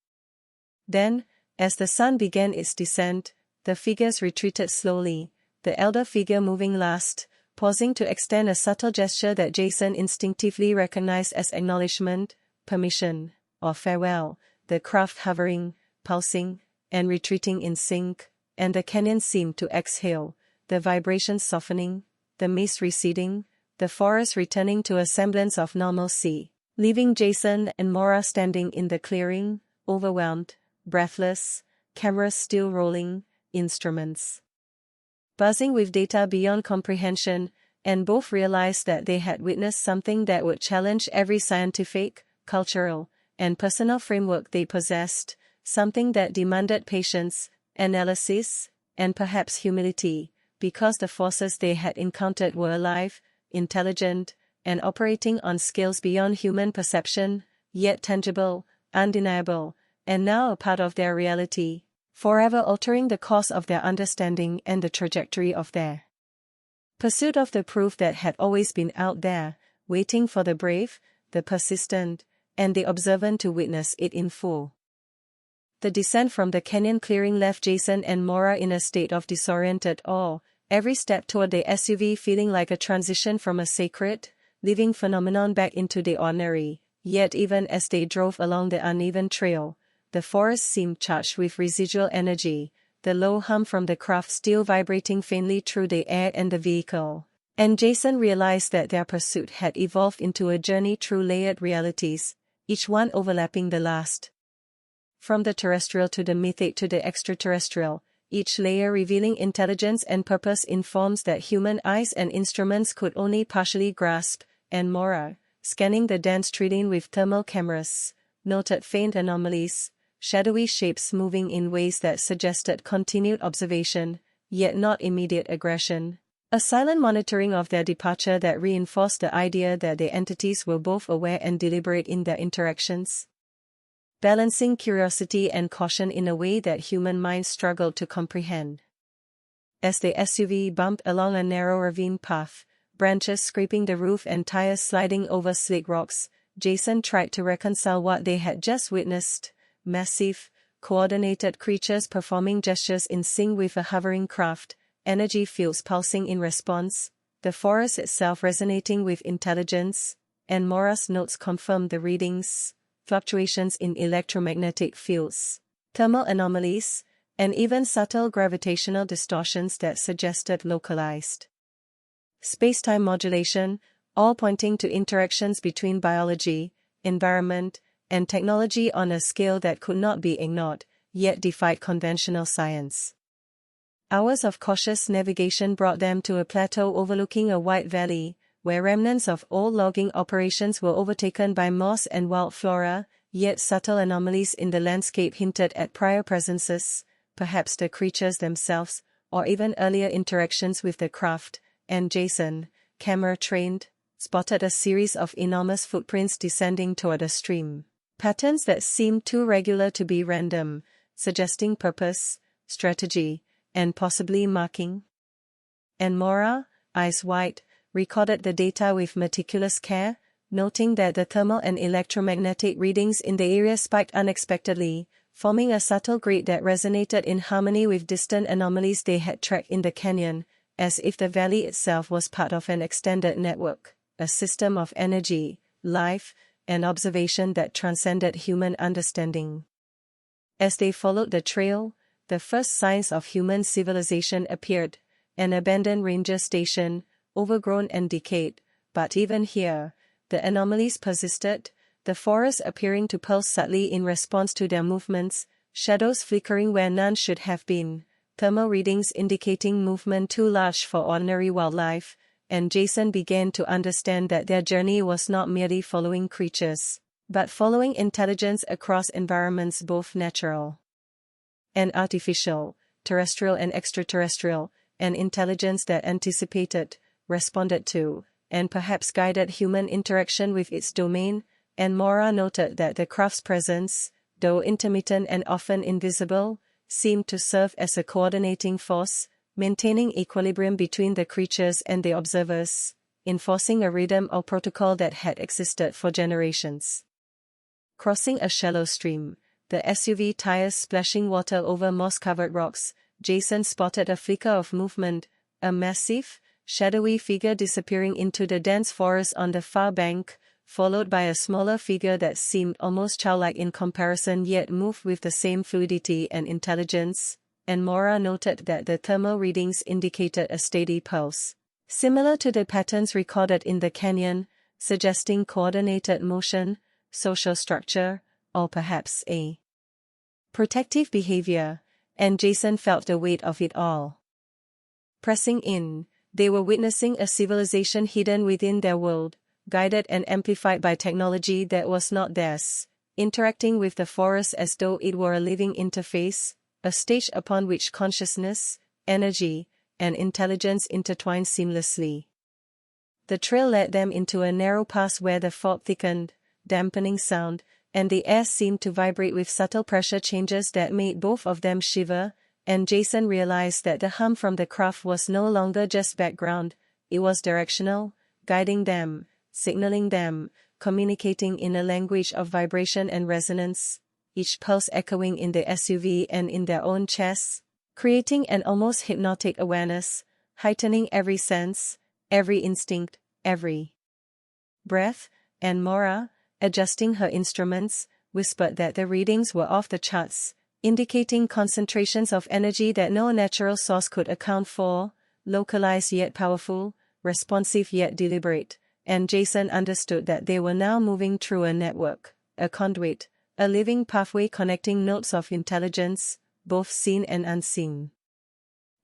Then, as the sun began its descent, the figures retreated slowly, the elder figure moving last, pausing to extend a subtle gesture that Jason instinctively recognized as acknowledgement, permission, or farewell, the craft hovering, pulsing, and retreating in sync, and the canyon seemed to exhale, the vibrations softening, the mist receding, the forest returning to a semblance of normalcy, leaving Jason and Mora standing in the clearing, overwhelmed, breathless, cameras still rolling, instruments buzzing with data beyond comprehension, and both realized that they had witnessed something that would challenge every scientific, cultural, and personal framework they possessed, something that demanded patience, analysis, and perhaps humility, because the forces they had encountered were alive, intelligent, and operating on scales beyond human perception, yet tangible, undeniable, and now a part of their reality, forever altering the course of their understanding and the trajectory of their pursuit of the proof that had always been out there, waiting for the brave, the persistent, and the observant to witness it in full. The descent from the canyon clearing left Jason and Mora in a state of disoriented awe, every step toward the SUV feeling like a transition from a sacred, living phenomenon back into the ordinary. Yet even as they drove along the uneven trail, the forest seemed charged with residual energy, the low hum from the craft still vibrating faintly through the air and the vehicle. And Jason realized that their pursuit had evolved into a journey through layered realities, each one overlapping the last. From the terrestrial to the mythic to the extraterrestrial, each layer revealing intelligence and purpose in forms that human eyes and instruments could only partially grasp, and Mora, scanning the dense terrain with thermal cameras, noted faint anomalies, shadowy shapes moving in ways that suggested continued observation, yet not immediate aggression. A silent monitoring of their departure that reinforced the idea that the entities were both aware and deliberate in their interactions, balancing curiosity and caution in a way that human minds struggled to comprehend. As the SUV bumped along a narrow ravine path, branches scraping the roof and tires sliding over slick rocks, Jason tried to reconcile what they had just witnessed: massive, coordinated creatures performing gestures in sync with a hovering craft, energy fields pulsing in response, the forest itself resonating with intelligence, and Mora's notes confirmed the readings: fluctuations in electromagnetic fields, thermal anomalies, and even subtle gravitational distortions that suggested localized space-time modulation, all pointing to interactions between biology, environment, and technology on a scale that could not be ignored, yet defied conventional science. Hours of cautious navigation brought them to a plateau overlooking a wide valley, where remnants of old logging operations were overtaken by moss and wild flora, yet subtle anomalies in the landscape hinted at prior presences, perhaps the creatures themselves, or even earlier interactions with the craft, and Jason, camera-trained, spotted a series of enormous footprints descending toward a stream. Patterns that seemed too regular to be random, suggesting purpose, strategy, and possibly marking. And Mora, eyes wide, recorded the data with meticulous care, noting that the thermal and electromagnetic readings in the area spiked unexpectedly, forming a subtle grid that resonated in harmony with distant anomalies they had tracked in the canyon, as if the valley itself was part of an extended network, a system of energy, life, an observation that transcended human understanding. As they followed the trail, the first signs of human civilization appeared, an abandoned ranger station, overgrown and decayed, but even here, the anomalies persisted, the forest appearing to pulse subtly in response to their movements, shadows flickering where none should have been, thermal readings indicating movement too large for ordinary wildlife, and Jason began to understand that their journey was not merely following creatures, but following intelligence across environments both natural and artificial, terrestrial and extraterrestrial, an intelligence that anticipated, responded to, and perhaps guided human interaction with its domain, and Mora noted that the craft's presence, though intermittent and often invisible, seemed to serve as a coordinating force, maintaining equilibrium between the creatures and the observers, enforcing a rhythm or protocol that had existed for generations. Crossing a shallow stream, the SUV tires splashing water over moss-covered rocks, Jason spotted a flicker of movement, a massive, shadowy figure disappearing into the dense forest on the far bank, followed by a smaller figure that seemed almost childlike in comparison yet moved with the same fluidity and intelligence, and Mora noted that the thermal readings indicated a steady pulse, similar to the patterns recorded in the canyon, suggesting coordinated motion, social structure, or perhaps a protective behavior, and Jason felt the weight of it all. Pressing in, they were witnessing a civilization hidden within their world, guided and amplified by technology that was not theirs, interacting with the forest as though it were a living interface, a stage upon which consciousness, energy, and intelligence intertwined seamlessly. The trail led them into a narrow pass where the fog thickened, dampening sound, and the air seemed to vibrate with subtle pressure changes that made both of them shiver, and Jason realized that the hum from the craft was no longer just background, it was directional, guiding them, signaling them, communicating in a language of vibration and resonance, each pulse echoing in the SUV and in their own chests, creating an almost hypnotic awareness, heightening every sense, every instinct, every breath, and Mora, adjusting her instruments, whispered that the readings were off the charts, indicating concentrations of energy that no natural source could account for, localized yet powerful, responsive yet deliberate, and Jason understood that they were now moving through a network, a conduit, a living pathway connecting nodes of intelligence, both seen and unseen.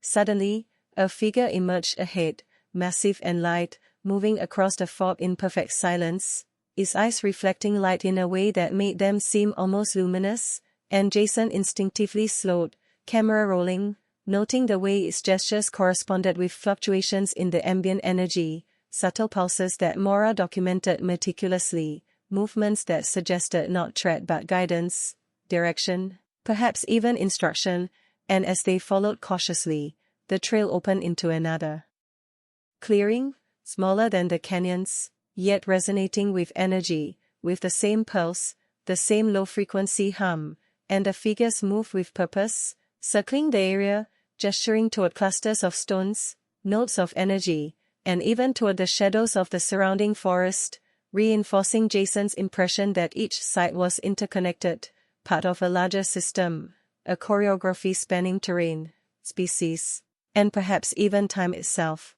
Suddenly, a figure emerged ahead, massive and light, moving across the fog in perfect silence, his eyes reflecting light in a way that made them seem almost luminous, and Jason instinctively slowed, camera rolling, noting the way its gestures corresponded with fluctuations in the ambient energy, subtle pulses that Mora documented meticulously, movements that suggested not threat but guidance, direction, perhaps even instruction, and as they followed cautiously, the trail opened into another clearing, smaller than the canyons, yet resonating with energy, with the same pulse, the same low-frequency hum, and the figures moved with purpose, circling the area, gesturing toward clusters of stones, nodes of energy, and even toward the shadows of the surrounding forest, reinforcing Jason's impression that each site was interconnected, part of a larger system, a choreography spanning terrain, species, and perhaps even time itself.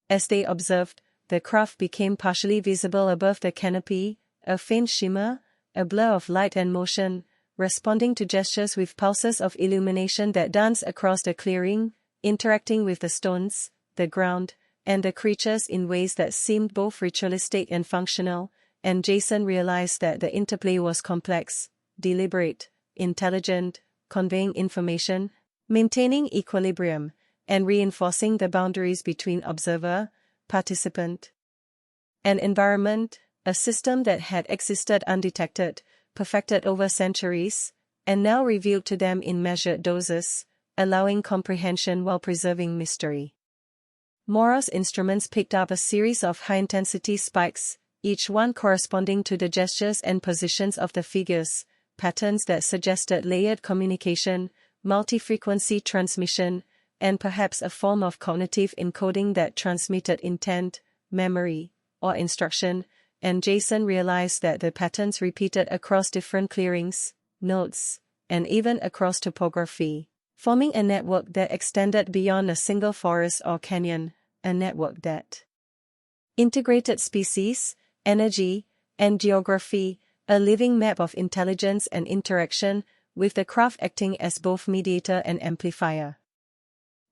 As they observed, the craft became partially visible above the canopy, a faint shimmer, a blur of light and motion, responding to gestures with pulses of illumination that danced across the clearing, interacting with the stones, the ground, and the creatures in ways that seemed both ritualistic and functional, and Jason realized that the interplay was complex, deliberate, intelligent, conveying information, maintaining equilibrium, and reinforcing the boundaries between observer, participant, and environment, a system that had existed undetected, perfected over centuries, and now revealed to them in measured doses, allowing comprehension while preserving mystery. Mora's instruments picked up a series of high-intensity spikes, each one corresponding to the gestures and positions of the figures, patterns that suggested layered communication, multi-frequency transmission, and perhaps a form of cognitive encoding that transmitted intent, memory, or instruction, and Jason realized that the patterns repeated across different clearings, nodes, and even across topography, forming a network that extended beyond a single forest or canyon, a network that integrated species, energy, and geography, a living map of intelligence and interaction, with the craft acting as both mediator and amplifier.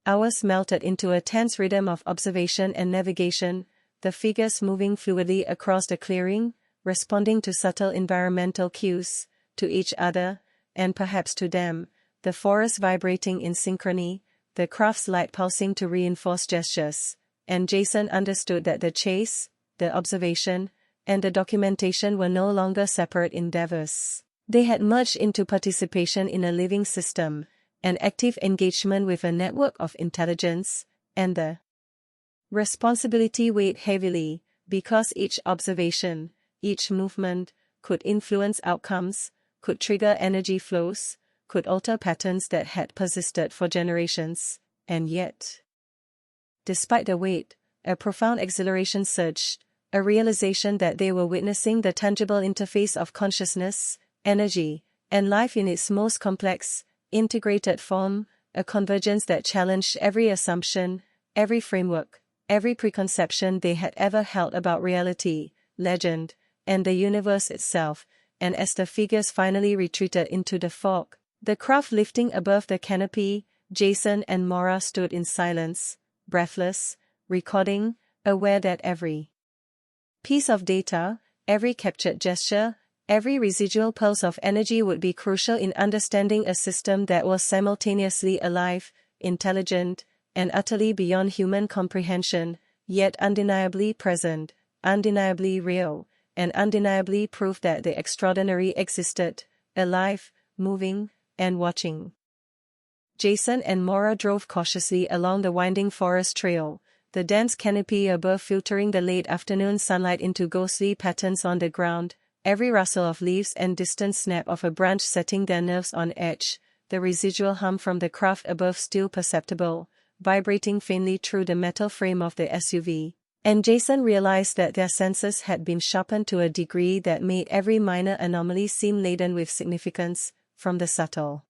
Hours melted into a tense rhythm of observation and navigation, the figures moving fluidly across the clearing, responding to subtle environmental cues, to each other, and perhaps to them, the forest vibrating in synchrony, the craft's light pulsing to reinforce gestures, and Jason understood that the chase, the observation, and the documentation were no longer separate endeavors. They had merged into participation in a living system, an active engagement with a network of intelligence, and the responsibility weighed heavily, because each observation, each movement, could influence outcomes, could trigger energy flows, could alter patterns that had persisted for generations, and yet, despite the weight, a profound exhilaration surged, a realization that they were witnessing the tangible interface of consciousness, energy, and life in its most complex, integrated form, a convergence that challenged every assumption, every framework, every preconception they had ever held about reality, legend, and the universe itself, and as the figures finally retreated into the fog, the craft lifting above the canopy, Jason and Maura stood in silence, breathless, recording, aware that every piece of data, every captured gesture, every residual pulse of energy would be crucial in understanding a system that was simultaneously alive, intelligent, and utterly beyond human comprehension, yet undeniably present, undeniably real, and undeniably proof that the extraordinary existed, alive, moving, and watching. Jason and Maura drove cautiously along the winding forest trail, the dense canopy above filtering the late afternoon sunlight into ghostly patterns on the ground, every rustle of leaves and distant snap of a branch setting their nerves on edge, the residual hum from the craft above still perceptible, vibrating faintly through the metal frame of the SUV. And Jason realized that their senses had been sharpened to a degree that made every minor anomaly seem laden with significance, from the subtle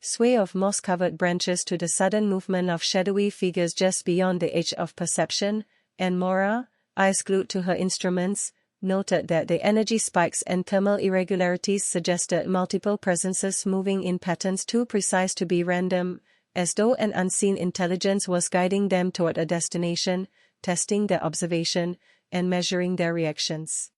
sway of moss-covered branches to the sudden movement of shadowy figures just beyond the edge of perception, and Maura, eyes glued to her instruments, noted that the energy spikes and thermal irregularities suggested multiple presences moving in patterns too precise to be random, as though an unseen intelligence was guiding them toward a destination, testing their observation, and measuring their reactions.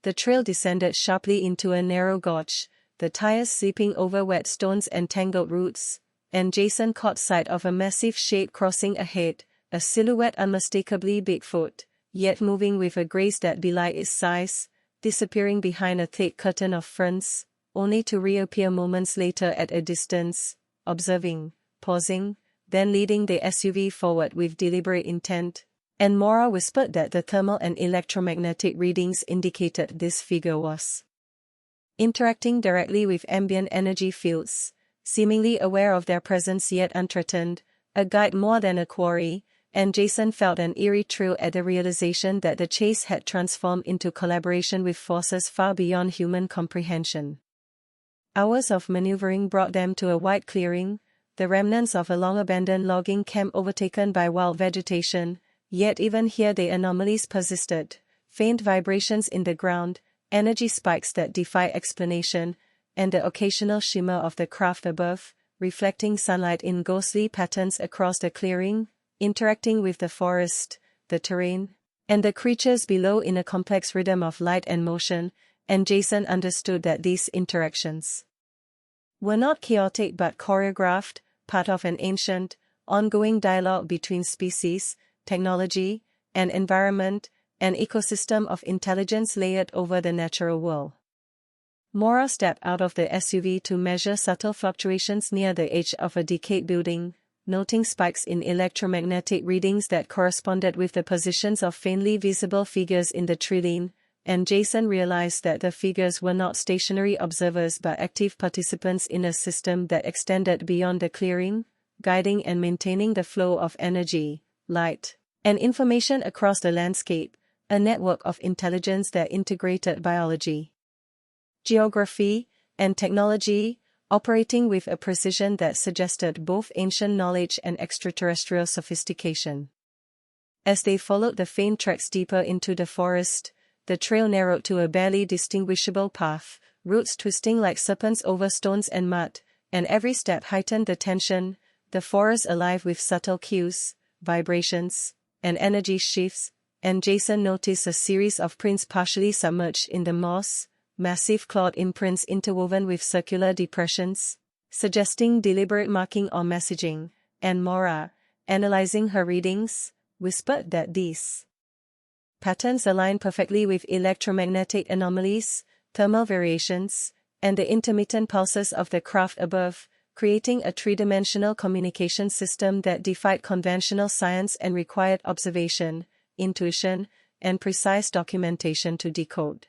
The trail descended sharply into a narrow gorge, the tires slipping over wet stones and tangled roots, and Jason caught sight of a massive shade crossing ahead, a silhouette unmistakably Bigfoot, yet moving with a grace that belied its size, disappearing behind a thick curtain of ferns, only to reappear moments later at a distance, observing, pausing, then leading the SUV forward with deliberate intent. And Maura whispered that the thermal and electromagnetic readings indicated this figure was interacting directly with ambient energy fields, seemingly aware of their presence yet unthreatened, a guide more than a quarry, and Jason felt an eerie thrill at the realization that the chase had transformed into collaboration with forces far beyond human comprehension. Hours of maneuvering brought them to a wide clearing, the remnants of a long-abandoned logging camp overtaken by wild vegetation, yet even here the anomalies persisted, faint vibrations in the ground, energy spikes that defy explanation, and the occasional shimmer of the craft above, reflecting sunlight in ghostly patterns across the clearing, interacting with the forest, the terrain, and the creatures below in a complex rhythm of light and motion, and Jason understood that these interactions were not chaotic but choreographed, part of an ancient, ongoing dialogue between species, technology, and environment, an ecosystem of intelligence layered over the natural world. Maura stepped out of the SUV to measure subtle fluctuations near the edge of a decayed building, noting spikes in electromagnetic readings that corresponded with the positions of faintly visible figures in the tree-line, and Jason realized that the figures were not stationary observers but active participants in a system that extended beyond the clearing, guiding and maintaining the flow of energy, light, and information across the landscape, a network of intelligence that integrated biology, geography, and technology, operating with a precision that suggested both ancient knowledge and extraterrestrial sophistication. As they followed the faint tracks deeper into the forest, the trail narrowed to a barely distinguishable path, roots twisting like serpents over stones and mud, and every step heightened the tension, the forest alive with subtle cues, vibrations, and energy shifts, and Jason noticed a series of prints partially submerged in the moss, massive clawed imprints interwoven with circular depressions, suggesting deliberate marking or messaging, and Mora, analyzing her readings, whispered that these patterns align perfectly with electromagnetic anomalies, thermal variations, and the intermittent pulses of the craft above, creating a three-dimensional communication system that defied conventional science and required observation, intuition, and precise documentation to decode.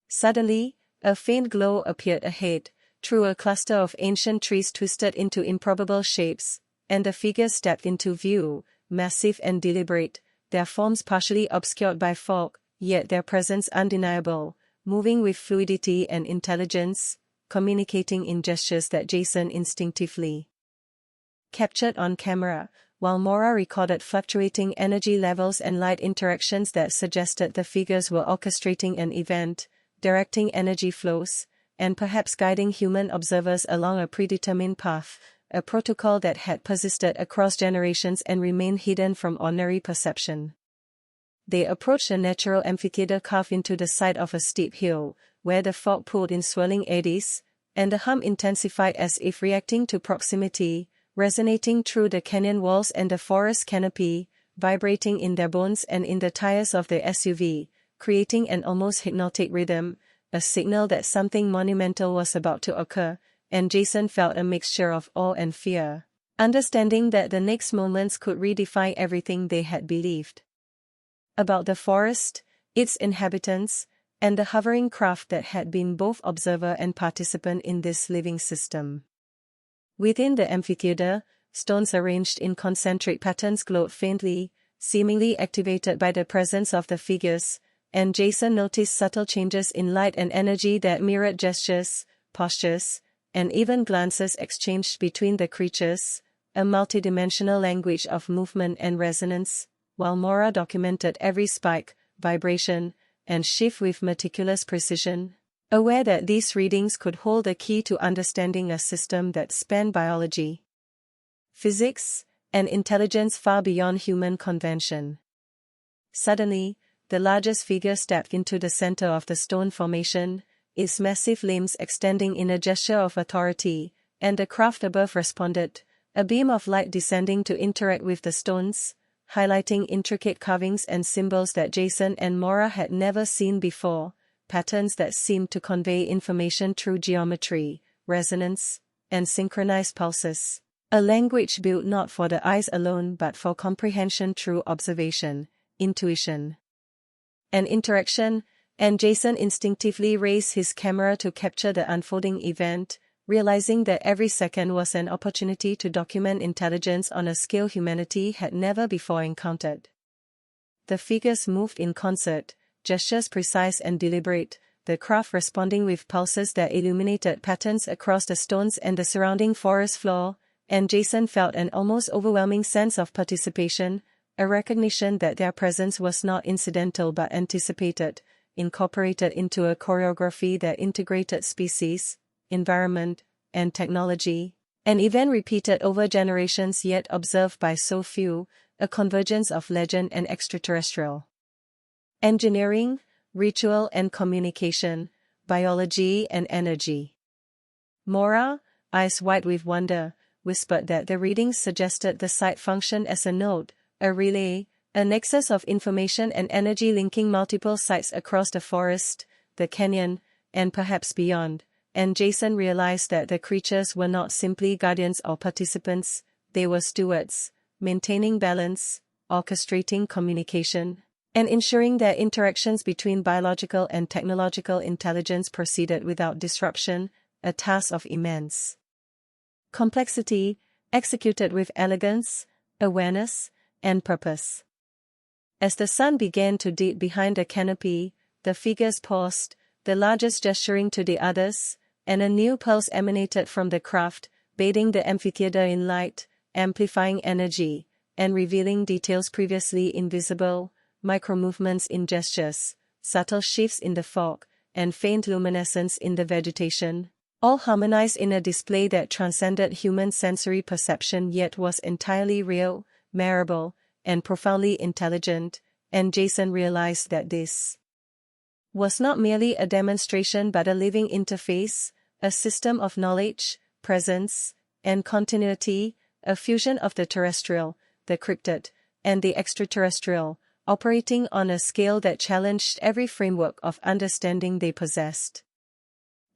Suddenly, a faint glow appeared ahead, through a cluster of ancient trees twisted into improbable shapes, and the figures stepped into view, massive and deliberate, their forms partially obscured by fog, yet their presence undeniable, moving with fluidity and intelligence, communicating in gestures that Jason instinctively captured on camera, while Mora recorded fluctuating energy levels and light interactions that suggested the figures were orchestrating an event, directing energy flows, and perhaps guiding human observers along a predetermined path, a protocol that had persisted across generations and remained hidden from ordinary perception. They approached a natural amphitheater carved into the side of a steep hill, where the fog pulled in swirling eddies, and the hum intensified as if reacting to proximity, resonating through the canyon walls and the forest canopy, vibrating in their bones and in the tires of the SUV, creating an almost hypnotic rhythm, a signal that something monumental was about to occur, and Jason felt a mixture of awe and fear, understanding that the next moments could redefine everything they had believed about the forest, its inhabitants, and the hovering craft that had been both observer and participant in this living system. Within the amphitheater, stones arranged in concentric patterns glowed faintly, seemingly activated by the presence of the figures, and Jason noticed subtle changes in light and energy that mirrored gestures, postures, and even glances exchanged between the creatures, a multidimensional language of movement and resonance, while Mora documented every spike, vibration, and shift with meticulous precision, aware that these readings could hold a key to understanding a system that spanned biology, physics, and intelligence far beyond human convention. Suddenly, the largest figure stepped into the center of the stone formation, its massive limbs extending in a gesture of authority, and the craft above responded, a beam of light descending to interact with the stones, highlighting intricate carvings and symbols that Jason and Mora had never seen before, patterns that seemed to convey information through geometry, resonance, and synchronized pulses, a language built not for the eyes alone but for comprehension through observation, intuition, and interaction, and Jason instinctively raised his camera to capture the unfolding event, realizing that every second was an opportunity to document intelligence on a scale humanity had never before encountered. The figures moved in concert, gestures precise and deliberate, the craft responding with pulses that illuminated patterns across the stones and the surrounding forest floor, and Jason felt an almost overwhelming sense of participation, a recognition that their presence was not incidental but anticipated, incorporated into a choreography that integrated species, environment, and technology, an event repeated over generations yet observed by so few, a convergence of legend and extraterrestrial engineering, ritual and communication, biology and energy. Mora, eyes wide with wonder, whispered that the readings suggested the site functioned as a node, a relay, a nexus of information and energy linking multiple sites across the forest, the canyon, and perhaps beyond, and Jason realized that the creatures were not simply guardians or participants, they were stewards, maintaining balance, orchestrating communication, and ensuring that interactions between biological and technological intelligence proceeded without disruption, a task of immense complexity, executed with elegance, awareness, and purpose. As the sun began to dip behind the canopy, the figures paused, the largest gesturing to the others, and a new pulse emanated from the craft, bathing the amphitheater in light, amplifying energy, and revealing details previously invisible, micro-movements in gestures, subtle shifts in the fog, and faint luminescence in the vegetation, all harmonized in a display that transcended human sensory perception yet was entirely real, memorable, and profoundly intelligent, and Jason realized that this was not merely a demonstration but a living interface, a system of knowledge, presence, and continuity, a fusion of the terrestrial, the cryptid, and the extraterrestrial, operating on a scale that challenged every framework of understanding they possessed.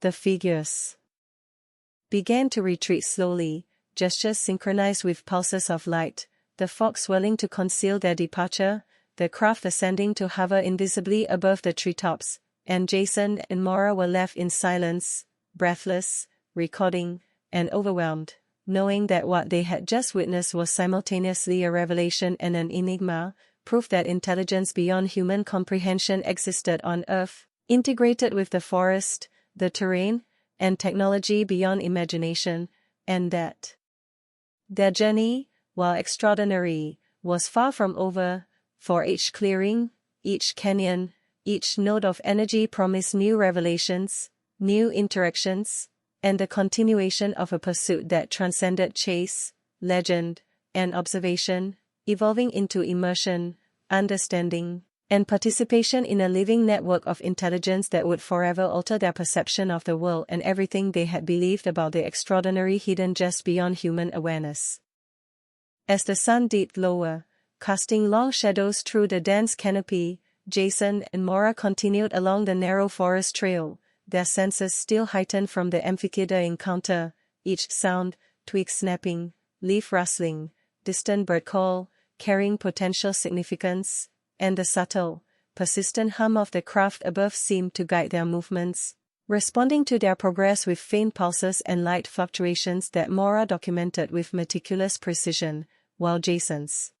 The figures began to retreat slowly, gestures synchronized with pulses of light, the fog swelling to conceal their departure, the craft ascending to hover invisibly above the treetops, and Jason and Maura were left in silence, breathless, recording, and overwhelmed, knowing that what they had just witnessed was simultaneously a revelation and an enigma, proof that intelligence beyond human comprehension existed on Earth, integrated with the forest, the terrain, and technology beyond imagination, and that their journey, while extraordinary, was far from over, for each clearing, each canyon, each node of energy promised new revelations, new interactions, and the continuation of a pursuit that transcended chase, legend, and observation, evolving into immersion, understanding, and participation in a living network of intelligence that would forever alter their perception of the world and everything they had believed about the extraordinary hidden just beyond human awareness. As the sun dipped lower, casting long shadows through the dense canopy, Jason and Maura continued along the narrow forest trail, their senses still heightened from the amphitheater encounter, each sound, twig snapping, leaf rustling, distant bird call, carrying potential significance, and the subtle, persistent hum of the craft above seemed to guide their movements, responding to their progress with faint pulses and light fluctuations that Maura documented with meticulous precision, while Jason's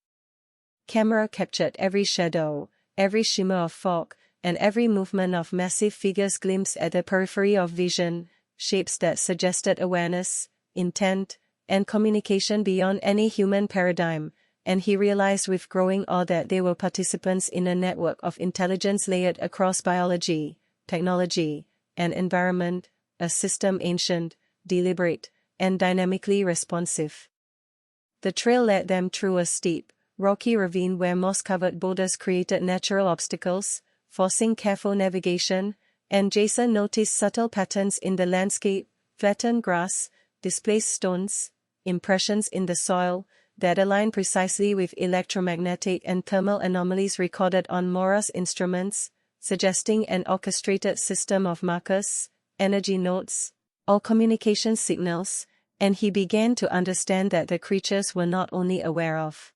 camera captured every shadow, every shimmer of fog, and every movement of massive figures glimpsed at the periphery of vision, shapes that suggested awareness, intent, and communication beyond any human paradigm, and he realized with growing awe that they were participants in a network of intelligence layered across biology, technology, and environment, a system ancient, deliberate, and dynamically responsive. The trail led them through a steep, rocky ravine where moss-covered boulders created natural obstacles, forcing careful navigation, and Jason noticed subtle patterns in the landscape, flattened grass, displaced stones, impressions in the soil, that aligned precisely with electromagnetic and thermal anomalies recorded on Maura's instruments, suggesting an orchestrated system of markers, energy nodes, or communication signals, and he began to understand that the creatures were not only aware of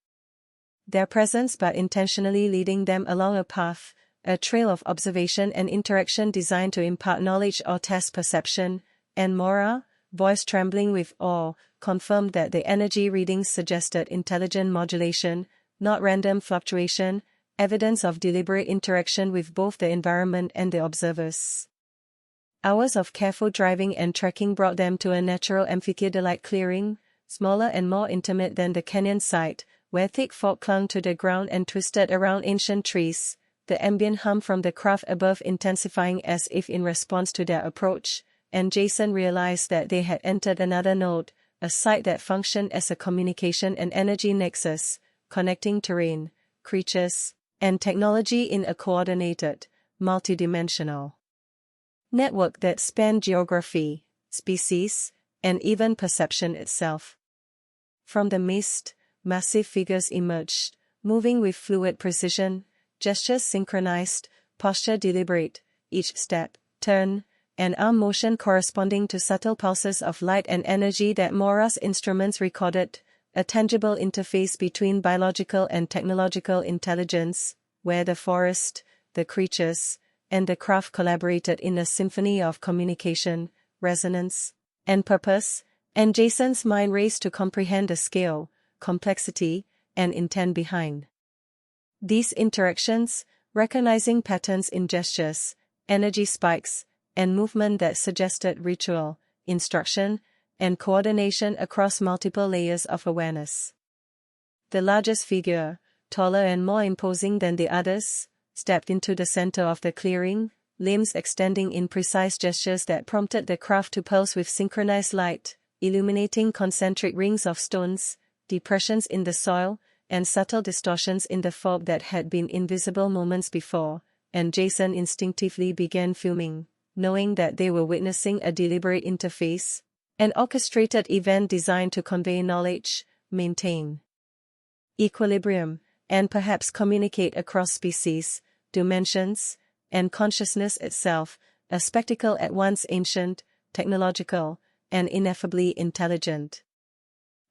their presence but intentionally leading them along a path, a trail of observation and interaction designed to impart knowledge or test perception, and Maura, voice trembling with awe, confirmed that the energy readings suggested intelligent modulation, not random fluctuation, evidence of deliberate interaction with both the environment and the observers. Hours of careful driving and trekking brought them to a natural amphitheater-like clearing, smaller and more intimate than the canyon site, where thick fog clung to the ground and twisted around ancient trees, the ambient hum from the craft above intensifying as if in response to their approach, and Jason realized that they had entered another node, a site that functioned as a communication and energy nexus, connecting terrain, creatures, and technology in a coordinated, multidimensional network that spanned geography, species, and even perception itself. From the mist, massive figures emerged, moving with fluid precision, gestures synchronized, posture deliberate, each step, turn, and arm motion corresponding to subtle pulses of light and energy that Maura's instruments recorded, a tangible interface between biological and technological intelligence, where the forest, the creatures, and the craft collaborated in a symphony of communication, resonance, and purpose, and Jason's mind raced to comprehend the scale, complexity, and intent behind These interactions, recognizing patterns in gestures, energy spikes, and movement that suggested ritual, instruction, and coordination across multiple layers of awareness. The largest figure, taller and more imposing than the others, stepped into the center of the clearing, limbs extending in precise gestures that prompted the craft to pulse with synchronized light, illuminating concentric rings of stones, depressions in the soil, and subtle distortions in the fog that had been invisible moments before, and Jason instinctively began filming, knowing that they were witnessing a deliberate interface, an orchestrated event designed to convey knowledge, maintain equilibrium, and perhaps communicate across species, dimensions, and consciousness itself, a spectacle at once ancient, technological, and ineffably intelligent.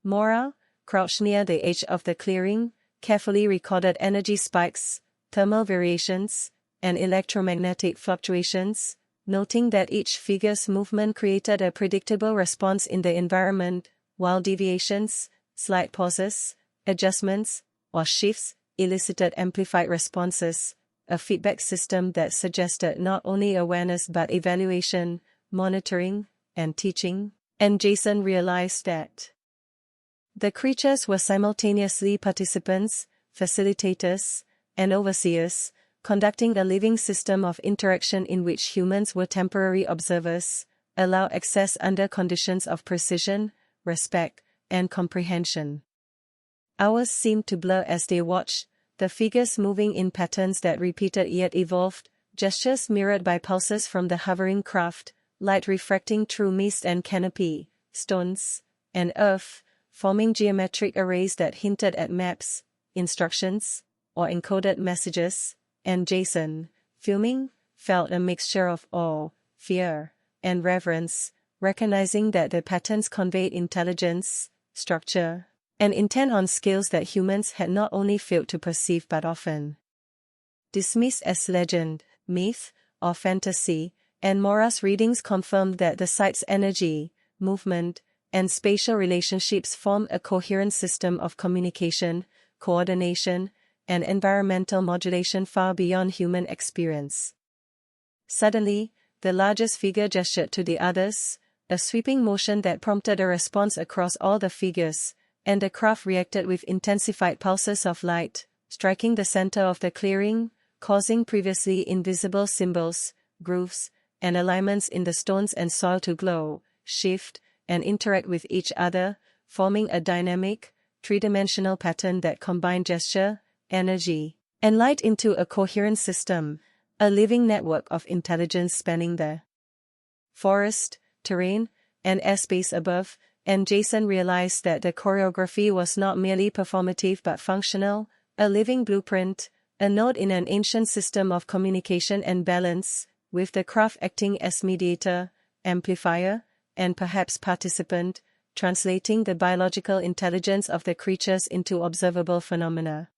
Mora, crouched near the edge of the clearing, carefully recorded energy spikes, thermal variations, and electromagnetic fluctuations, noting that each figure's movement created a predictable response in the environment, while deviations, slight pauses, adjustments, or shifts elicited amplified responses, a feedback system that suggested not only awareness but evaluation, monitoring, and teaching. And Jason realized that the creatures were simultaneously participants, facilitators, and overseers, conducting a living system of interaction in which humans were temporary observers, allowed access under conditions of precision, respect, and comprehension. Hours seemed to blur as they watched, the figures moving in patterns that repeated yet evolved, gestures mirrored by pulses from the hovering craft, light refracting through mist and canopy, stones, and earth, forming geometric arrays that hinted at maps, instructions, or encoded messages, and Jason, filming, felt a mixture of awe, fear, and reverence, recognizing that the patterns conveyed intelligence, structure, and intent on scales that humans had not only failed to perceive but often dismissed as legend, myth, or fantasy, and Mora's readings confirmed that the site's energy, movement, and spatial relationships form a coherent system of communication, coordination, and environmental modulation far beyond human experience. Suddenly, the largest figure gestured to the others, a sweeping motion that prompted a response across all the figures, and the craft reacted with intensified pulses of light, striking the center of the clearing, causing previously invisible symbols, grooves, and alignments in the stones and soil to glow, shift, and interact with each other, forming a dynamic, three-dimensional pattern that combined gesture, energy, and light into a coherent system, a living network of intelligence spanning the forest, terrain, and airspace above. And Jason realized that the choreography was not merely performative but functional, a living blueprint, a node in an ancient system of communication and balance, with the craft acting as mediator, amplifier, and perhaps participant, translating the biological intelligence of the creatures into observable phenomena.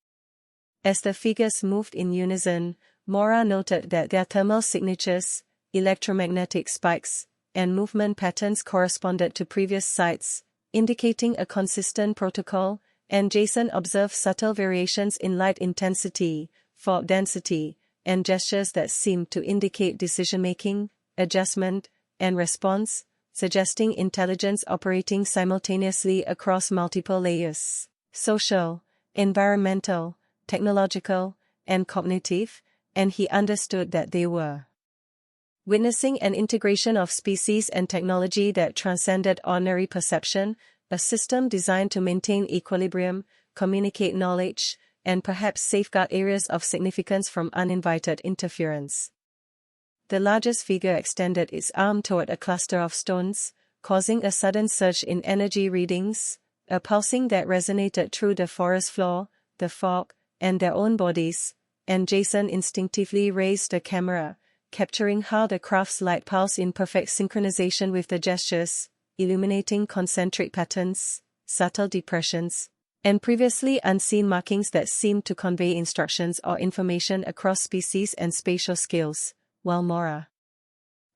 As the figures moved in unison, Mora noted that their thermal signatures, electromagnetic spikes, and movement patterns corresponded to previous sites, indicating a consistent protocol, and Jason observed subtle variations in light intensity, fog density, and gestures that seemed to indicate decision-making, adjustment, and response, suggesting intelligence operating simultaneously across multiple layers: social, environmental, technological, and cognitive, and he understood that they were witnessing an integration of species and technology that transcended ordinary perception, a system designed to maintain equilibrium, communicate knowledge, and perhaps safeguard areas of significance from uninvited interference. The largest figure extended its arm toward a cluster of stones, causing a sudden surge in energy readings, a pulsing that resonated through the forest floor, the fog, and their own bodies, and Jason instinctively raised the camera, capturing how the craft's light pulsed in perfect synchronization with the gestures, illuminating concentric patterns, subtle depressions, and previously unseen markings that seemed to convey instructions or information across species and spatial scales, while Mora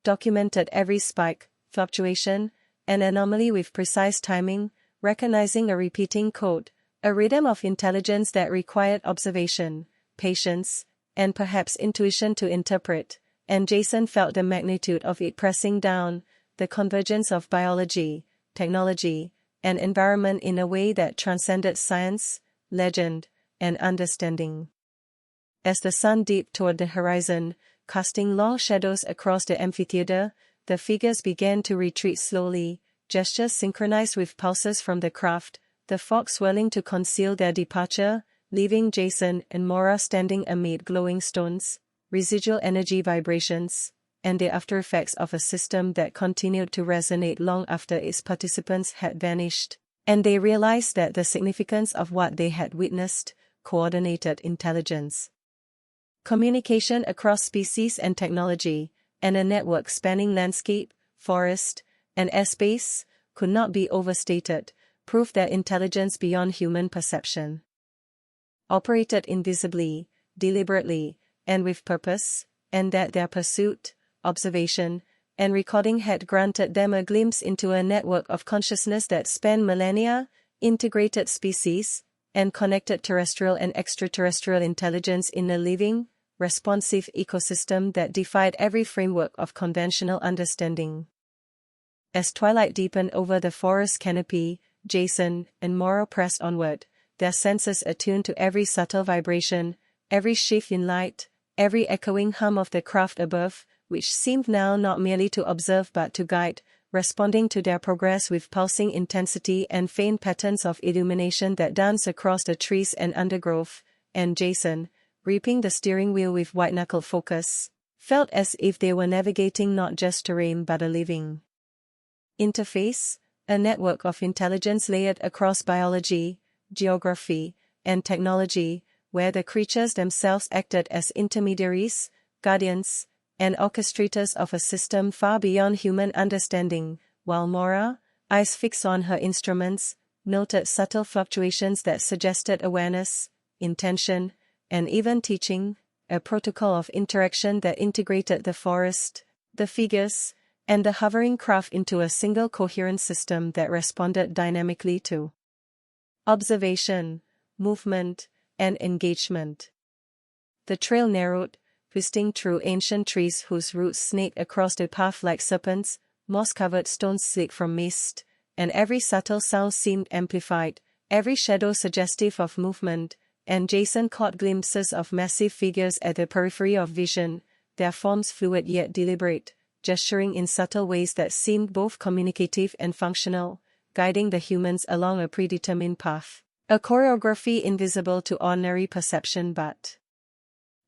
documented every spike, fluctuation, and anomaly with precise timing, recognizing a repeating code, a rhythm of intelligence that required observation, patience, and perhaps intuition to interpret, and Jason felt the magnitude of it pressing down, the convergence of biology, technology, and environment in a way that transcended science, legend, and understanding. As the sun dipped toward the horizon, casting long shadows across the amphitheater, the figures began to retreat slowly, gestures synchronized with pulses from the craft, the fog swirling to conceal their departure, leaving Jason and Maura standing amid glowing stones, residual energy vibrations, and the aftereffects of a system that continued to resonate long after its participants had vanished, and they realized that the significance of what they had witnessed: coordinated intelligence, communication across species and technology, and a network spanning landscape, forest, and airspace, could not be overstated, proof that intelligence beyond human perception operated invisibly, deliberately, and with purpose, and that their pursuit, observation, and recording had granted them a glimpse into a network of consciousness that spanned millennia, integrated species, and connected terrestrial and extraterrestrial intelligence in a living, responsive ecosystem that defied every framework of conventional understanding. As twilight deepened over the forest canopy, Jason and Maura pressed onward, their senses attuned to every subtle vibration, every shift in light, every echoing hum of the craft above, which seemed now not merely to observe but to guide, responding to their progress with pulsing intensity and faint patterns of illumination that danced across the trees and undergrowth, and Jason, gripping the steering wheel with white-knuckled focus, felt as if they were navigating not just terrain but a living interface, a network of intelligence layered across biology, geography, and technology, where the creatures themselves acted as intermediaries, guardians, and orchestrators of a system far beyond human understanding, while Maura, eyes fixed on her instruments, noted subtle fluctuations that suggested awareness, intention, and even teaching, a protocol of interaction that integrated the forest, the figures, and the hovering craft into a single coherent system that responded dynamically to observation, movement, and engagement. The trail narrowed, twisting through ancient trees whose roots snaked across the path like serpents, moss-covered stones slick from mist, and every subtle sound seemed amplified, every shadow suggestive of movement, and Jason caught glimpses of massive figures at the periphery of vision, their forms fluid yet deliberate, gesturing in subtle ways that seemed both communicative and functional, guiding the humans along a predetermined path, a choreography invisible to ordinary perception but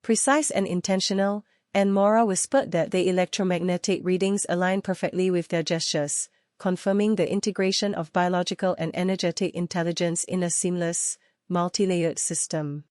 precise and intentional, and Maura whispered that the electromagnetic readings aligned perfectly with their gestures, confirming the integration of biological and energetic intelligence in a seamless, multi-layered system.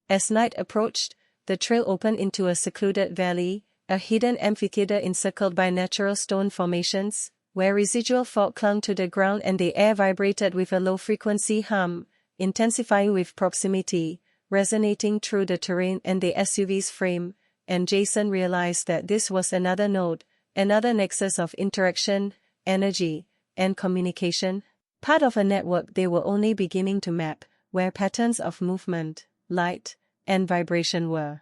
As night approached, the trail opened into a secluded valley, a hidden amphitheater encircled by natural stone formations, where residual fog clung to the ground and the air vibrated with a low-frequency hum, intensifying with proximity, resonating through the terrain and the SUV's frame, and Jason realized that this was another node, another nexus of interaction, energy, and communication, part of a network they were only beginning to map, where patterns of movement, light, and vibration were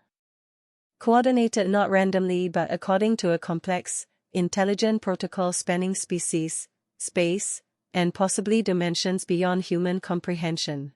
coordinated not randomly but according to a complex, intelligent protocol spanning species, space, and possibly dimensions beyond human comprehension.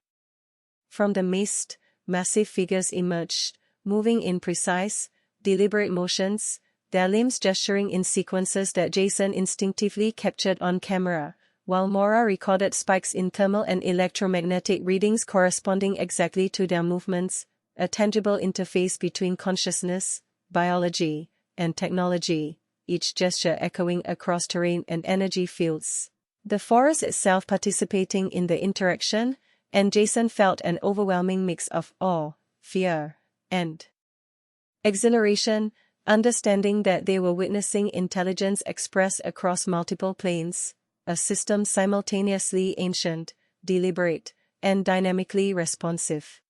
From the mist, massive figures emerged, moving in precise, deliberate motions, their limbs gesturing in sequences that Jason instinctively captured on camera, while Maura recorded spikes in thermal and electromagnetic readings corresponding exactly to their movements, a tangible interface between consciousness, biology, and technology, each gesture echoing across terrain and energy fields. The forest itself participating in the interaction, and Jason felt an overwhelming mix of awe, fear, and exhilaration, understanding that they were witnessing intelligence expressed across multiple planes, a system simultaneously ancient, deliberate, and dynamically responsive.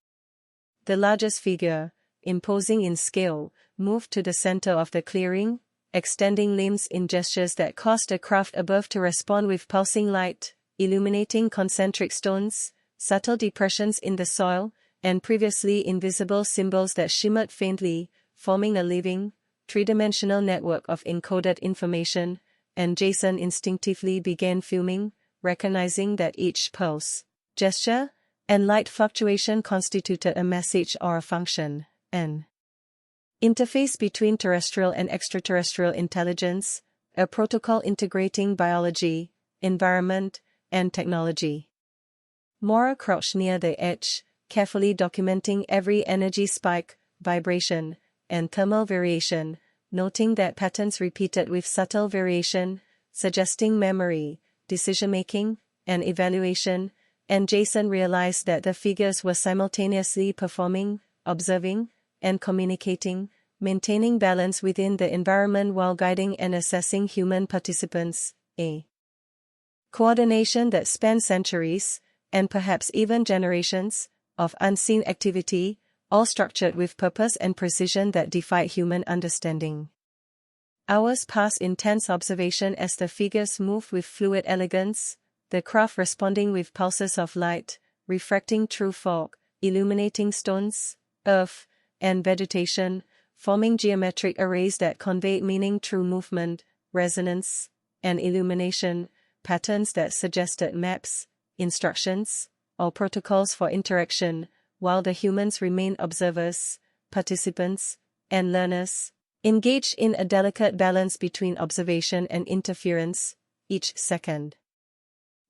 The largest figure, imposing in scale, moved to the center of the clearing, extending limbs in gestures that caused the craft above to respond with pulsing light, illuminating concentric stones, subtle depressions in the soil, and previously invisible symbols that shimmered faintly, forming a living, three-dimensional network of encoded information, and Jason instinctively began filming, recognizing that each pulse, gesture, and light fluctuation constituted a message or a function, an interface between terrestrial and extraterrestrial intelligence, a protocol integrating biology, environment, and technology. Mora crouched near the edge, carefully documenting every energy spike, vibration, and thermal variation, noting that patterns repeated with subtle variation, suggesting memory, decision-making, and evaluation, and Jason realized that the figures were simultaneously performing, observing, and communicating, maintaining balance within the environment while guiding and assessing human participants, a coordination that spanned centuries, and perhaps even generations, of unseen activity, all structured with purpose and precision that defied human understanding. Hours passed in tense observation as the figures moved with fluid elegance, the craft responding with pulses of light, refracting through fog, illuminating stones, earth, and vegetation, forming geometric arrays that conveyed meaning through movement, resonance, and illumination, patterns that suggested maps, instructions, or protocols for interaction, while the humans remained observers, participants, and learners, engaged in a delicate balance between observation and interference, each second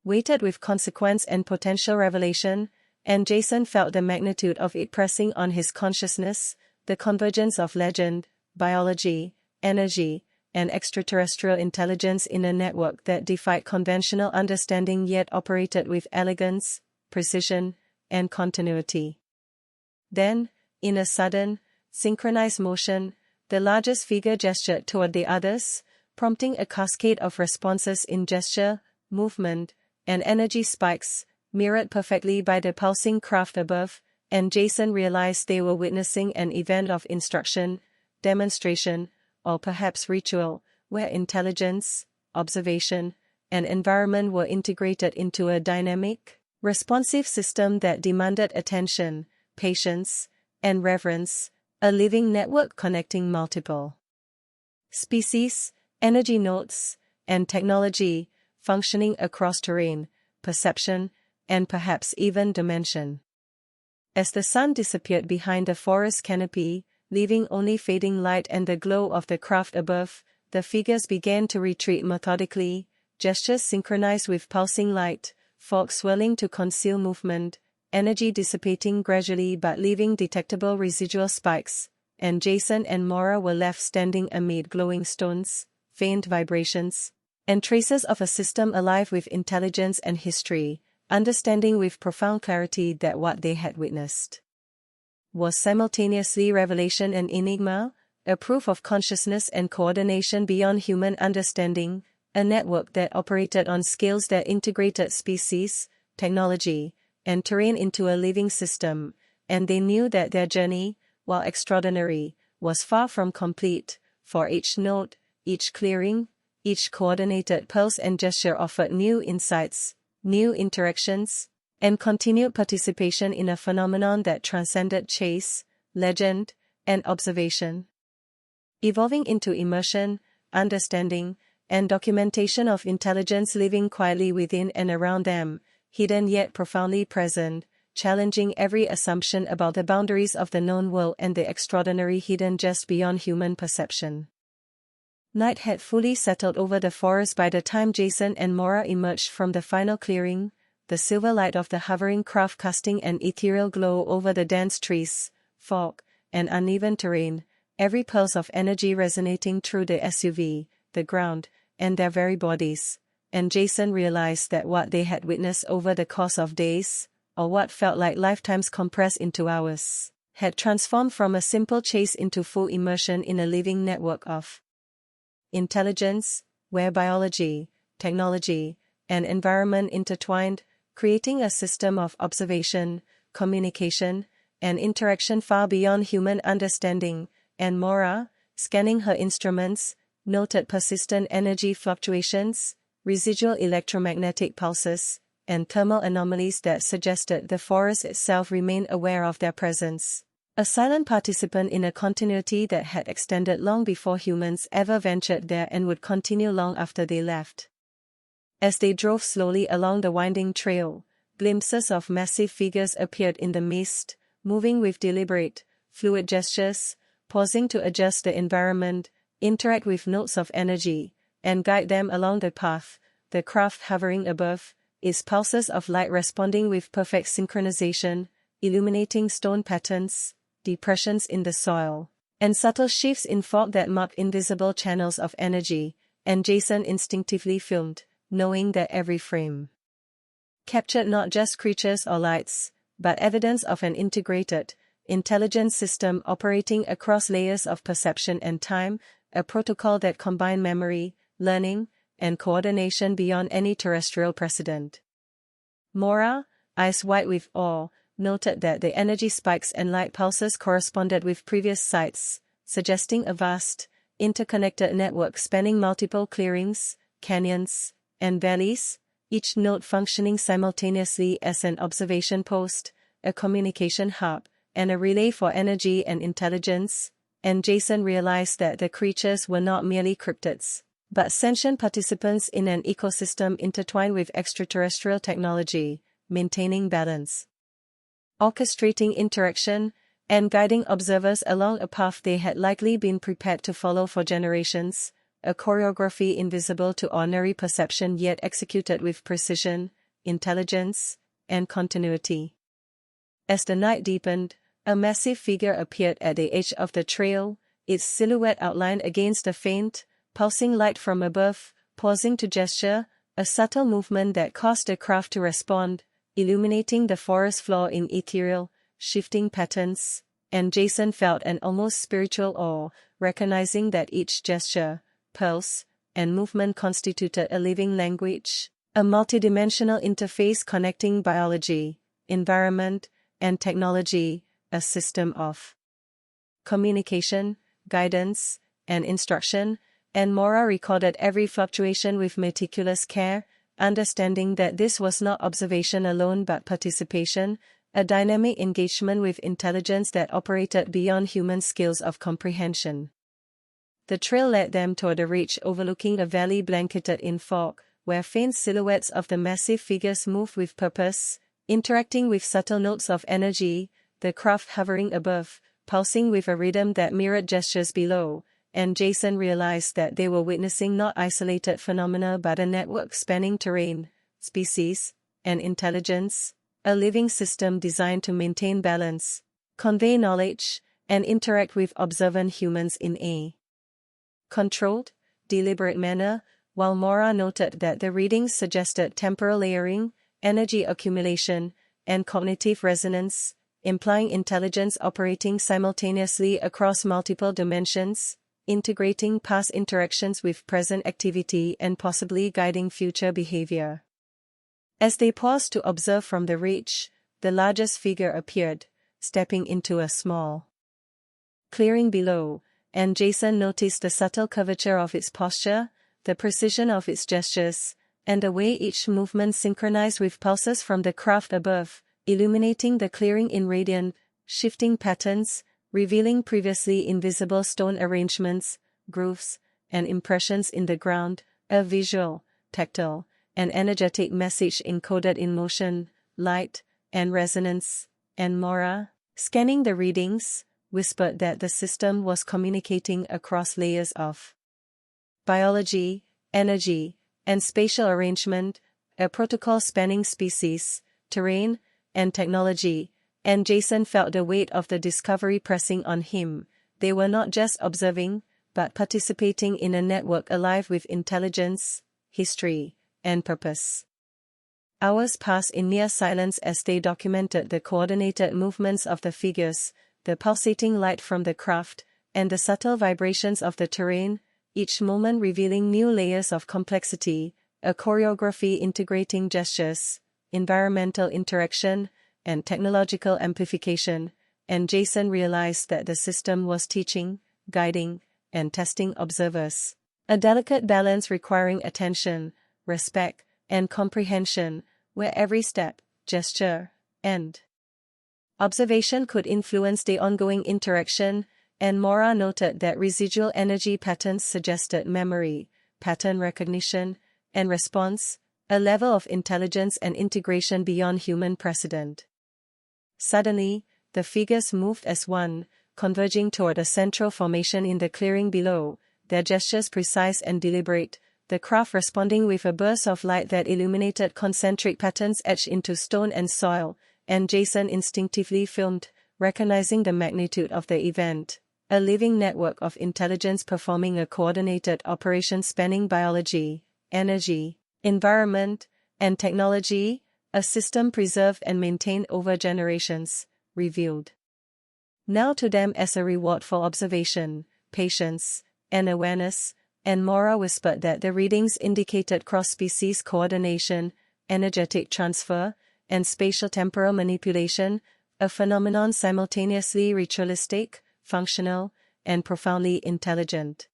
weighted with consequence and potential revelation, and Jason felt the magnitude of it pressing on his consciousness, the convergence of legend, biology, energy, and extraterrestrial intelligence in a network that defied conventional understanding yet operated with elegance, precision, and continuity. Then, in a sudden, synchronized motion, the largest figure gestured toward the others, prompting a cascade of responses in gesture, movement, and energy spikes, mirrored perfectly by the pulsing craft above, and Jason realized they were witnessing an event of instruction, demonstration, or perhaps ritual, where intelligence, observation, and environment were integrated into a dynamic, responsive system that demanded attention, patience, and reverence, a living network connecting multiple species, energy nodes, and technology, functioning across terrain, perception, and perhaps even dimension. As the sun disappeared behind the forest canopy, leaving only fading light and the glow of the craft above, the figures began to retreat methodically, gestures synchronized with pulsing light, fog swirling to conceal movement, energy dissipating gradually but leaving detectable residual spikes, and Jason and Mora were left standing amid glowing stones, faint vibrations, and traces of a system alive with intelligence and history, understanding with profound clarity that what they had witnessed was simultaneously revelation and enigma, a proof of consciousness and coordination beyond human understanding, a network that operated on scales that integrated species, technology, and terrain into a living system, and they knew that their journey, while extraordinary, was far from complete, for each node, each clearing, each coordinated pulse and gesture offered new insights, new interactions, and continued participation in a phenomenon that transcended chase, legend, and observation. Evolving into immersion, understanding, and documentation of intelligence living quietly within and around them, hidden yet profoundly present, challenging every assumption about the boundaries of the known world and the extraordinary hidden just beyond human perception. Night had fully settled over the forest by the time Jason and Mora emerged from the final clearing, the silver light of the hovering craft casting an ethereal glow over the dense trees, fog, and uneven terrain, every pulse of energy resonating through the SUV, the ground, and their very bodies, and Jason realized that what they had witnessed over the course of days, or what felt like lifetimes compressed into hours, had transformed from a simple chase into full immersion in a living network of intelligence, where biology, technology, and environment intertwined, creating a system of observation, communication, and interaction far beyond human understanding, and Mora, scanning her instruments, noted persistent energy fluctuations, residual electromagnetic pulses, and thermal anomalies that suggested the forest itself remained aware of their presence. A silent participant in a continuity that had extended long before humans ever ventured there and would continue long after they left. As they drove slowly along the winding trail, glimpses of massive figures appeared in the mist, moving with deliberate, fluid gestures, pausing to adjust the environment, interact with notes of energy, and guide them along the path, the craft hovering above, its pulses of light responding with perfect synchronization, illuminating stone patterns, depressions in the soil, and subtle shifts in fog that marked invisible channels of energy, and Jason instinctively filmed, knowing that every frame captured not just creatures or lights, but evidence of an integrated, intelligent system operating across layers of perception and time, a protocol that combined memory, learning, and coordination beyond any terrestrial precedent. Mora, eyes wide with awe, noted that the energy spikes and light pulses corresponded with previous sites, suggesting a vast, interconnected network spanning multiple clearings, canyons, and valleys, each node functioning simultaneously as an observation post, a communication hub, and a relay for energy and intelligence, and Jason realized that the creatures were not merely cryptids, but sentient participants in an ecosystem intertwined with extraterrestrial technology, maintaining balance, orchestrating interaction, and guiding observers along a path they had likely been prepared to follow for generations, a choreography invisible to ordinary perception yet executed with precision, intelligence, and continuity. As the night deepened, a massive figure appeared at the edge of the trail, its silhouette outlined against the faint, pulsing light from above, pausing to gesture, a subtle movement that caused the craft to respond, illuminating the forest floor in ethereal, shifting patterns, and Jason felt an almost spiritual awe, recognizing that each gesture, pulse, and movement constituted a living language, a multidimensional interface connecting biology, environment, and technology, a system of communication, guidance, and instruction, and Mora recorded every fluctuation with meticulous care, understanding that this was not observation alone but participation, a dynamic engagement with intelligence that operated beyond human skills of comprehension. The trail led them toward a ridge overlooking a valley blanketed in fog, where faint silhouettes of the massive figures moved with purpose, interacting with subtle notes of energy, the craft hovering above, pulsing with a rhythm that mirrored gestures below, and Jason realized that they were witnessing not isolated phenomena but a network spanning terrain, species, and intelligence, a living system designed to maintain balance, convey knowledge, and interact with observant humans in a controlled, deliberate manner, while Mora noted that the readings suggested temporal layering, energy accumulation, and cognitive resonance, implying intelligence operating simultaneously across multiple dimensions, integrating past interactions with present activity and possibly guiding future behavior. As they paused to observe from the ridge, the largest figure appeared, stepping into a small clearing below, and Jason noticed the subtle curvature of its posture, the precision of its gestures, and the way each movement synchronized with pulses from the craft above, illuminating the clearing in radiant, shifting patterns, revealing previously invisible stone arrangements, grooves, and impressions in the ground, a visual, tactile, and energetic message encoded in motion, light, and resonance, and Mora, scanning the readings, whispered that the system was communicating across layers of biology, energy, and spatial arrangement, a protocol spanning species, terrain, and technology, and Jason felt the weight of the discovery pressing on him. They were not just observing, but participating in a network alive with intelligence, history, and purpose. Hours passed in near silence as they documented the coordinated movements of the figures, the pulsating light from the craft, and the subtle vibrations of the terrain, each moment revealing new layers of complexity, a choreography integrating gestures, environmental interaction, and technological amplification, and Jason realized that the system was teaching, guiding, and testing observers. A delicate balance requiring attention, respect, and comprehension, where every step, gesture, and observation could influence the ongoing interaction, and Mora noted that residual energy patterns suggested memory, pattern recognition, and response, a level of intelligence and integration beyond human precedent. Suddenly, the figures moved as one, converging toward a central formation in the clearing below, their gestures precise and deliberate, the craft responding with a burst of light that illuminated concentric patterns etched into stone and soil, and Jason instinctively filmed, recognizing the magnitude of the event. A living network of intelligence performing a coordinated operation spanning biology, energy, environment, and technology, a system preserved and maintained over generations, revealed. Now to them as a reward for observation, patience, and awareness, and Mora whispered that the readings indicated cross-species coordination, energetic transfer, and spatial-temporal manipulation, a phenomenon simultaneously ritualistic, functional, and profoundly intelligent.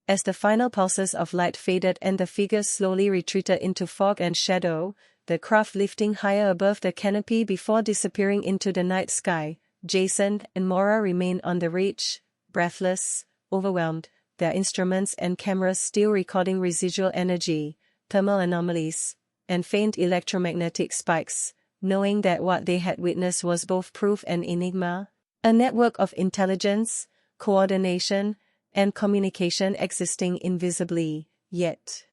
As the final pulses of light faded and the figures slowly retreated into fog and shadow, the craft lifting higher above the canopy before disappearing into the night sky, Jason and Mora remained on the ridge, breathless, overwhelmed, their instruments and cameras still recording residual energy, thermal anomalies, and faint electromagnetic spikes, knowing that what they had witnessed was both proof and enigma, a network of intelligence, coordination, and communication existing invisibly, yet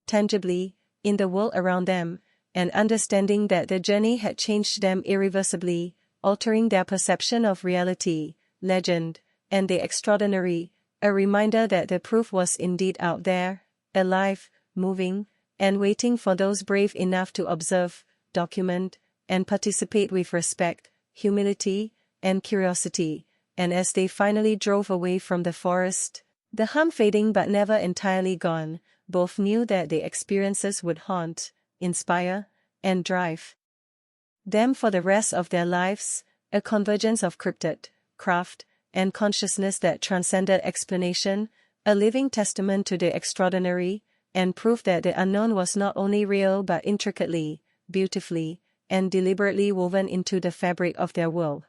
tangibly, in the world around them, and understanding that the journey had changed them irreversibly, altering their perception of reality, legend, and the extraordinary, a reminder that the proof was indeed out there, alive, moving, and waiting for those brave enough to observe, document, and participate with respect, humility, and curiosity. And as they finally drove away from the forest, the hum fading but never entirely gone, both knew that the experiences would haunt, inspire, and drive them for the rest of their lives, a convergence of cryptid, craft, and consciousness that transcended explanation, a living testament to the extraordinary, and proof that the unknown was not only real but intricately, beautifully, and deliberately woven into the fabric of their world.